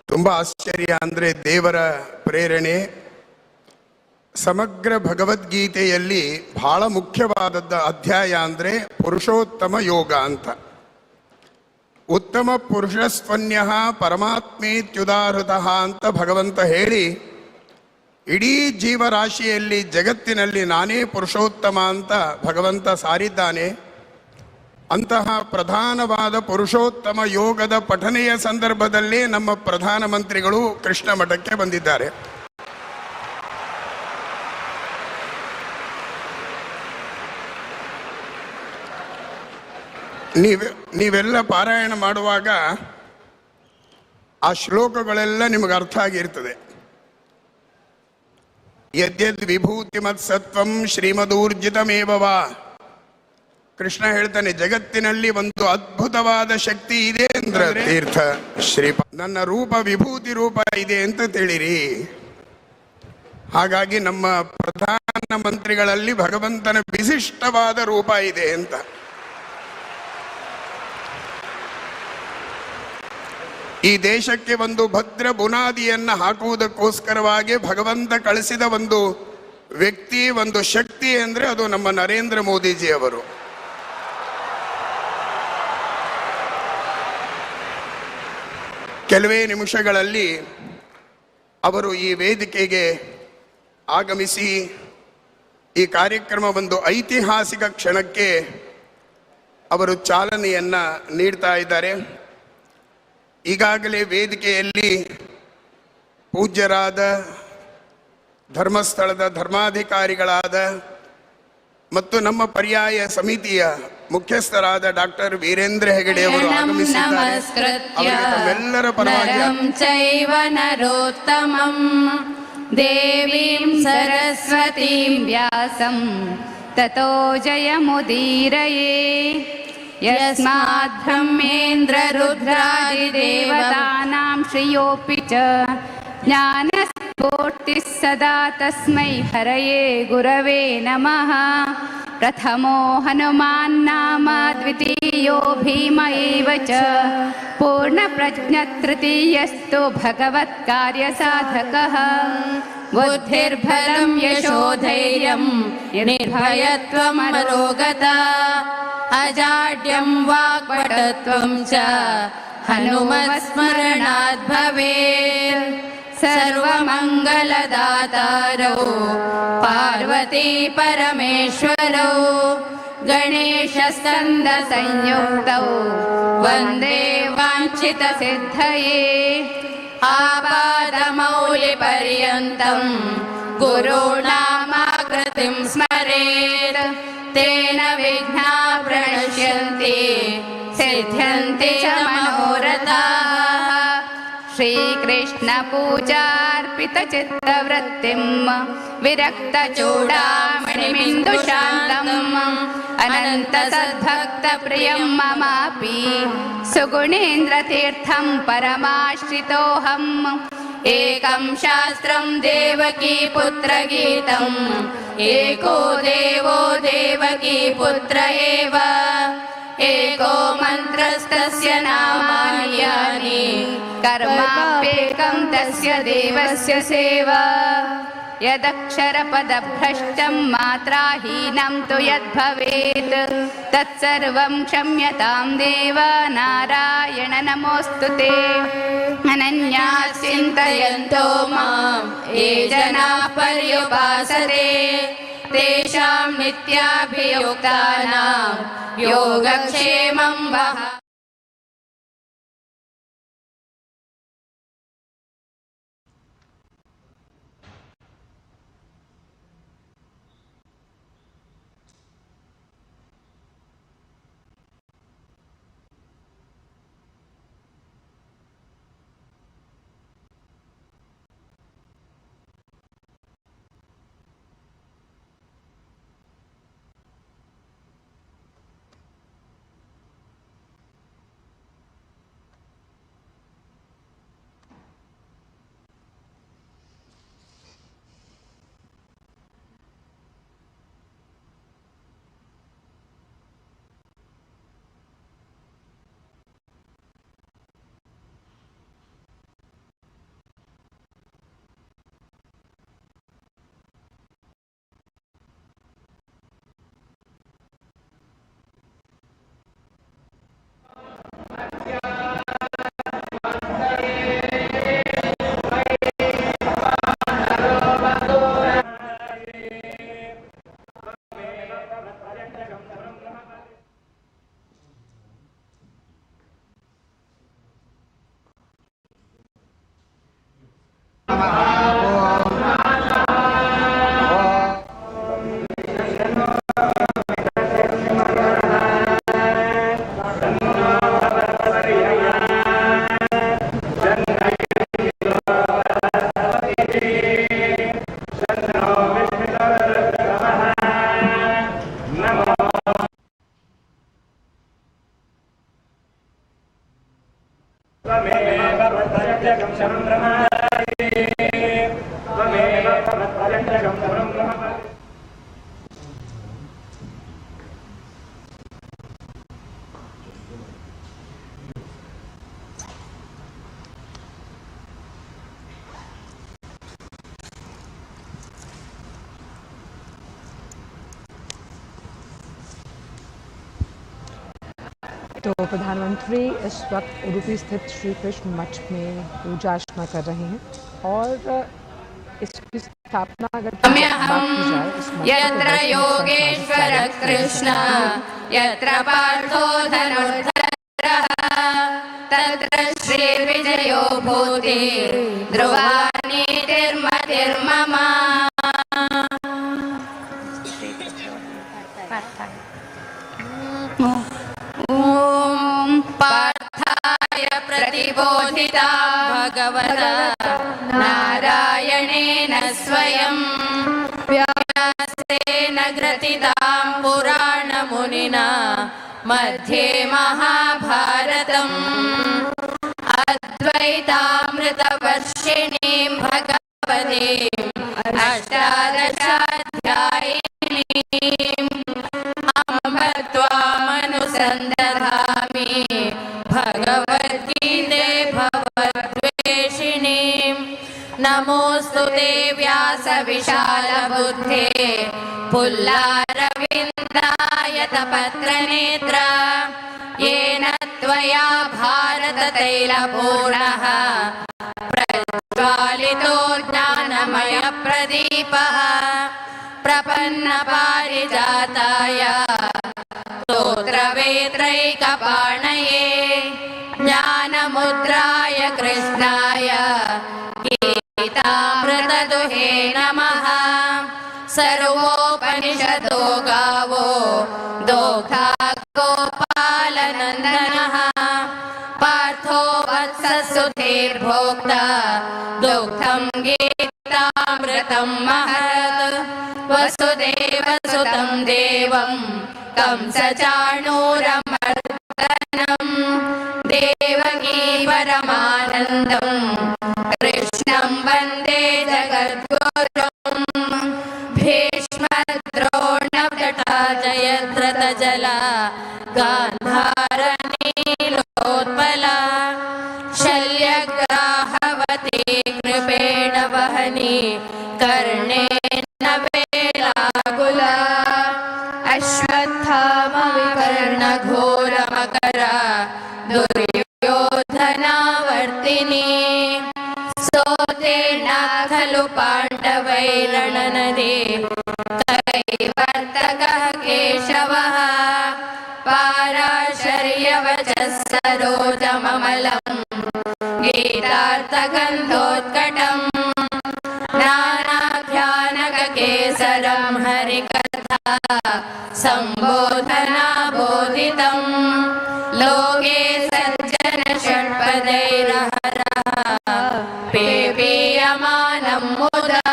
ತುಂಬ ಆಶ್ಚರ್ಯ ಅಂದರೆ ದೇವರ ಪ್ರೇರಣೆ. ಸಮಗ್ರ ಭಗವದ್ಗೀತೆಯಲ್ಲಿ ಬಹಳ ಮುಖ್ಯವಾದದ್ದು ಅಧ್ಯಾಯ ಅಂದರೆ ಪುರುಷೋತ್ತಮ ಯೋಗ ಅಂತ. ಉತ್ತಮ ಪುರುಷಸ್ತ್ವನ್ಯಃ ಪರಮಾತ್ಮೇತ್ಯುದಾಹೃತಃ ಅಂತ ಭಗವಂತ ಹೇಳಿ ಇಡೀ ಜೀವರಾಶಿಯಲ್ಲಿ ಜಗತ್ತಿನಲ್ಲಿ ನಾನೇ ಪುರುಷೋತ್ತಮ ಅಂತ ಭಗವಂತ ಸಾರಿದ್ದಾನೆ. ಅಂತಹ ಪ್ರಧಾನವಾದ ಪುರುಷೋತ್ತಮ ಯೋಗದ ಪಠನೆಯ ಸಂದರ್ಭದಲ್ಲೇ ನಮ್ಮ ಪ್ರಧಾನಮಂತ್ರಿಗಳು ಕೃಷ್ಣ ಮಠಕ್ಕೆ ಬಂದಿದ್ದಾರೆ. ನೀವೆಲ್ಲ ಪಾರಾಯಣ ಮಾಡುವಾಗ ಆ ಶ್ಲೋಕಗಳೆಲ್ಲ ನಿಮಗೆ ಅರ್ಥ ಆಗಿರ್ತದೆ. ಯದ್ಯದ್ ವಿಭೂತಿಮತ್ ಸತ್ವಂ ಶ್ರೀಮದೂರ್ಜಿತಮೇವವಾ. ಕೃಷ್ಣ ಹೇಳ್ತಾನೆ, ಜಗತ್ತಿನಲ್ಲಿ ಒಂದು ಅದ್ಭುತವಾದ ಶಕ್ತಿ ಇದೆ ಅಂದ್ರೆ ತೀರ್ಥ ನನ್ನ ರೂಪ ವಿಭೂತಿ ರೂಪ ಇದೆ ಅಂತ ತಿಳಿರಿ. ಹಾಗಾಗಿ ನಮ್ಮ ಪ್ರಧಾನ ಮಂತ್ರಿಗಳಲ್ಲಿ ಭಗವಂತನ ವಿಶಿಷ್ಟವಾದ ರೂಪ ಇದೆ ಅಂತ. ಈ ದೇಶಕ್ಕೆ ಒಂದು ಭದ್ರ ಬುನಾದಿಯನ್ನು ಹಾಕುವುದಕ್ಕೋಸ್ಕರವಾಗಿ ಭಗವಂತ ಕಳಿಸಿದ ಒಂದು ವ್ಯಕ್ತಿ, ಒಂದು ಶಕ್ತಿ ಅಂದರೆ ಅದು ನಮ್ಮ ನರೇಂದ್ರ ಮೋದಿಜಿ ಅವರು. ಕೆಲವೇ ನಿಮಿಷಗಳಲ್ಲಿ ಅವರು ಈ ವೇದಿಕೆಗೆ ಆಗಮಿಸಿ ಈ ಕಾರ್ಯಕ್ರಮ ಒಂದು ಐತಿಹಾಸಿಕ ಕ್ಷಣಕ್ಕೆ ಅವರು ಚಾಲನೆಯನ್ನ ನೀಡ್ತಾ ಇದ್ದಾರೆ. ಈಗಾಗಲೇ ವೇದಿಕೆಯಲ್ಲಿ ಪೂಜ್ಯರಾದ ಧರ್ಮಸ್ಥಳದ ಧರ್ಮಾಧಿಕಾರಿಗಳಾದ ಮತ್ತು ನಮ್ಮ ಪರ್ಯಾಯ ಸಮಿತಿಯ ಮುಖ್ಯಸ್ಥರಾದ ಡಾಕ್ಟರ್ ವೀರೇಂದ್ರ ಹೆಗಡೆ ಅವರು ಆಗಮಿಸಿದ್ದಾರೆ. ತಮ್ಮೆಲ್ಲರ ಪರವಾಗಿ ನರೋತ್ತಮಂ ದೇವೀಂ ಸರಸ್ವತೀಂ ವ್ಯಾಸಂ ತತೋ ಜಯಮುದೀರಯೇ. ಯಸ್ಮಾತ್ ಬ್ರಹ್ಮೇಂದ್ರ ರುದ್ರಾದಿದೇವತಾನಾಂ ಶ್ರೇಯೋಪಿ ಚ ಜ್ಞಾನಸ್ಫೂರ್ತಿಃ ಸದಾ ತಸ್ಮೈ ಹರಯೇ ಗುರವೇ ನಮಃ. ಪ್ರಥಮೋ ಹನುಮಾನ್ ನಾಮ ದ್ವಿತೀಯೋ ಭೀಮ ಏವ ಚ ಪೂರ್ಣಪ್ರಜ್ಞತೃತೀಯಸ್ತು ಭಗವತ್ಕಾರ್ಯಸಾಧಕಃ. ಬುದ್ಧಿರ್ಬಲಂ ಯಶೋಧೈರ್ಯಂ ನಿರ್ಭಯತ್ವಮರೋಗತಾ ಅಜಾಡ್ಯಂ ವಾಕ್ಪಟುತ್ವಂ ಚ ಹನುಮತ್ಸ್ಮರಣಾತ್ ಭವೇತ್. ಸರ್ವಮಂಗಲದಾತಾರೌ ಪಾರ್ವತೀ ಪರಮೇಶ್ವರೌ ಗಣೇಶ ಸ್ಕಂದ ಸಂಯುಕ್ತೌ ವಂದೇ ವಾಂಛಿತ ಸಿದ್ಧಯೇ. ಆಪಾದಮೌಲಿ ಪರ್ಯಂತಂ ಗುರುಣಾಮಾಕೃತಿಂ ಸ್ಮರೇತ್ ತೇನ ವಿಘ್ನಾ ಪ್ರಣಶ್ಯಂತಿ ಸಿದ್ಧ್ಯಂತಿ ಚ ಮನೋರಥಾಃ. ಶ್ರೀಕೃಷ್ಣ ಪೂಜಾರ್ಪಿತ ಚಿತ್ತವೃತ್ತಿಂ ವಿರಕ್ತ ಚೂಡಾಮಣಿಮಿಂದು ಶಾಂತಂ ಅನಂತ ಸದ್ಭಕ್ತ ಪ್ರಿಯಂ ಮಮಾಪಿ ಸುಗುಣೇಂದ್ರ ತೀರ್ಥಂ ಪರಮಾಶ್ರಿತೋಹಂ. ಏಕಂ ಶಾಸ್ತ್ರಂ ದೇವಕೀ ಪುತ್ರ ಗೀತಂ ಏಕೋ ದೇವೋ ದೇವಕೀ ಪುತ್ರ ಏವ. ಏಕೋ ಮಂತ್ರಸ್ತಸ್ಯ ನಾಮಾನಿ ಯಾನಿ ಕರ್ಮಾಪ್ಯೇಕಂ ತಸ್ಯ ದೇವಸ್ಯ ಸೇವಾ. ಯದಕ್ಷರಪದಭ್ರಷ್ಟಂ ಮಾತ್ರಾಹೀನಂ ತು ಯದ್ಭವೇತ್ ತತ್ಸರ್ವಂ ಕ್ಷಮ್ಯತಾಂ ದೇವ ನಾರಾಯಣ ನಮೋಸ್ತುತೆ. ಅನನ್ಯಾಸ್ ಚಿಂತಯಂತೋ ಮಾಂ ಯೇ ಜನಾಃ ಪರ್ಯುಪಾಸತೆ ತೇಷಾಂ ನಿತ್ಯಾಭಿಯುಕ್ತಾನಾಂ ಯೋಗಕ್ಷೇಮಂ ವಹ. तो प्रधानमंत्री इस वक्त उडुपी स्थित श्री कृष्ण मठ में पूजा अर्चना कर रहे हैं और इसकी स्थापना अगर बात की जाए इस मठ को यत्र योगेश्वर कृष्ण यत्र पार्थो धनुर्धरः तत्र श्रीर्विजयो भूति ध्रुवा नीतिर्मतिर्मम। ॐ पार्थाय प्रतिबोधिता भगवता नारायणेन स्वयं व्यासेन ग्रथितां पुराणमुनिना मध्ये महाभारतम् अद्वैतामृतवर्षिणीं भगवतीम् अष्टादशाध्यायिनीम् अम्ब त्वामनुसन्दधामि भगवद्गीते भवद्वेषिणीं। नमोऽस्तु ते व्यासविशालबुद्धे पुल्लारविन्दायतपत्रनेत्र येन त्वया भारततैलपूर्णः प्रज्वालितो ज्ञानमयप्रदीपः प्रपन्नपारिजाताय स्तोत्रवेत्रैकपाणये ज्ञानमुद्राय कृष्णाय गीतामृतदुहे नमः। सर्वोपनिषदो गावो दोग्धा गोपालनन्दनः पार्थो वत्ससुधीर्भोक्ता दुग्धं गीतामृतं महत्। वसुदेवसुतं देवं कंसचाणूरमर्दनं देवकी परमानन्दं कृष्णं वन्दे जगद्गुरुं। भीष्मद्रोणभटा जयद्रथजला गान्धारनीलोत्पला शल्यग्राहवती कृपेण वहनी कर्णेन वेलाकुला अश्वत्थामविकर्णघोरमकरा दुर्योधनावर्तिनी सोतेना खलु पाण्डवैरणनदे कैवर्तकः केशवः पाराशर्यवचः सरोजममलं गीतार्थगन्धोत्कटम् नानाख्यानककेसरं हरिकथा सम्बोधना बोधितं लोके सज्जन षट्पदैरहरः पेपीयमानं मुदा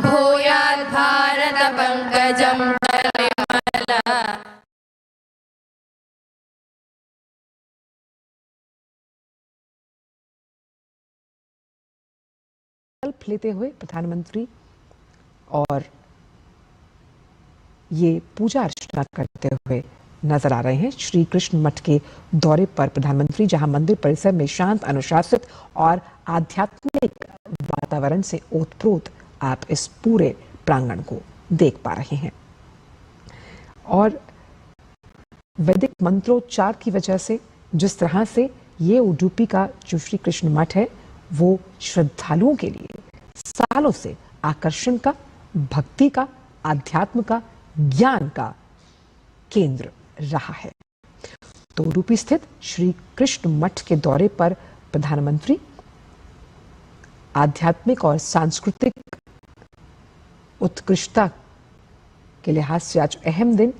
भूयात् भारत पंकजं कलिमला। संकल्प लेते हुए प्रधानमंत्री और ये पूजा अर्चना करते हुए नजर आ रहे हैं श्री कृष्ण मठ के दौरे पर प्रधानमंत्री, जहां मंदिर परिसर में शांत, अनुशासित और आध्यात्मिक वातावरण से ओतप्रोत आप इस पूरे प्रांगण को देख पा रहे हैं। और वैदिक मंत्रोच्चार की वजह से जिस तरह से ये उडुपी का जो श्री कृष्ण मठ है वो श्रद्धालुओं के लिए सालों से आकर्षण का, भक्ति का, आध्यात्म का, ज्ञान का केंद्र रहा है। तो उडुपी स्थित श्री कृष्ण मठ के दौरे पर प्रधानमंत्री आध्यात्मिक और सांस्कृतिक उत्कृष्टता के लिहाज से आज अहम दिन,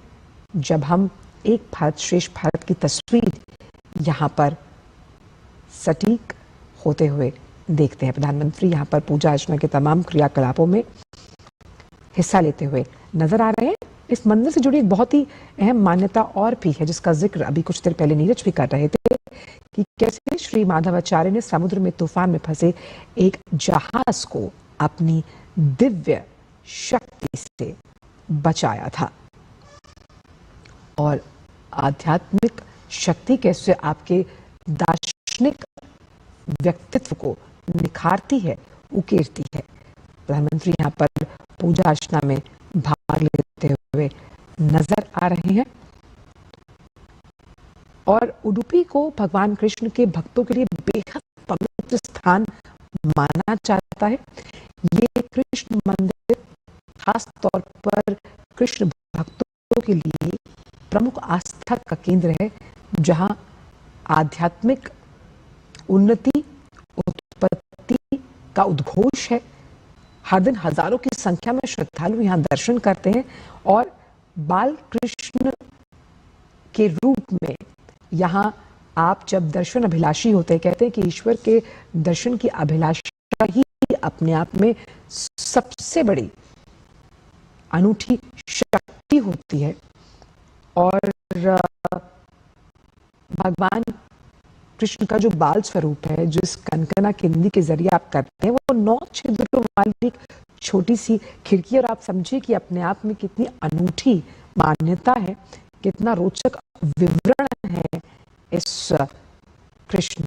जब हम एक भारत श्रेष्ठ भारत की तस्वीर यहां पर सटीक होते हुए देखते हैं। प्रधानमंत्री यहां पर पूजा अर्चना के तमाम क्रियाकलापों में हिस्सा लेते हुए नजर आ रहे हैं। इस मंदिर से जुड़ी एक बहुत ही अहम मान्यता और भी है, जिसका जिक्र अभी कुछ देर पहले नीरज भी कर रहे थे कि कैसे श्री माधवाचार्य ने समुद्र में तूफान में फंसे एक जहाज को अपनी दिव्य शक्ति से बचाया था। और आध्यात्मिक शक्ति कैसे आपके दार्शनिक व्यक्तित्व को निखारती है, उकेरती है। प्रधानमंत्री यहाँ पर पूजा अर्चना में भाग लेते हुए नजर आ रहे हैं और उडुपी को भगवान कृष्ण के भक्तों के लिए बेहद पवित्र स्थान माना जाता है। ये कृष्ण मंदिर खास तौर पर कृष्ण भक्तों के लिए प्रमुख आस्था का केंद्र है, जहां आध्यात्मिक उन्नति उत्पत्ति का उद्घोष है। हर दिन हजारों की संख्या में श्रद्धालु यहाँ दर्शन करते हैं और बाल कृष्ण के रूप में यहाँ आप जब दर्शन अभिलाषी होते हैं, कहते हैं कि ईश्वर के दर्शन की अभिलाषा ही अपने आप में सबसे बड़ी अनूठी शक्ति होती है। और भगवान कृष्ण का जो बाल स्वरूप है, जिस कनकना किंदी के जरिए आप करते हैं, वो 9 छिद्रों वाली छोटी सी खिड़की, और आप समझिए कि अपने आप में कितनी अनूठी मान्यता है, कितना रोचक विवरण है इस कृष्ण।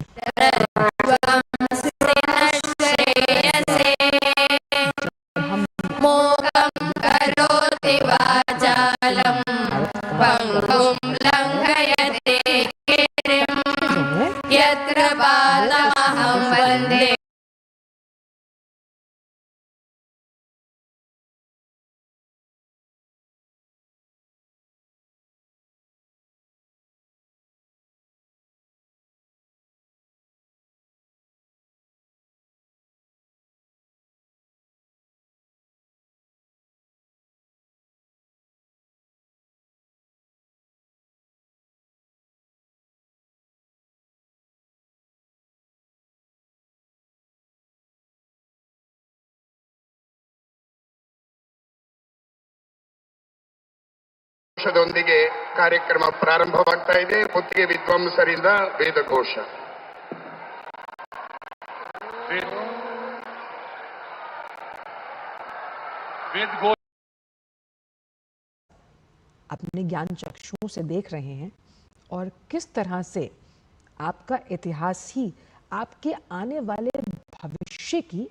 ದೊಂದಿಗೆ ಕಾರ್ಯಕ್ರಮ ಪ್ರಾರಂಭವಾಗ್ತಾ ಇದೆ. ಮುತ್ತಿಗೆ ವಿದ್ವಾಂಸರಿಂದ ವೇದಘೋಷ. अपने ज्ञान चक्षुओं से देख रहे हैं और किस तरह से आपका इतिहास ही आपके आने वाले भविष्य की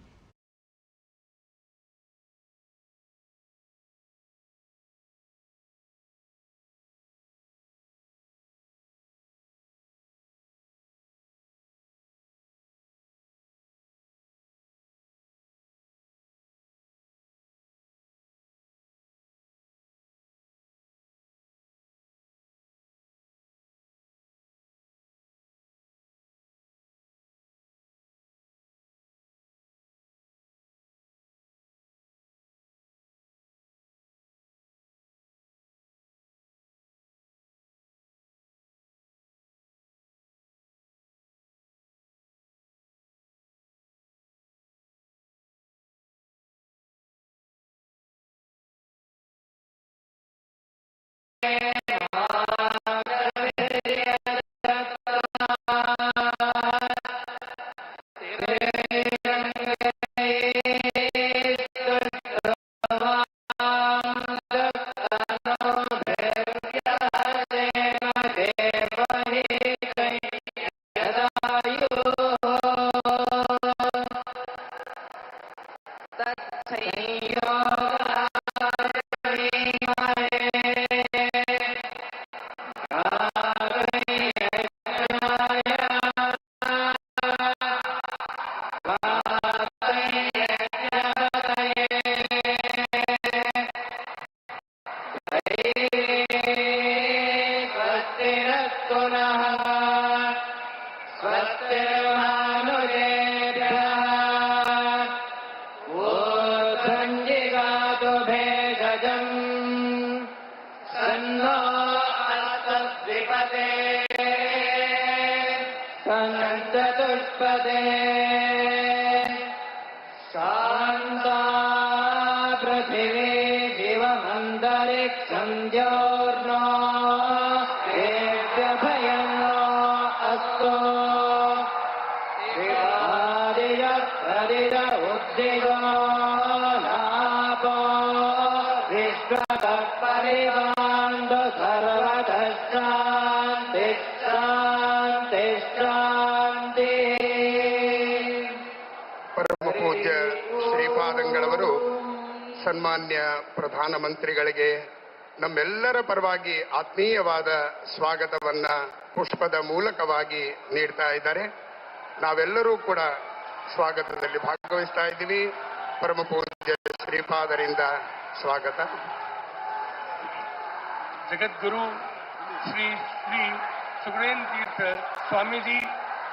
Hare ಪರಮ ಪೂಜ್ಯ ಶ್ರೀಪಾದಂಗಳವರು ಸನ್ಮಾನ್ಯ ಪ್ರಧಾನಮಂತ್ರಿಗಳಿಗೆ ನಮ್ಮೆಲ್ಲರ ಪರವಾಗಿ ಆತ್ಮೀಯವಾದ ಸ್ವಾಗತವನ್ನ ಪುಷ್ಪದ ಮೂಲಕವಾಗಿ ನೀಡ್ತಾ ಇದ್ದಾರೆ. ನಾವೆಲ್ಲರೂ ಕೂಡ ಸ್ವಾಗತದಲ್ಲಿ ಭಾಗವಹಿಸ್ತಾ ಇದ್ದೀವಿ. ಪರಮ ಪೂಜ್ಯ ಶ್ರೀಪಾದರಿಂದ ಸ್ವಾಗತ. जगतगुरु श्री श्री सुगुणेन्द्र तीर्थ स्वामी जी,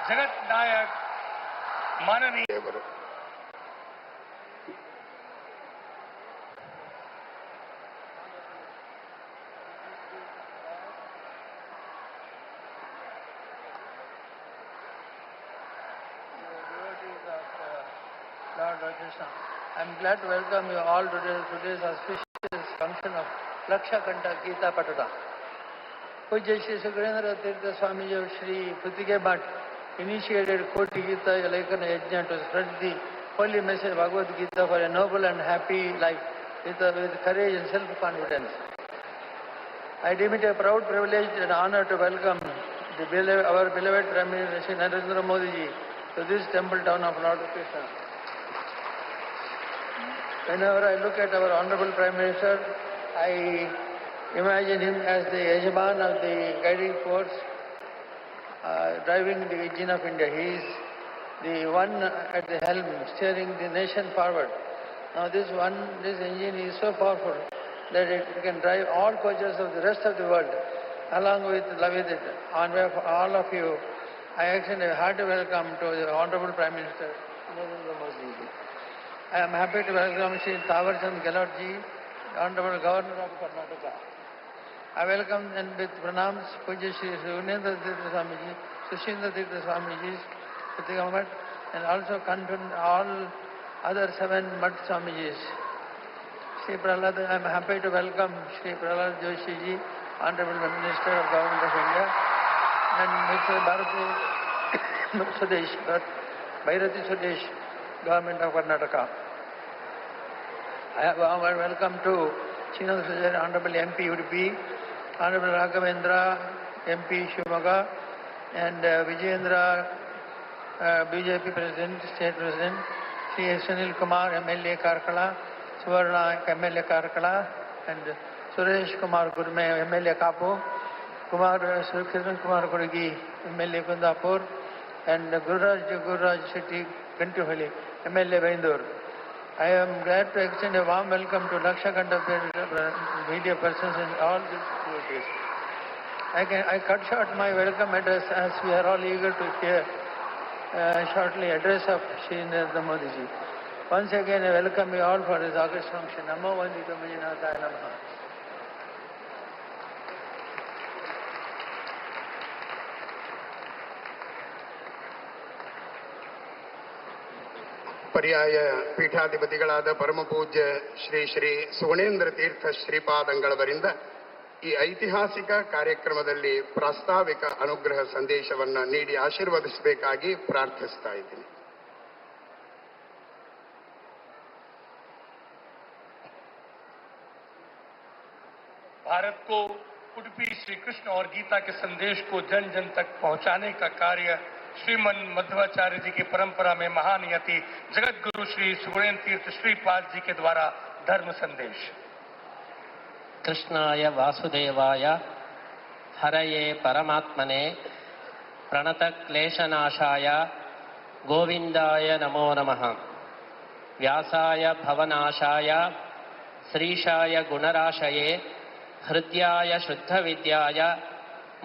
जगत नायक माननीय ದೇವರು Lord Krishna. I am glad to welcome you all to today's auspicious function of Laksha Kanta Gita Patata. Pujya Shri Sugurendra Tirtha Swamiji of Shri Putike Bhatt initiated Koti Gita Lekana Yajna to spread the holy message of Bhagavad Gita for a noble and happy life with courage and self-confidence. I deem it a proud privilege and honor to welcome our beloved Prime Minister Shri Narendra Modi ji to this temple town of Lord Krishna. Whenever I look at our Honorable Prime Minister, I imagine him as the Yajman of the guiding force, driving the engine of India. He is the one at the helm, steering the nation forward. Now this engine is so powerful that it can drive all coaches of the rest of the world along with it. On behalf of all of you, I extend a hearty welcome to the Honorable Prime Minister, Narendra Modi ji. I am happy to welcome Shri Thawarchand Gehlot ji, Honorable Governor of Karnataka. I welcome and with pranams Pujya Shri Sugurendra Tirtha Swami ji, Sushindra Tirtha Swami ji, Putike Bhatt, and also confirm all other 7 Math Swamijis. Shri Prahlad, I am happy to welcome Shri Prahlad Joshi ji, Honorable Minister of Government of India, and Mr. Bhairati Sudesh, Government of Karnataka. I have a warm welcome to Chinam Sujay, Honorable MP Udupi, Honorable Raghavendra, MP Shivamoga, and Vijayendra, BJP President, State President, Shri Sunil Kumar, MLA Karkala, Suvarna, MLA Karkala, and Suresh Kumar Gurme, MLA Kapo, Kiran Kumar Kurigi, MLA Kundapur, and Gururaj Shetty Gantuhali, MLA Bendur. I am glad to extend a warm welcome to Laksha Kanta media persons and all the devotees. I cut short my welcome address as we are all eager to hear shortly address of Shri Narendra Modi ji. Once again, I welcome you all for this August function. Namo Vandita Manjunathaya Namaha. ಪರ್ಯಾಯ ಪೀಠಾಧಿಪತಿಗಳಾದ ಪರಮ ಪೂಜ್ಯ ಶ್ರೀ ಶ್ರೀ ಸುಗುಣೇಂದ್ರ ತೀರ್ಥ ಶ್ರೀಪಾದಂಗಳವರಿಂದ ಈ ಐತಿಹಾಸಿಕ ಕಾರ್ಯಕ್ರಮದಲ್ಲಿ ಪ್ರಾಸ್ತಾವಿಕ ಅನುಗ್ರಹ ಸಂದೇಶವನ್ನು ನೀಡಿ ಆಶೀರ್ವದಿಸಬೇಕಾಗಿ ಪ್ರಾರ್ಥಿಸ್ತಾ ಇದ್ದೀನಿ. भारत को उडुपी श्री कृष्ण और गीता के संदेश को जन जन तक पहुंचाने का कार्य श्रीमन मध्वाचार्य जी की परंपरा में महान यति जगत गुरु श्री सुगुणेन्द्र तीर्थ श्रीपाद जी के द्वारा धर्म संदेश। कृष्णाय वासुदेवाय हरये परमात्मने प्रणतक्लेशनाशाय गोविंदाय नमो नमः। व्यासाय भवनाशाय श्रीशाय गुणराशये हृद्याय शुद्धविद्याय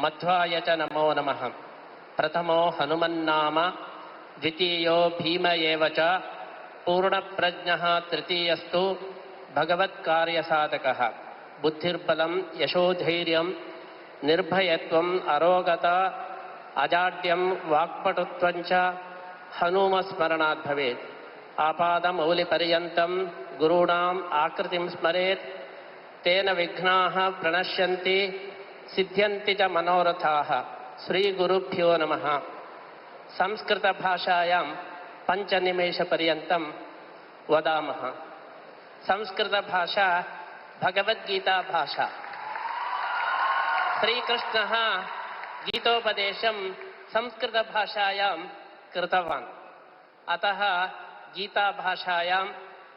मध्वाय च नमो नमः। प्रथमो हनुमन्नाम द्वितीयो भीम एव च पूर्णप्रज्ञः तृतीयस्तु भगवत्कार्यसाधकः। बुद्धिर्बलं यशोधैर्यं निर्भयत्वम् अरोगता अजाड्यं वाक्पटुत्वं च हनुमस्मरणात् भवेत्। आपादमौलिपर्यन्तं गुरूणाम् आकृतिं स्मरेत् तेन विघ्नाः प्रणश्यन्ति सिद्ध्यन्ति च मनोरथाः। श्रीगुरुभ्यो नमः। संस्कृतभाषायां 5 निमेषपर्यन्तं वदामः। संस्कृतभाषा भगवद्गीता भाषा। श्रीकृष्णः गीतोपदेशं संस्कृतभाषायां कृतवान्। अतः गीताभाषायां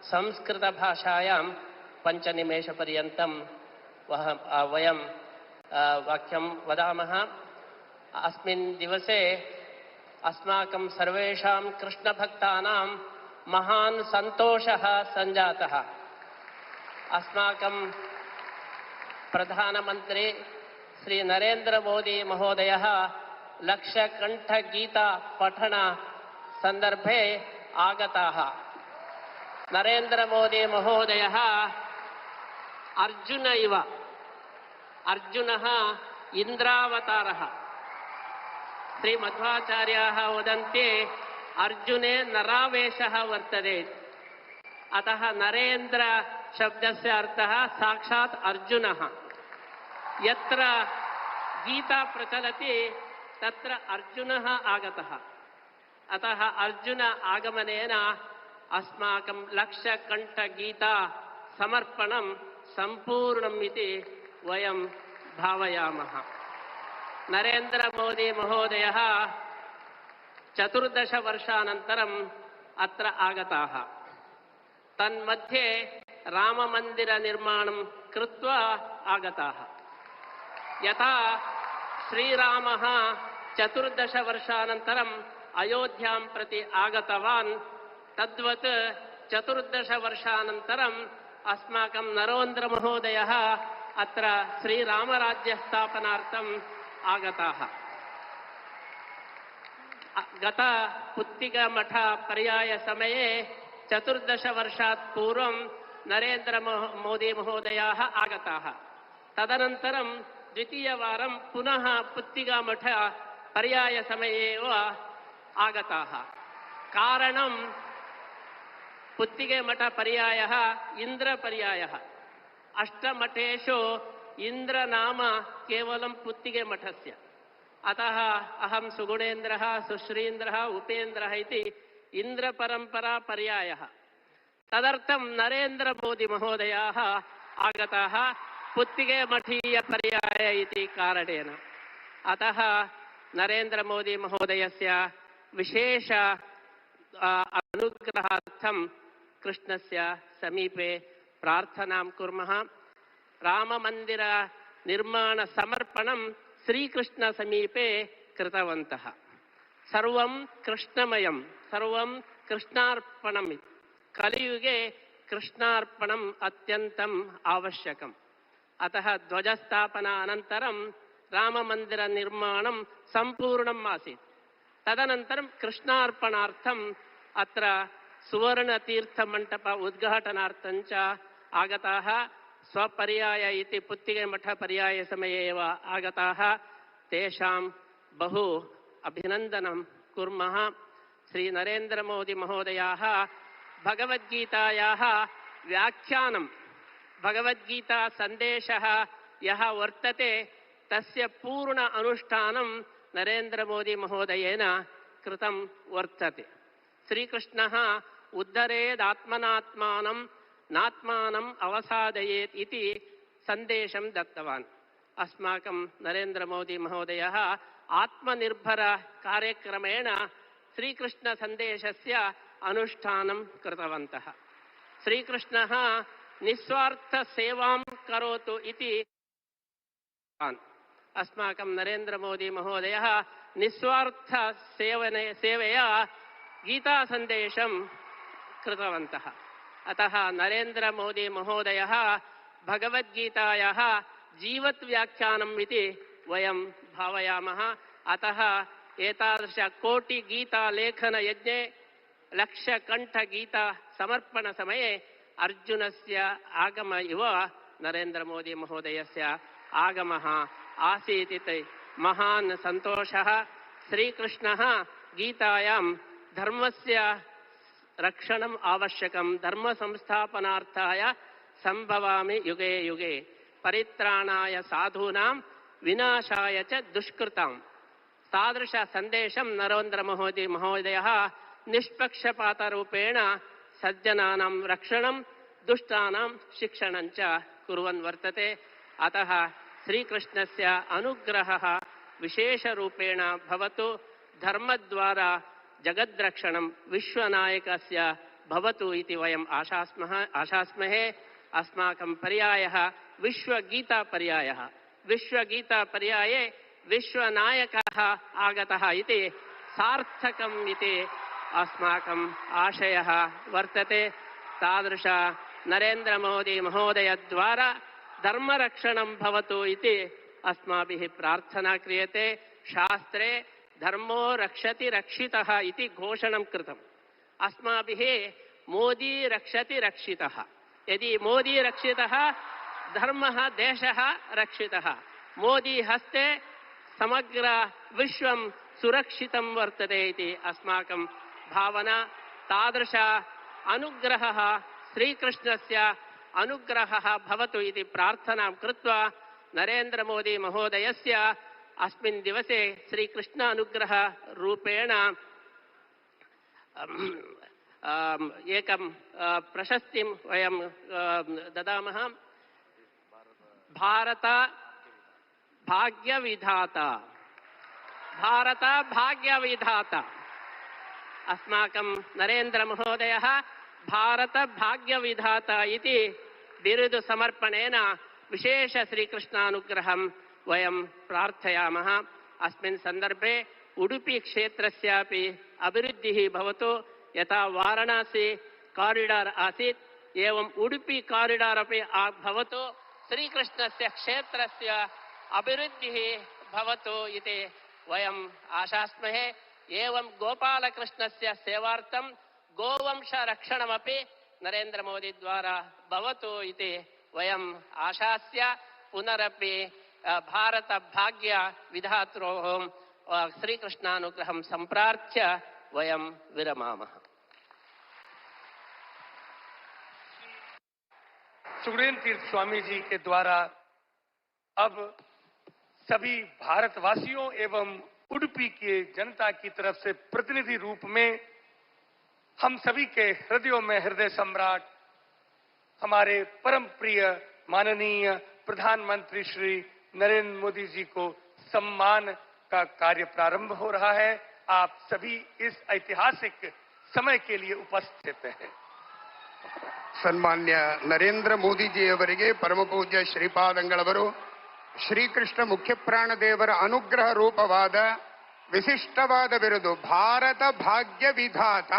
संस्कृतभाषायां 5 निमेषपर्यन्तं वयं वाक्यं वदामः। अस्मिन् दिवसे अस्माकं सर्वेषां कृष्णभक्तानां महान् सन्तोषः सञ्जातः। अस्माकं प्रधानमन्त्री श्री नरेन्द्र मोदी महोदयः लक्षकण्ठगीता पठन संदर्भे आगताः। नरेन्द्र मोदी महोदयः अर्जुन इव, अर्जुनः इन्द्रावतारः। श्रीमध्वाचार्याः वदन्ति अर्जुने नरावेशः वर्तते। अतः नरेन्द्र शब्दस्य अर्थः साक्षात् अर्जुनः। यत्र गीता प्रचलति तत्र अर्जुनः आगतः। अतः अर्जुन आगमनेन अस्माकं लक्षकण्ठगीता समर्पणं सम्पूर्णम् इति वयं भावयामः। नरेन्द्र मोदी महोदयः 14 वर्षानन्तरम् अत्र आगताः। तन्मध्ये राममन्दिरनिर्माणं कृत्वा आगताः। यथा श्रीरामः 14 वर्षानन्तरम् अयोध्यां प्रति आगतवान्, तद्वत् 14 वर्षानन्तरम् अस्माकं नरेन्द्र महोदयः अत्र श्रीरामराज्यस्थापनार्थम् आगताः। गत पुत्तिकामठ पर्याय समये 14 वर्षात् पूर्वं नरेन्द्र मोदी महोदयाः आगताः। तदनन्तरं द्वितीयवारं पुनः पुत्तिकामठ पर्याय समये एव आगताः। कारणं पुत्तिकेमठ पर्यायः इन्द्रपर्यायः। अष्टमठेषु इन्द्रनाम केवलं पुत्तिकेमठस्य। अतः अहं सुगुणेन्द्रः, सुश्रीन्द्रः, उपेन्द्रः इति इन्द्रपरम्परा पर्यायः। तदर्थं नरेन्द्र मोदी महोदयाः आगताः पुत्तिकेमठीय पर्याय इति कारणेन। अतः नरेन्द्र मोदी महोदयस्य विशेष अनुग्रहार्थं कृष्णस्य समीपे प्रार्थनां कुर्मः। राममन्दिर निर्माण समर्पणं श्रीकृष्ण समीपे कृतवन्तः। सर्वं कृष्णमयं, सर्वं कृष्णार्पणम्। कलियुगे कृष्णार्पणम् अत्यन्तम् आवश्यकम्। अतः ध्वजस्थापनानन्तरं राममन्दिरनिर्माणं सम्पूर्णम् आसीत्। तदनन्तरं कृष्णार्पणार्थम् अत्र सुवर्णतीर्थमण्डप उद्घाटनार्थं च आगताः। स्वपर्याय इति पुत्तिकेमठ पर्याय समये एव आगताः। तेषां बहु अभिनन्दनं कुर्मः। श्री नरेन्द्र मोदी महोदयाः भगवद्गीतायाः व्याख्यानं, भगवद्गीता सन्देशः यः वर्तते तस्य पूर्ण अनुष्ठानं नरेन्द्र मोदी महोदयेन कृतं वर्तते। श्रीकृष्णः उद्धरेदात्मनात्मानं नात्मानम् अवसादयेत् इति सन्देशं दत्तवान्। अस्माकं नरेन्द्र मोदी महोदयः आत्मनिर्भर कार्यक्रमेण श्रीकृष्णसन्देशस्य अनुष्ठानं कृतवन्तः। श्रीकृष्णः निस्वार्थसेवां करोतु इति अस्माकं नरेन्द्र मोदी महोदयः निस्वार्थ सेवया गीतासन्देशं कृतवन्तः। अतः नरेन्द्र मोदी महोदयः भगवद्गीतायाः जीवत्व्याख्यानम् इति वयं भावयामः। अतः एतादृश कोटिगीतालेखनयज्ञे लक्षकण्ठगीता समर्पणसमये अर्जुनस्य आगम इव नरेन्द्र मोदी महोदयस्य आगमः आसीत् इति महान् सन्तोषः। श्रीकृष्णः गीतायां धर्मस्य रक्षणम् आवश्यकं, धर्म संस्थापनार्थाय संभवामि युगे युगे, परित्राणाय साधूनां विनाशाय च दुष्कृतां। तादृश सन्देशं नरेन्द्र मोदी महोदयः निष्पक्षपातरूपेण सज्जनानां रक्षणं, दुष्टानां शिक्षणं च कुर्वन् वर्तते। अतः श्रीकृष्णस्य अनुग्रहः विशेषरूपेण भवतु। धर्मद्वारा जगद्रक्षणं विश्वनायकस्य भवतु इति वयम् आशास्महे। अस्माकं पर्यायः विश्वगीतापर्यायः। विश्वगीतापर्याये विश्वनायकः आगतः इति सार्थकम् इति अस्माकम् आशयः वर्तते। तादृश नरेन्द्रमोदी महोदयद्वारा धर्मरक्षणं भवतु इति अस्माभिः प्रार्थना क्रियते। शास्त्रे धर्मो रक्षति रक्षितः इति घोषणं कृतम्। अस्माभिः मोदी रक्षति रक्षितः। यदि मोदी रक्षितः धर्मः देशः रक्षितः। मोदी हस्ते समग्र विश्वं सुरक्षितं वर्तते इति अस्माकं भावना। तादृश अनुग्रहः श्रीकृष्णस्य अनुग्रहः भवतु इति प्रार्थनां कृत्वा नरेन्द्रमोदी महोदयस्य अस्मिन् दिवसे श्रीकृष्ण अनुग्रह रूपेण एकं प्रशस्तिं वयं ददामः। भारत भाग्यविधाता। भारत भाग्यविधाता। अस्माकं नरेन्द्रमहोदयः भारत भाग्यविधाता इति बिरुदु समर्पणेन विशेष श्रीकृष्णानुग्रहं वयं प्रार्थयामः। अस्मिन् सन्दर्भे उडुपी क्षेत्रस्यापि अभिवृद्धिः भवतु। यथा वाराणसी कारिडार् आसीत् एवं उडुपी कारिडार् अपि भवतु। श्रीकृष्णस्य क्षेत्रस्य अभिवृद्धिः भवतु इति वयम् आशास्महे। एवं गोपालकृष्णस्य सेवार्थं गोवंशरक्षणमपि नरेन्द्रमोदी द्वारा भवतु इति वयम् आशास्य पुनरपि भारत भाग्य विधात्रोः श्रीकृष्णानुग्रहं सम्प्रार्थ्य वयं विरमामः। सुखदेव तीर्थ स्वामी जी के द्वारा अब सभी भारतवासियों एवं उडुपी की जनता की तरफ से प्रतिनिधि रूप में हम सभी के हृदयों में हृदय सम्राट हमारे परम प्रिय माननीय प्रधानमंत्री श्री नरेंद्र मोदी जी को सम्मान का कार्य प्रारंभ हो रहा है। आप सभी इस ऐतिहासिक समय के लिए उपस्थित हैं। ಸನ್ಮಾನ್ಯ ನರೇಂದ್ರ ಮೋದಿಜಿಯವರಿಗೆ ಪರಮ ಪೂಜ್ಯ ಶ್ರೀಪಾದಂಗಳವರು ಶ್ರೀಕೃಷ್ಣ ಮುಖ್ಯಪ್ರಾಣ ದೇವರ ಅನುಗ್ರಹ ರೂಪವಾದ ವಿಶಿಷ್ಟವಾದ ಬಿರುದು ಭಾರತ ಭಾಗ್ಯ ವಿಧಾತ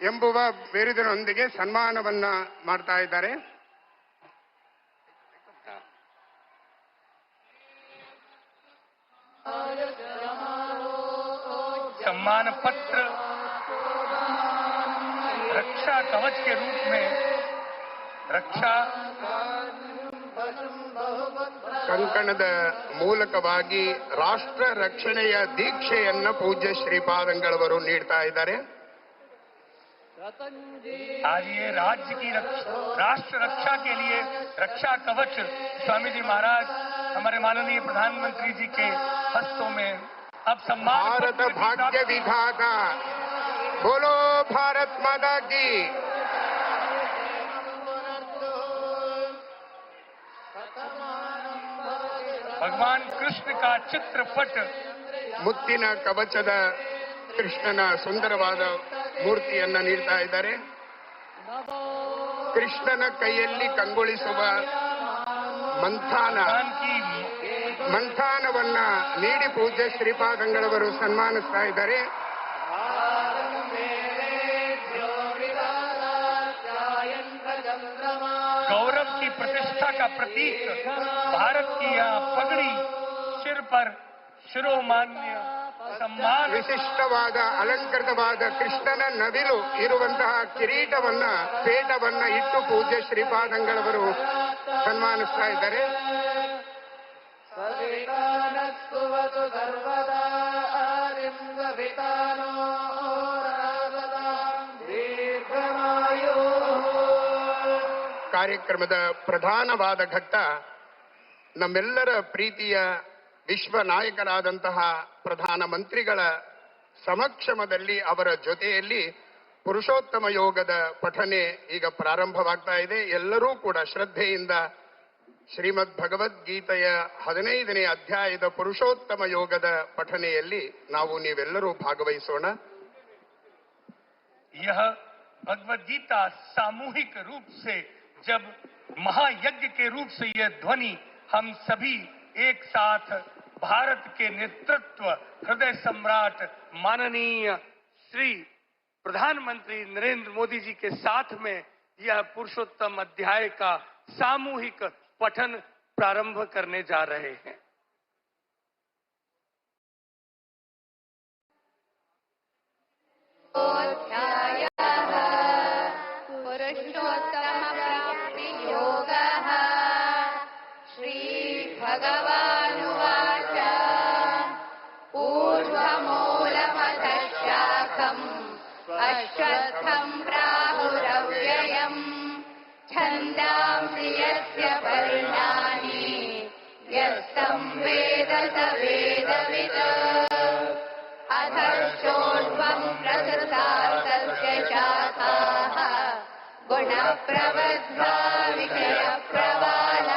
ಎಂಬುವ ಬಿರುದಿನೊಂದಿಗೆ ಸನ್ಮಾನವನ್ನ ಮಾಡ್ತಾ ಇದ್ದಾರೆ. सम्मान पत्र रक्षा कवच के रूप में रक्षा ಕಂಕಣದ ಮೂಲಕವಾಗಿ ರಾಷ್ಟ್ರ ರಕ್ಷಣೆಯ ದೀಕ್ಷೆಯನ್ನ ಪೂಜ್ಯ ಶ್ರೀಪಾದಂಗಳವರು ನೀಡ್ತಾ ಇದ್ದಾರೆ. आज ये राज्य की राष्ट्र रक्षा के लिए रक्षा कवच स्वामी जी महाराज हमारे माननीय प्रधानमंत्री जी के हस्तों में अब सम्मान भारत भाग्य विधाता बोलो भारत माता की। भगवान कृष्ण का चित्रपट ಮುತ್ತಿನ ಕವಚದ ಕೃಷ್ಣನ ಸುಂದರವಾದ ಮೂರ್ತಿಯನ್ನ ನೀಡ್ತಾ ಇದ್ದಾರೆ. ಕೃಷ್ಣನ ಕೈಯಲ್ಲಿ ಕಂಗೊಳಿಸುವ ಮಂಥಾನವನ್ನ ನೀಡಿ ಪೂಜ್ಯ ಶ್ರೀಪಾದಂಗಳವರು ಸನ್ಮಾನಿಸ್ತಾ ಇದ್ದಾರೆ. गौरव की प्रतिष्ठा का प्रतीक भारत की यह पगड़ी सिर पर ಶಿರೋಮಾನ್ಯ ಸಮ್ಮಾನ ವಿಶಿಷ್ಟವಾದ ಅಲಂಕೃತವಾದ ಕೃಷ್ಣನ ನವಿಲು ಇರುವಂತಹ ಕಿರೀಟವನ್ನ ಪೇಟವನ್ನ ಇಟ್ಟು ಪೂಜ್ಯ ಶ್ರೀಪಾದಂಗಳವರು ಸನ್ಮಾನಿಸ್ತಾ ಇದ್ದಾರೆ. ಕಾರ್ಯಕ್ರಮದ ಪ್ರಧಾನವಾದ ಘಟ್ಟ ನಮ್ಮೆಲ್ಲರ ಪ್ರೀತಿಯ ವಿಶ್ವ ನಾಯಕರಾದಂತಹ ಪ್ರಧಾನಮಂತ್ರಿಗಳ ಸಮಕ್ಷಮದಲ್ಲಿ ಅವರ ಜೊತೆಯಲ್ಲಿ ಪುರುಷೋತ್ತಮ ಯೋಗದ ಪಠನೆ ಈಗ ಪ್ರಾರಂಭವಾಗ್ತಾ ಇದೆ. ಎಲ್ಲರೂ ಕೂಡ ಶ್ರದ್ಧೆಯಿಂದ ಶ್ರೀಮದ್ ಭಗವದ್ಗೀತೆಯ 15ನೇ ಅಧ್ಯಾಯದ ಪುರುಷೋತ್ತಮ ಯೋಗದ ಪಠನೆಯಲ್ಲಿ ನಾವು ನೀವೆಲ್ಲರೂ ಭಾಗವಹಿಸೋಣ. यह भगवद गीता सामूहिक रूप से जब महायज्ञ के रूप से यह ध्वनि हम सभी एक साथ भारत के नेतृत्व हृदय सम्राट माननीय श्री प्रधानमंत्री नरेंद्र मोदी जी के साथ में यह पुरुषोत्तम अध्याय का सामूहिक पठन प्रारंभ करने जा रहे हैं. पुरुषोत्तम प्राप्ति योगः. श्री भगवानुवाच ऊर्ध्वमूलमधः शाखम् अश्वत्थम् प्राहुरव्ययम् छन्दांसि यस्य पर्णानि यस्तं वेद स वेदवित्. अधश्चोर्ध्वम् प्रसृतास्तस्य शाखाः गुणप्रवृद्धा विषयप्रवालाः.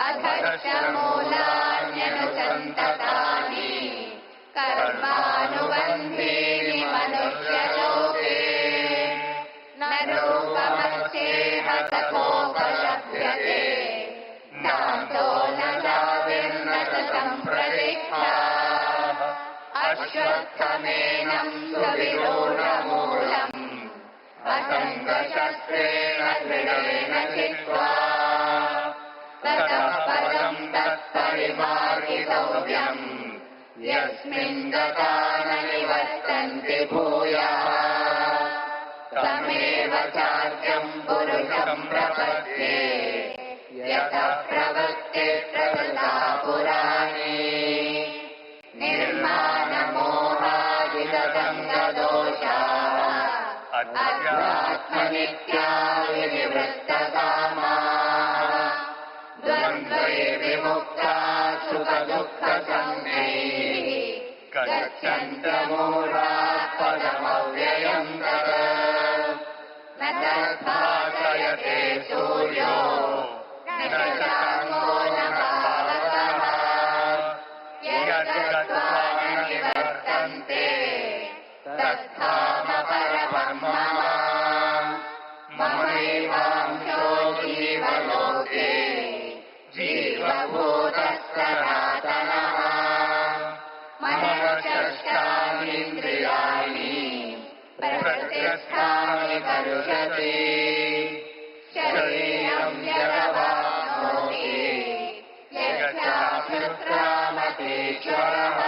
अधश्च मूलान्यनुसन्ततानि कर्मानुबन्धीनि मनुष्यलोके. न रूपमस्येह तथोपलभ्यते नान्तो न चाविर्न च सम्प्रतिष्ठा. अश्वत्थमेनं सुविरूढमूलम् असङ्गशस्त्रेण दृढेन चित्वा ततः पदं तत्परिमार्गितव्यम् यस्मिन् गता न निवर्तन्ति भूयः. तमेव चाद्यं पुरुषं प्रपद्ये यतः प्रवृत्तिः प्रकृता पुराणे. निर्माणमोहादिगतङ्गदोषाः अध्यात्मनित्या विनिवृत्तकामाः. द्वन्द्वैः विमुक्ताः सुखदुःखसंज्ञैः गच्छन्तः मूढाः पदमव्ययम् तत्. न तद्भासयते सूर्यो न चान्द्रो न भावतः. यद्गत्वा न निवर्तन्ते तद्धाम परमं मम. ममैवांशो जीवलोके जीवभूतः सनातनः. मनश्चेष्टानीन्द्रियाणि प्रकृतिस्थानि करुषते. शरीरं यदवाप्नोति यच्चाप्युत्क्रामतीश्वरः.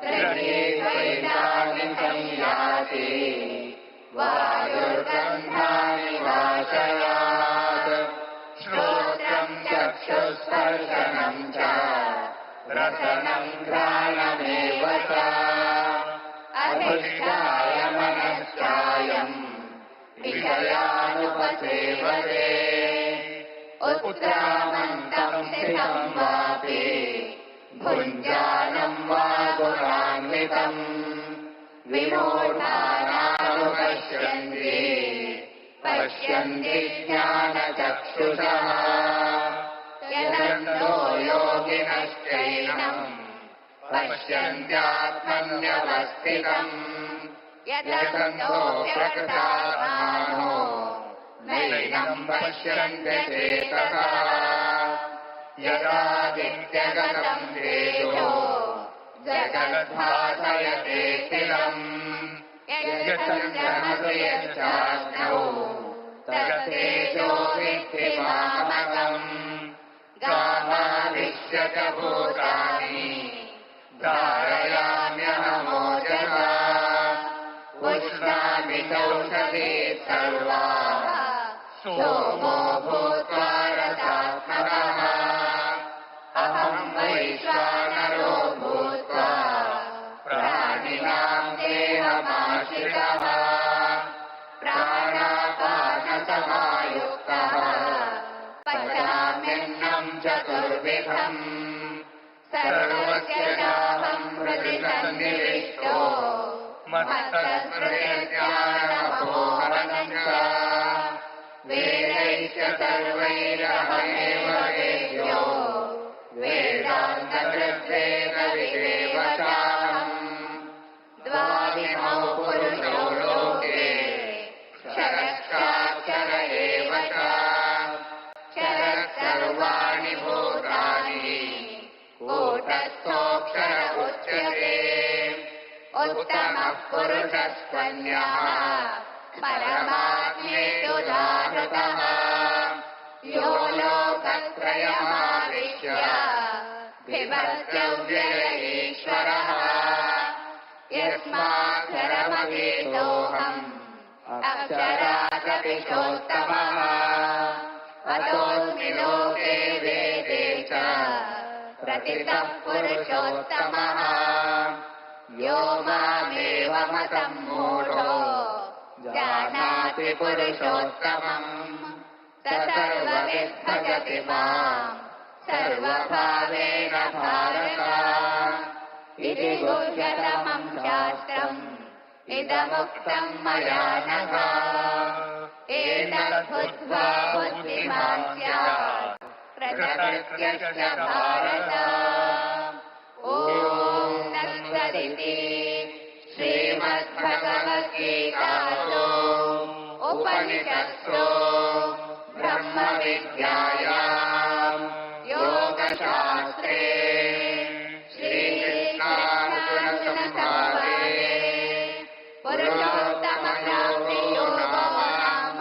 गृहीत्वैतानि संयाति वायुर्गन्धानि वाशयात्. श्रोत्रं चक्षुस्पर्शनं च रसनं घ्राणमेव च. अधिष्ठाय मनश्चायं विषयानुपसेवते. उत्क्रामन्तं स्थितं वापि भुञ्जानं वा गुणान्वितम्. विमूढानानुपश्यन्ति पश्यन्ति ज्ञानचक्षुषः. यतन्तो योगिनश्चैनम् पश्यन्त्यात्मन्यवस्थितम्. यतन्तो प्रकृतात्मानो नैनं पश्यन्ति चेतसा. यदादित्यगतं तेजो जगद्भासयतेऽखिलम्. यच्चन्द्रमसि यच्चाग्नौ तत्तेजो विद्धि मामकम्. गामाविश्य च भूतानि धारयाम्यहमोजसा. उष्णामि चौषधीः सर्वाः सोमो भूत्वा रसात्मकः. अहं वैश्वानरो भूत्वा प्राणिनां देहमाश्रितः. प्राणापानसमायुक्तः पचाम्यन्नं चतुर्विधम्. सर्वस्य चाहं हृदि सन्निविष्टो मत्तस्मृतिर्ज्ञानमपोहनं च. वेदैश्च सर्वैः क्षर उच्यते उत्तमः पुरुषस्त्वन्यः परमात्मेत्युदाहृतः यो लोकत्रयमाविश्य बिभर्त्यव्यय ईश्वरः यस्माक्षरमतीतोऽहम् अक्षरादपिशोत्तमः अतोऽस्मि लोके वेदे च प्रतितः पुरुषोत्तमः यो मामेवमसम्मूढो जानाति पुरुषोत्तमम् स सर्वविद् भजति माम् सर्वभावेन भारत इति गुह्यतमम् शास्त्रम् इदमुक्तम् मया नघ एतद्बुद्ध्वा बुद्धिमान् स्यात् कृतकृत्यश्च भारत ॐ तत्सदिति श्रीमद्भगवद्गीतासु उपनिषत्सु ब्रह्मविद्यायाम् योगशास्त्रे श्रीकृष्णार्जुनसंवादे पुरुषोत्तमयोगो नाम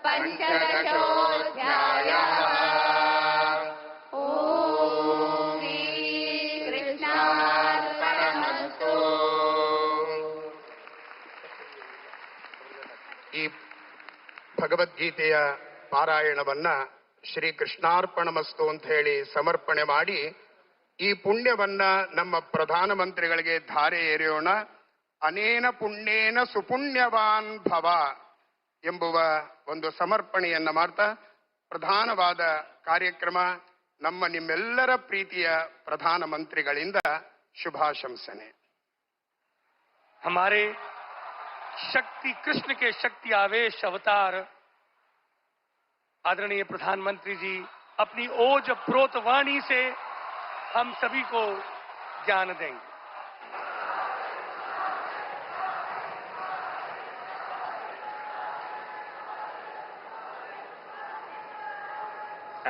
पञ्चदशोऽध्यायः। ॐ श्रीकृष्णार्पणमस्तु। ಈ ಭಗವದ್ಗೀತೆಯ ಪಾರಾಯಣವನ್ನ ಶ್ರೀ ಕೃಷ್ಣಾರ್ಪಣಮಸ್ತು ಅಂತ ಹೇಳಿ ಸಮರ್ಪಣೆ ಮಾಡಿ ಈ ಪುಣ್ಯವನ್ನ ನಮ್ಮ ಪ್ರಧಾನಮಂತ್ರಿಗಳಿಗೆ ಧಾರೆ ಎರೆಯೋಣ. ಅನೇನ ಪುಣ್ಯೇನ ಸುಪುಣ್ಯವಾನ್ ಭವ ಎಂಬುವ ಒಂದು ಸಮರ್ಪಣೆಯನ್ನ ಮಾಡ್ತಾ ಪ್ರಧಾನವಾದ ಕಾರ್ಯಕ್ರಮ ನಮ್ಮ ನಿಮ್ಮೆಲ್ಲರ ಪ್ರೀತಿಯ ಪ್ರಧಾನಮಂತ್ರಿಗಳಿಂದ ಶುಭಾಶಂಸನೆ. हमारे शक्ति कृष्ण के शक्ति आवेश अवतार आदरणीय प्रधानमंत्री जी अपनी ओज प्रोत वाणी से हम सभी को ज्ञान देंगे.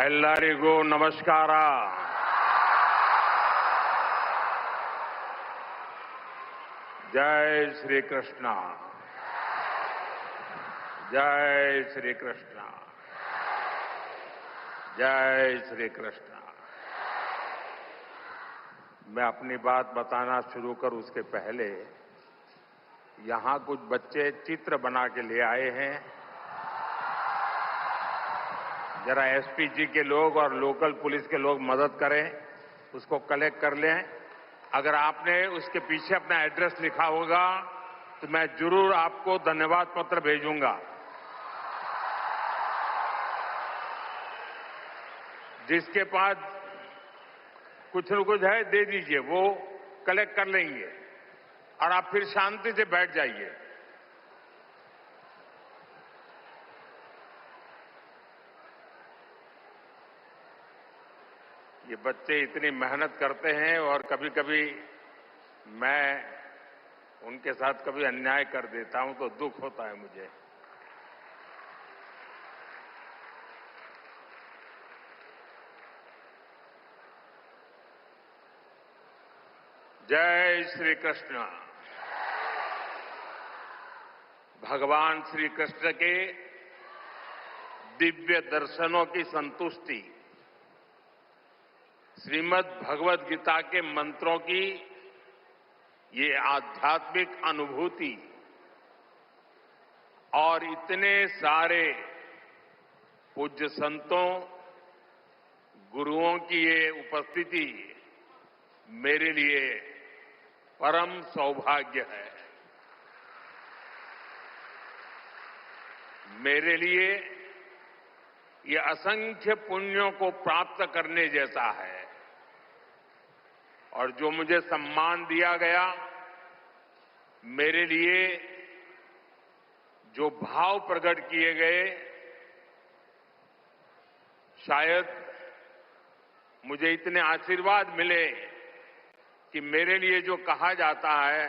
ಎಲ್ಲರಿಗೂ ನಮಸ್ಕಾರ. जय श्री कृष्ण, जय श्री कृष्ण, जय श्री कृष्ण. मैं अपनी बात बताना शुरू कर उसके पहले यहां कुछ बच्चे चित्र बना के ले आए हैं. जरा एसपीजी के लोग और लोकल पुलिस के लोग मदद करें, उसको कलेक्ट कर लें. अगर आपने उसके पीछे अपना एड्रेस लिखा होगा तो मैं जरूर आपको धन्यवाद पत्र भेजूंगा. जिसके पास कुछ न कुछ है दे दीजिए, वो कलेक्ट कर लेंगे और आप फिर शांति से बैठ जाइए. ये बच्चे इतनी मेहनत करते हैं और कभी कभी मैं उनके साथ कभी अन्याय कर देता हूं तो दुख होता है मुझे. जय श्री कृष्ण. भगवान श्री कृष्ण के दिव्य दर्शनों की संतुष्टि, श्रीमद् भगवद गीता के मंत्रों की ये आध्यात्मिक अनुभूति और इतने सारे पूज्य संतों गुरुओं की ये उपस्थिति मेरे लिए परम सौभाग्य है. मेरे लिए ये असंख्य पुण्यों को प्राप्त करने जैसा है. और जो मुझे सम्मान दिया गया, मेरे लिए जो भाव प्रकट किए गए, शायद मुझे इतने आशीर्वाद मिले कि मेरे लिए जो कहा जाता है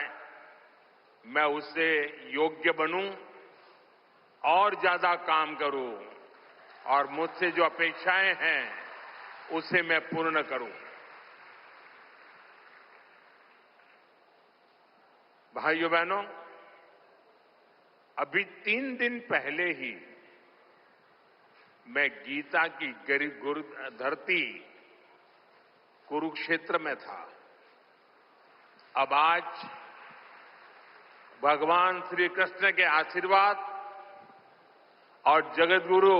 मैं उससे योग्य बनूं और ज्यादा काम करूं और मुझसे जो अपेक्षाएं हैं उसे मैं पूर्ण करूं. भाइयों बहनों, अभी 3 दिन पहले ही मैं गीता की गुरु धरती कुरुक्षेत्र में था। अब आज भगवान श्री कृष्ण के आशीर्वाद और जगत गुरु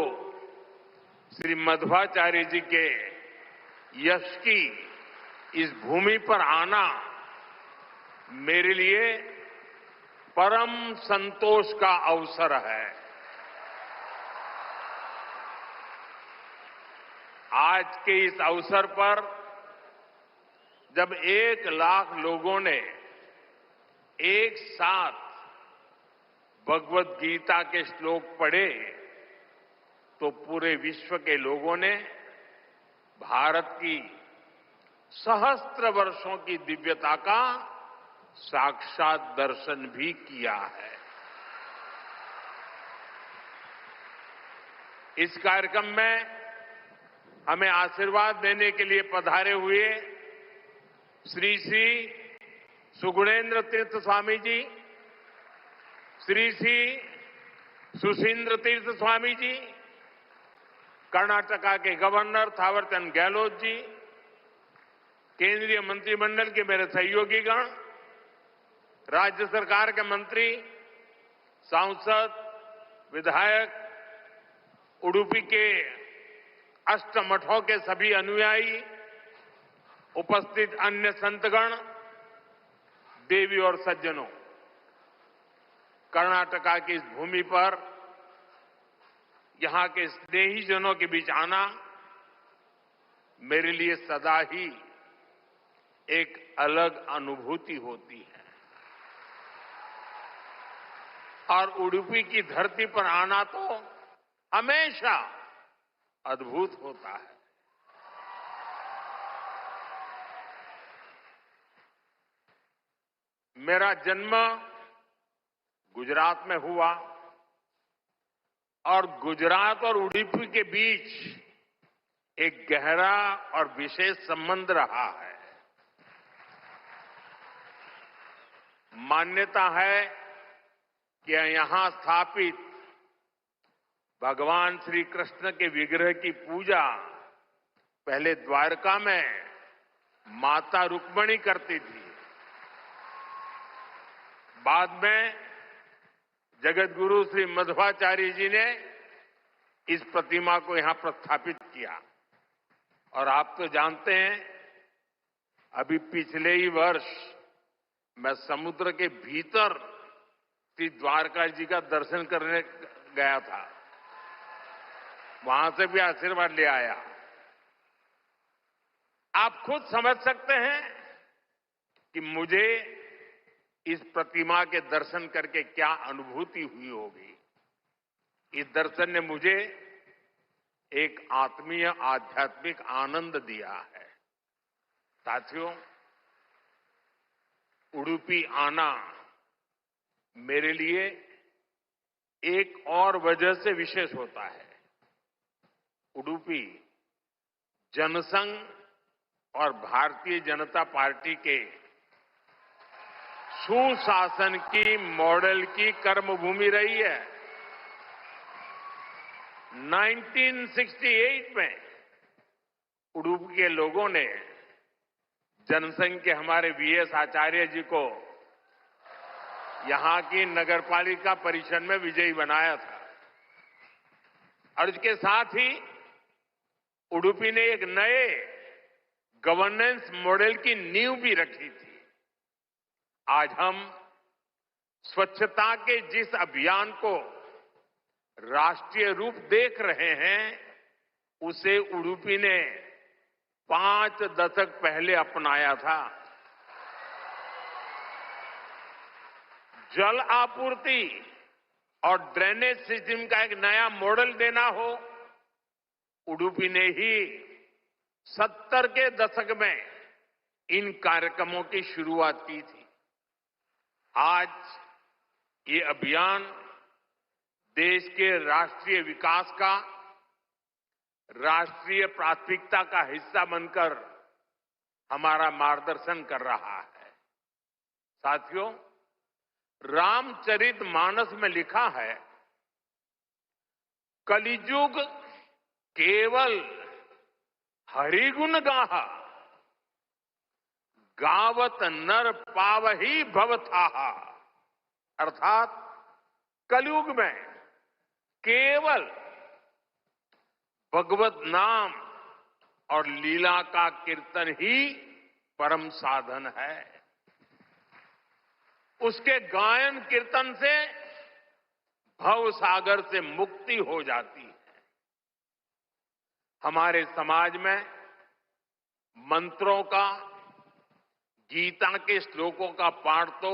श्री मध्वाचार्य जी के यश की इस भूमि पर आना मेरे लिए परम संतोष का अवसर है। आज के इस अवसर पर जब 1 लाख लोगों ने एक साथ भगवत गीता के श्लोक पढ़े तो पूरे विश्व के लोगों ने भारत की सहस्त्र वर्षों की दिव्यता का साक्षात दर्शन भी किया है। इस कार्यक्रम में हमें आशीर्वाद देने के लिए पधारे हुए श्री श्री सुगुणेन्द्र तीर्थ स्वामी जी, श्री श्री सुशींद्र तीर्थ स्वामी जी, कर्नाटका के गवर्नर थावरचंद गहलोत जी, केंद्रीय मंत्रिमंडल के मेरे सहयोगीगण, राज्य सरकार के मंत्री, सांसद, विधायक, उडुपी के अष्टमठों के सभी अनुयायी, उपस्थित अन्य संतगण, देवी और सज्जनों, कर्नाटका की इस भूमि पर यहां के स्नेहीजनों के बीच आना मेरे लिए सदा ही एक अलग अनुभूति होती है। और उडुपी की धरती पर आना तो हमेशा अद्भुत होता है। मेरा जन्म गुजरात में हुआ और गुजरात और उडुपी के बीच एक गहरा और विशेष संबंध रहा है। मान्यता है कि यहां स्थापित भगवान श्री कृष्ण के विग्रह की पूजा पहले द्वारका में माता रुक्मिणी करती थी। बाद में जगत गुरु श्री मध्वाचार्य जी ने इस प्रतिमा को यहां प्रस्थापित किया। और आप तो जानते हैं, अभी पिछले ही वर्ष मैं समुद्र के भीतर श्री द्वारका जी का दर्शन करने गया था, वहां से भी आशीर्वाद ले आया। आप खुद समझ सकते हैं कि मुझे इस प्रतिमा के दर्शन करके क्या अनुभूति हुई होगी। इस दर्शन ने मुझे एक आत्मीय आध्यात्मिक आनंद दिया है। साथियों, उडुपी आना मेरे लिए एक और वजह से विशेष होता है। उडुपी जनसंघ और भारतीय जनता पार्टी के सुशासन की मॉडल की कर्मभूमि रही है। 1968 में उडुपी के लोगों ने जनसंघ के हमारे वीएस आचार्य जी को यहां की नगरपालिका परिषद में विजयी बनाया था। और इसके साथ ही उडुपी ने एक नए गवर्नेंस मॉडल की नींव भी रखी थी। आज हम स्वच्छता के जिस अभियान को राष्ट्रीय रूप देख रहे हैं, उसे उडुपी ने 5 दशक पहले अपनाया था। जल आपूर्ति और ड्रेनेज सिस्टम का एक नया मॉडल देना हो, उडुपी ने ही 70 के दशक में इन कार्यक्रमों की शुरुआत की थी। आज ये अभियान देश के राष्ट्रीय विकास का राष्ट्रीय प्राथमिकता का हिस्सा बनकर हमारा मार्गदर्शन कर रहा है। साथियों, रामचरितमानस में लिखा है, कलिजुग केवल हरिगुण गाहा, गावत नर पावही भवथाहा। अर्थात कलयुग में केवल भगवत नाम और लीला का कीर्तन ही परम साधन है। उसके गायन कीर्तन से भव सागर से मुक्ति हो जाती है। हमारे समाज में मंत्रों का, गीता के श्लोकों का पाठ तो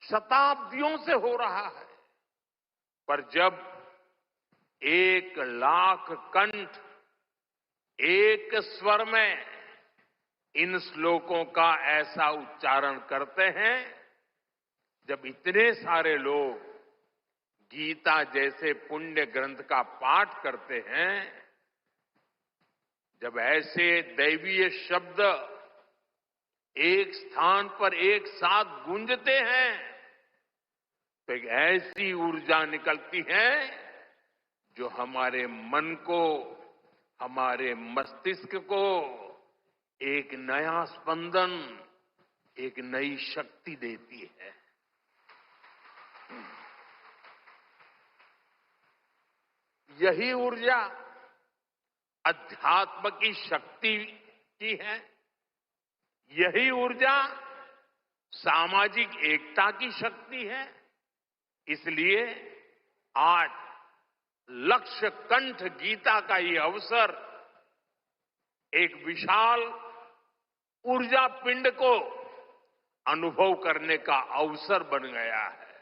शताब्दियों से हो रहा है, पर जब 1,00,000 कंठ एक स्वर में इन श्लोकों का ऐसा उच्चारण करते हैं, जब इतने सारे लोग गीता जैसे पुण्य ग्रंथ का पाठ करते हैं, जब ऐसे दैवीय शब्द एक स्थान पर एक साथ गूंजते हैं, तो एक ऐसी ऊर्जा निकलती है जो हमारे मन को, हमारे मस्तिष्क को एक नया स्पंदन, एक नई शक्ति देती है। यही ऊर्जा अध्यात्म की शक्ति की है। यही ऊर्जा सामाजिक एकता की शक्ति है। इसलिए आज लक्ष्य कंठ गीता का ये अवसर एक विशाल ऊर्जा पिंड को अनुभव करने का अवसर बन गया है।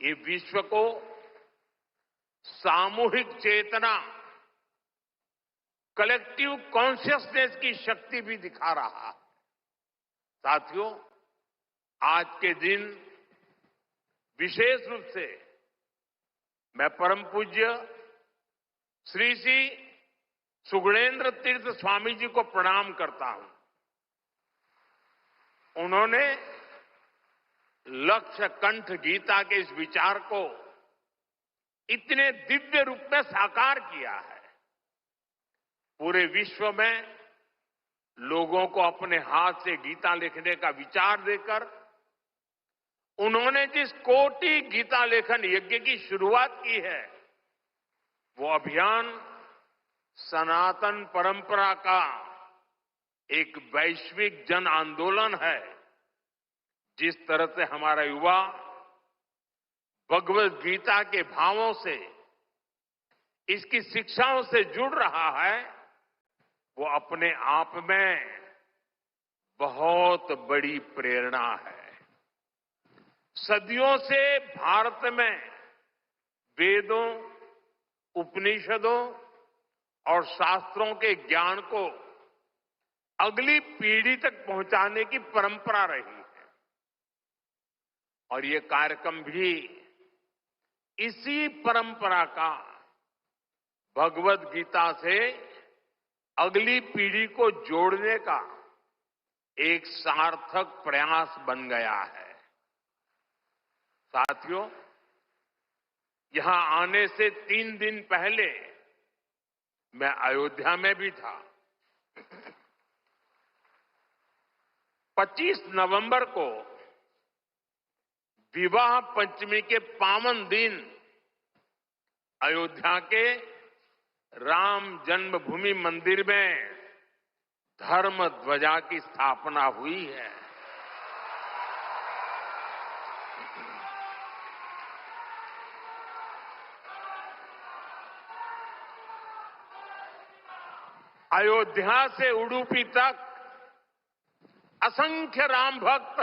ये विश्व को सामूहिक चेतना, कलेक्टिव कॉन्शियसनेस की शक्ति भी दिखा रहा है। साथियों, आज के दिन विशेष रूप से मैं परम पूज्य श्री श्री सुगुणेन्द्र तीर्थ स्वामी जी को प्रणाम करता हूं। उन्होंने लक्ष्य कंठ गीता के इस विचार को इतने दिव्य रूप में साकार किया है। पूरे विश्व में लोगों को अपने हाथ से गीता लिखने का विचार देकर उन्होंने जिस कोटि गीता लेखन यज्ञ की शुरुआत की है, वो अभियान सनातन परंपरा का एक वैश्विक जन आंदोलन है। जिस तरह से हमारा युवा भगवत गीता के भावों से, इसकी शिक्षाओं से जुड़ रहा है, वो अपने आप में बहुत बड़ी प्रेरणा है। सदियों से भारत में वेदों, उपनिषदों और शास्त्रों के ज्ञान को अगली पीढ़ी तक पहुंचाने की परंपरा रही है। और ये कार्यक्रम भी इसी परंपरा का भगवत गीता से अगली पीढ़ी को जोड़ने का एक सार्थक प्रयास बन गया है। साथियों, यहां आने से 3 दिन पहले मैं अयोध्या में भी था। 25 नवंबर को विवाह पंचमी के पावन दिन अयोध्या के राम जन्मभूमि मंदिर में धर्म ध्वजा की स्थापना हुई है। अयोध्या से उडुपी तक असंख्य राम भक्त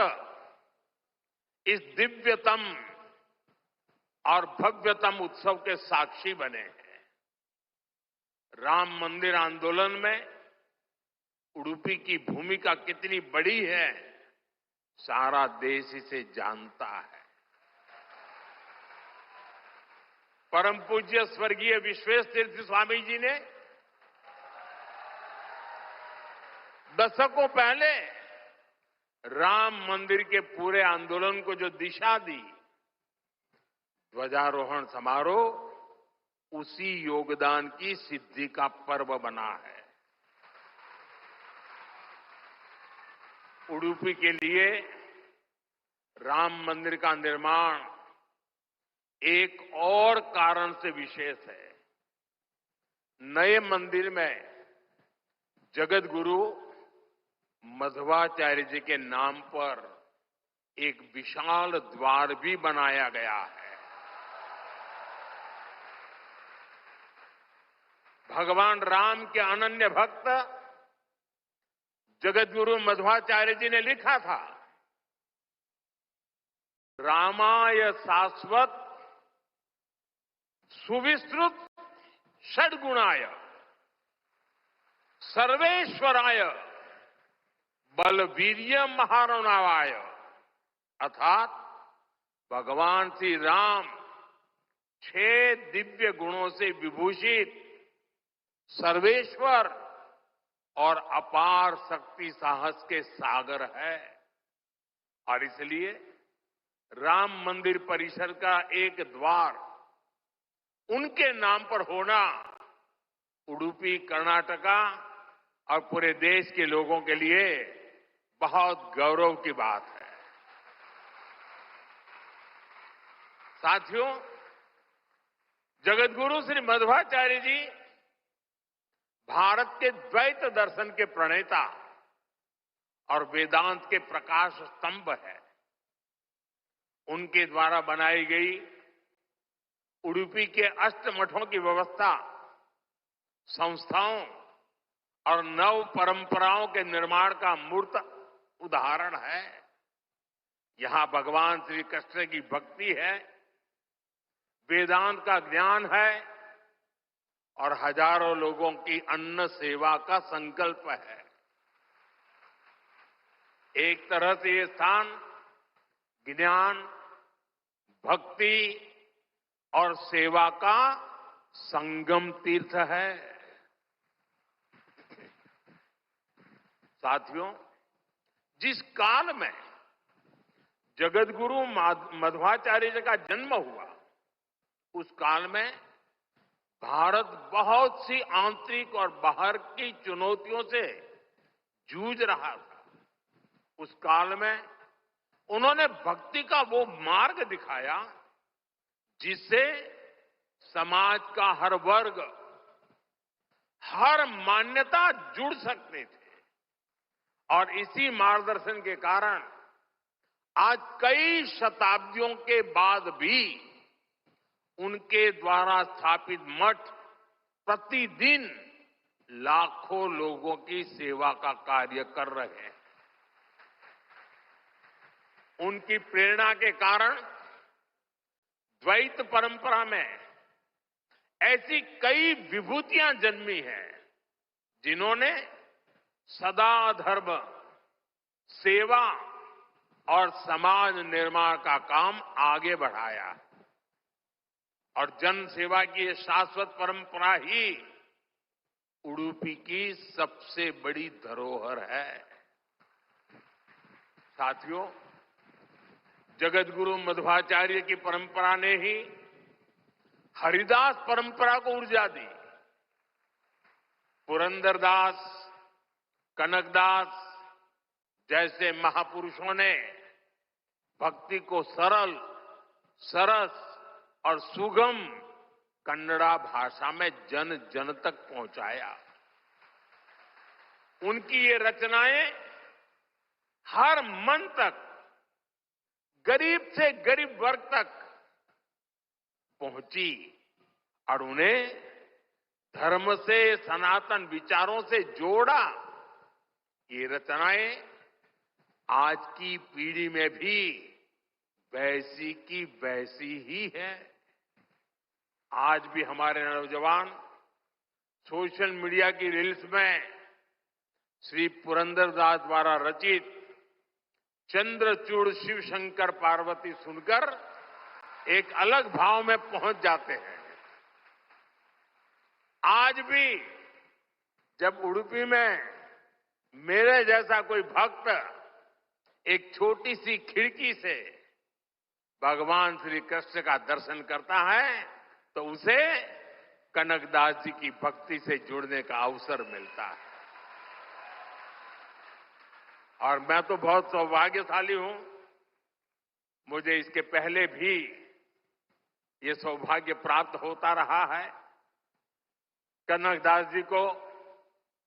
इस दिव्यतम और भव्यतम उत्सव के साक्षी बने हैं। राम मंदिर आंदोलन में उडुपी की भूमिका कितनी बड़ी है, सारा देश इसे जानता है। परम पूज्य स्वर्गीय विश्वेश तीर्थ स्वामी जी ने दशकों पहले राम मंदिर के पूरे आंदोलन को जो दिशा दी, ध्वजारोहण समारोह उसी योगदान की सिद्धि का पर्व बना है। उडुपी के लिए राम मंदिर का निर्माण एक और कारण से विशेष है। नए मंदिर में जगत गुरु मध्वाचार्य जी के नाम पर एक विशाल द्वार भी बनाया गया है। भगवान राम के अनन्य भक्त जगत गुरु मध्वाचार्य जी ने लिखा था, रामाय शाश्वत सुविस्तृत षड्गुणाय सर्वेश्वराय बलवीर्य महारणावाय, अर्थात भगवान श्री राम 6 दिव्य गुणों से विभूषित सर्वेश्वर और अपार शक्ति साहस के सागर है। और इसलिए राम मंदिर परिसर का एक द्वार उनके नाम पर होना उडुपी, कर्नाटका और पूरे देश के लोगों के लिए बहुत गौरव की बात है। साथियों, जगतगुरु श्री मध्वाचार्य जी भारत के द्वैत दर्शन के प्रणेता और वेदांत के प्रकाश स्तंभ है। उनके द्वारा बनाई गई उडुपी के अष्टमठों की व्यवस्था, संस्थाओं और नव परंपराओं के निर्माण का मूर्त उदाहरण है। यहां भगवान श्री कृष्ण की भक्ति है, वेदांत का ज्ञान है और हजारों लोगों की अन्न सेवा का संकल्प है। एक तरह से ये स्थान ज्ञान, भक्ति और सेवा का संगम तीर्थ है। साथियों, जिस काल में जगतगुरु मध्वाचार्य जी का जन्म हुआ, उस काल में भारत बहुत सी आंतरिक और बाहर की चुनौतियों से जूझ रहा था। उस काल में उन्होंने भक्ति का वो मार्ग दिखाया जिससे समाज का हर वर्ग, हर मान्यता जुड़ सकते थे। और इसी मार्गदर्शन के कारण आज कई शताब्दियों के बाद भी उनके द्वारा स्थापित मठ प्रतिदिन लाखों लोगों की सेवा का कार्य कर रहे हैं। उनकी प्रेरणा के कारण द्वैत परंपरा में ऐसी कई विभूतियां जन्मी हैं जिन्होंने सदा धर्म, सेवा और समाज निर्माण का काम आगे बढ़ाया। और जन सेवा की ये शाश्वत परंपरा ही उडुपी की सबसे बड़ी धरोहर है। साथियों, जगतगुरु मध्वाचार्य की परंपरा ने ही हरिदास परंपरा को ऊर्जा दी। पुरंदरदास, कनकदास जैसे महापुरुषों ने भक्ति को सरल, सरस और सुगम कन्नड़ा भाषा में जन जन तक पहुंचाया। उनकी ये रचनाएं हर मन तक, गरीब से गरीब वर्ग तक पहुंची और उन्हें धर्म से, सनातन विचारों से जोड़ा। ये रचनाएं आज की पीढ़ी में भी वैसी की वैसी ही है। आज भी हमारे नौजवान सोशल मीडिया की रील्स में श्री पुरंदरदास द्वारा रचित चंद्रचूड़ शिव शंकर पार्वती सुनकर एक अलग भाव में पहुंच जाते हैं। आज भी जब उडुपी में मेरे जैसा कोई भक्त एक छोटी सी खिड़की से भगवान श्री कृष्ण का दर्शन करता है तो उसे कनकदास जी की भक्ति से जुड़ने का अवसर मिलता है। और मैं तो बहुत सौभाग्यशाली हूं, मुझे इसके पहले भी ये सौभाग्य प्राप्त होता रहा है। कनकदास जी को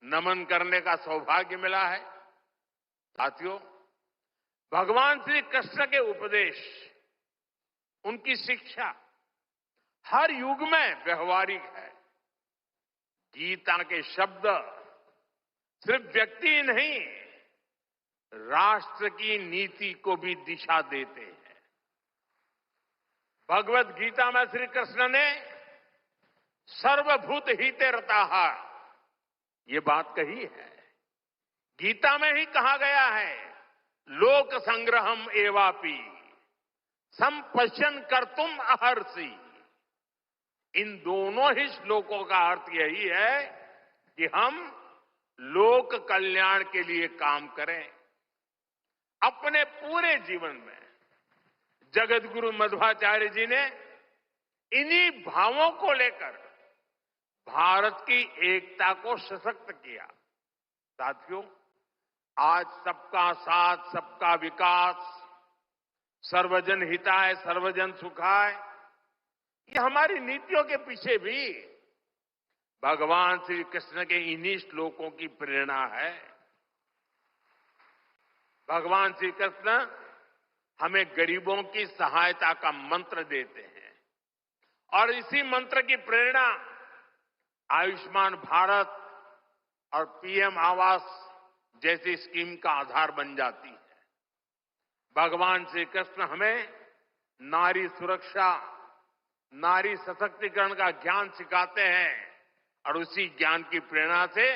नमन करने का सौभाग्य मिला है। साथियों, भगवान श्री कृष्ण के उपदेश, उनकी शिक्षा हर युग में व्यवहारिक है। गीता के शब्द सिर्फ व्यक्ति ही नहीं, राष्ट्र की नीति को भी दिशा देते हैं। भगवत गीता में श्री कृष्ण ने सर्वभूत हिते रताः ये बात कही है। गीता में ही कहा गया है, लोक संग्रहम एवापि संपश्यन कर्तुम अहर्षि। इन दोनों ही श्लोकों का अर्थ यही है कि हम लोक कल्याण के लिए काम करें। अपने पूरे जीवन में जगत गुरु मध्वाचार्य जी ने इन्हीं भावों को लेकर भारत की एकता को सशक्त किया। साथियों, आज सबका साथ, सबका विकास, सर्वजन हिताय सर्वजन सुखाय, ये हमारी नीतियों के पीछे भी भगवान श्री कृष्ण के इन्हीं श्लोकों की प्रेरणा है। भगवान श्री कृष्ण हमें गरीबों की सहायता का मंत्र देते हैं और इसी मंत्र की प्रेरणा आयुष्मान भारत और पीएम आवास जैसी स्कीम का आधार बन जाती है। भगवान श्री कृष्ण हमें नारी सुरक्षा, नारी सशक्तिकरण का ज्ञान सिखाते हैं और उसी ज्ञान की प्रेरणा से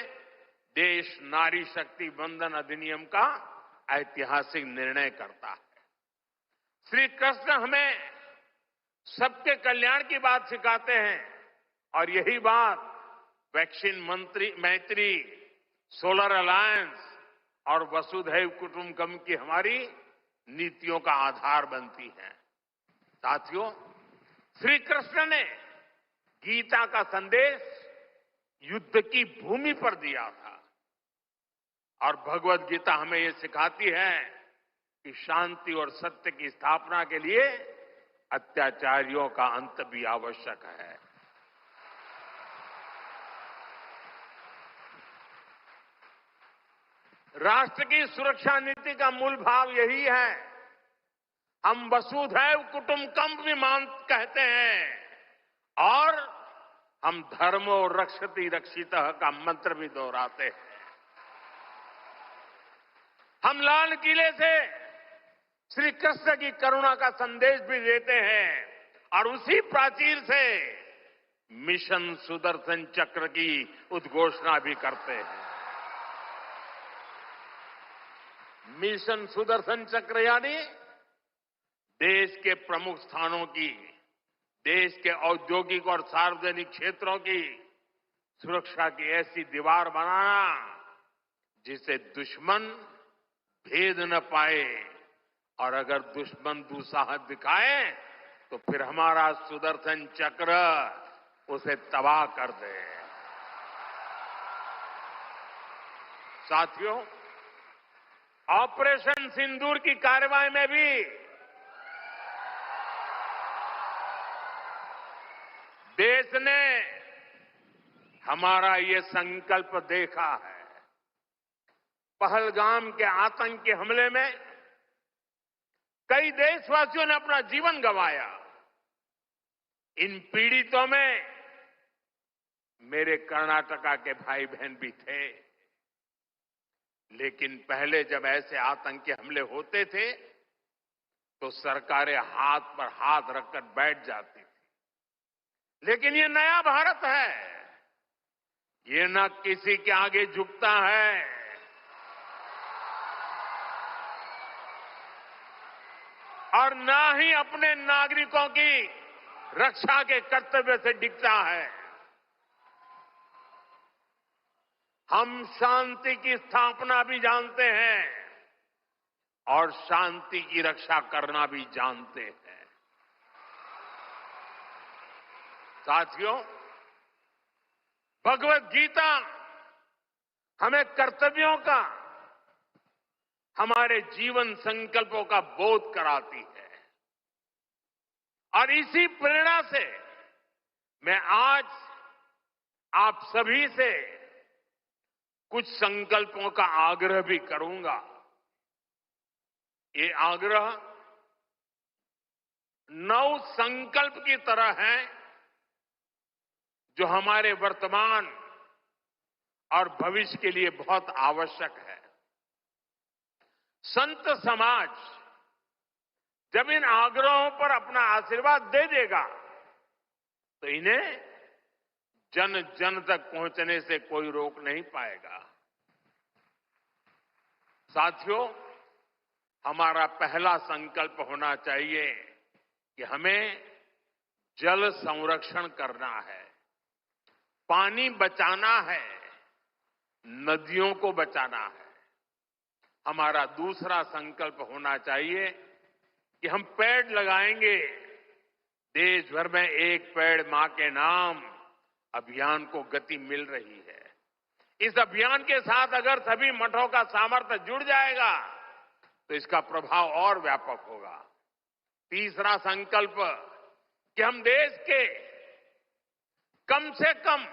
देश नारी शक्ति बंधन अधिनियम का ऐतिहासिक निर्णय करता है। श्री कृष्ण हमें सबके कल्याण की बात सिखाते हैं और यही बात वैक्सीन मैत्री, सोलर अलायंस और वसुधैव कुटुंबकम की हमारी नीतियों का आधार बनती है। साथियों, श्री कृष्ण ने गीता का संदेश युद्ध की भूमि पर दिया था और भगवत गीता हमें ये सिखाती है कि शांति और सत्य की स्थापना के लिए अत्याचारियों का अंत भी आवश्यक है। राष्ट्र की सुरक्षा नीति का मूल भाव यही है। हम वसुधैव कुटुंबकम भी कहते हैं और हम धर्मो रक्षति रक्षितः का मंत्र भी दोहराते हैं। हम लाल किले से श्री कृष्ण की करुणा का संदेश भी देते हैं और उसी प्राचीर से मिशन सुदर्शन चक्र की उद्घोषणा भी करते हैं। मिशन सुदर्शन चक्र यानी देश के प्रमुख स्थानों की, देश के औद्योगिक और सार्वजनिक क्षेत्रों की सुरक्षा की ऐसी दीवार बनाना जिसे दुश्मन भेद न पाए और अगर दुश्मन दुस्साहस दिखाए तो फिर हमारा सुदर्शन चक्र उसे तबाह कर दे। साथियों, ऑपरेशन सिंदूर की कार्रवाई में भी देश ने हमारा ये संकल्प देखा है। पहलगाम के आतंकी हमले में कई देशवासियों ने अपना जीवन गंवाया। इन पीड़ितों में मेरे कर्नाटका के भाई बहन भी थे। लेकिन पहले जब ऐसे आतंकी हमले होते थे तो सरकारें हाथ पर हाथ रखकर बैठ जाती थी। लेकिन ये नया भारत है, ये न किसी के आगे झुकता है और न ही अपने नागरिकों की रक्षा के कर्तव्य से डिगता है। हम शांति की स्थापना भी जानते हैं और शांति की रक्षा करना भी जानते हैं। साथियों, भगवत गीता हमें कर्तव्यों का, हमारे जीवन संकल्पों का बोध कराती है। और इसी प्रेरणा से मैं आज आप सभी से कुछ संकल्पों का आग्रह भी करूंगा। ये आग्रह 9 संकल्प की तरह है जो हमारे वर्तमान और भविष्य के लिए बहुत आवश्यक है। संत समाज जब इन आग्रहों पर अपना आशीर्वाद दे देगा तो इन्हें जन जन तक पहुंचने से कोई रोक नहीं पाएगा। साथियों, हमारा पहला संकल्प होना चाहिए कि हमें जल संरक्षण करना है, पानी बचाना है, नदियों को बचाना है। हमारा दूसरा संकल्प होना चाहिए कि हम पेड़ लगाएंगे। देश भर में एक पेड़ मां के नाम अभियान को गति मिल रही है। इस अभियान के साथ अगर सभी मठों का सामर्थ्य जुड़ जाएगा तो इसका प्रभाव और व्यापक होगा। तीसरा संकल्प कि हम देश के कम से कम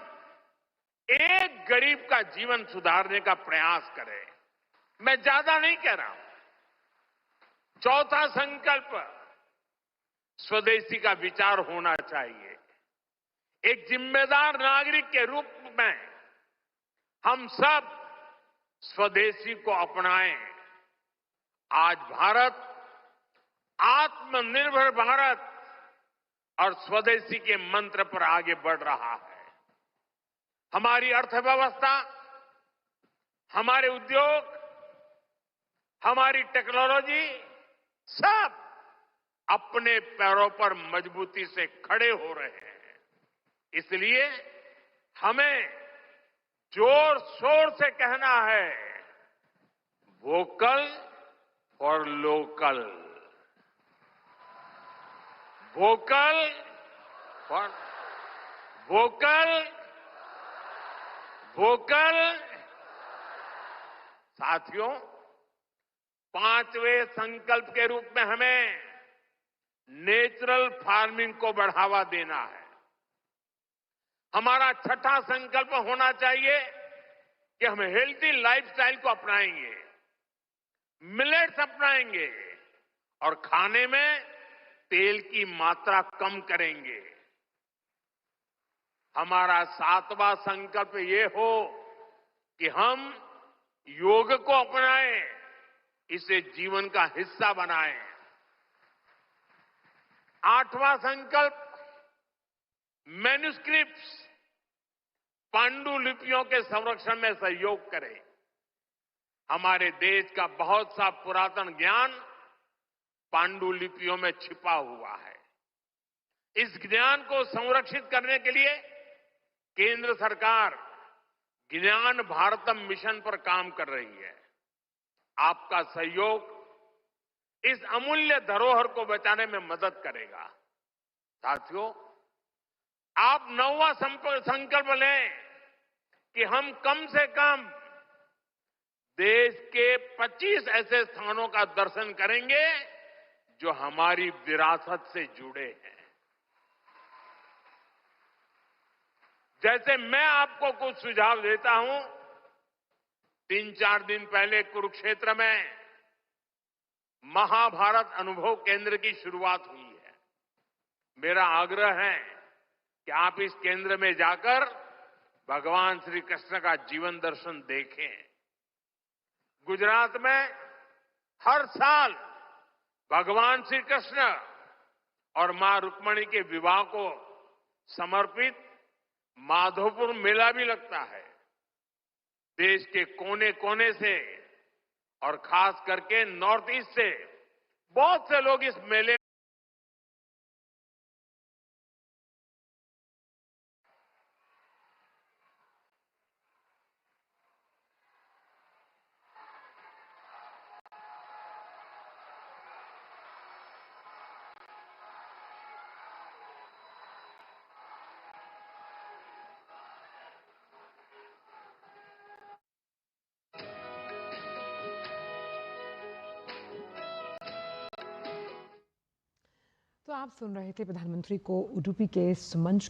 एक गरीब का जीवन सुधारने का प्रयास करें। मैं ज्यादा नहीं कह रहा हूं। चौथा संकल्प स्वदेशी का विचार होना चाहिए। एक जिम्मेदार नागरिक के रूप में हम सब स्वदेशी को अपनाएं। आज भारत आत्मनिर्भर भारत और स्वदेशी के मंत्र पर आगे बढ़ रहा है। हमारी अर्थव्यवस्था, हमारे उद्योग, हमारी टेक्नोलॉजी सब अपने पैरों पर मजबूती से खड़े हो रहे हैं। इसलिए हमें जोर शोर से कहना है, vocal for local, vocal for vocal, vocal. साथियों, 5वें संकल्प के रूप में हमें नेचुरल फार्मिंग को बढ़ावा देना है। हमारा छठा संकल्प होना चाहिए कि हम हेल्थी लाइफस्टाइल को अपनाएंगे, मिलेट्स अपनाएंगे और खाने में तेल की मात्रा कम करेंगे। हमारा 7वां संकल्प ये हो कि हम योग को अपनाएं, इसे जीवन का हिस्सा बनाएं। 8वां संकल्प मैन्युस्क्रिप्ट्स, पांडुलिपियों के संरक्षण में सहयोग करें। हमारे देश का बहुत सा पुरातन ज्ञान पांडुलिपियों में छिपा हुआ है। इस ज्ञान को संरक्षित करने के लिए केंद्र सरकार ज्ञान भारतम मिशन पर काम कर रही है। आपका सहयोग इस अमूल्य धरोहर को बचाने में मदद करेगा। साथियों, आप 9वां संकल्प लें कि हम कम से कम देश के 25 ऐसे स्थानों का दर्शन करेंगे जो हमारी विरासत से जुड़े हैं। जैसे मैं आपको कुछ सुझाव देता हूं, 3-4 दिन पहले कुरुक्षेत्र में महाभारत अनुभव केंद्र की शुरुआत हुई है। मेरा आग्रह है कि आप इस केंद्र में जाकर भगवान श्री कृष्ण का जीवन दर्शन देखें। गुजरात में हर साल भगवान श्री कृष्ण और मां रुक्मणी के विवाह को समर्पित माधोपुर मेला भी लगता है। देश के कोने कोने से और खास करके नॉर्थ ईस्ट से बहुत से लोग इस मेले आप सुन रहे थे प्रधानमंत्री को उडुपी के इस मंच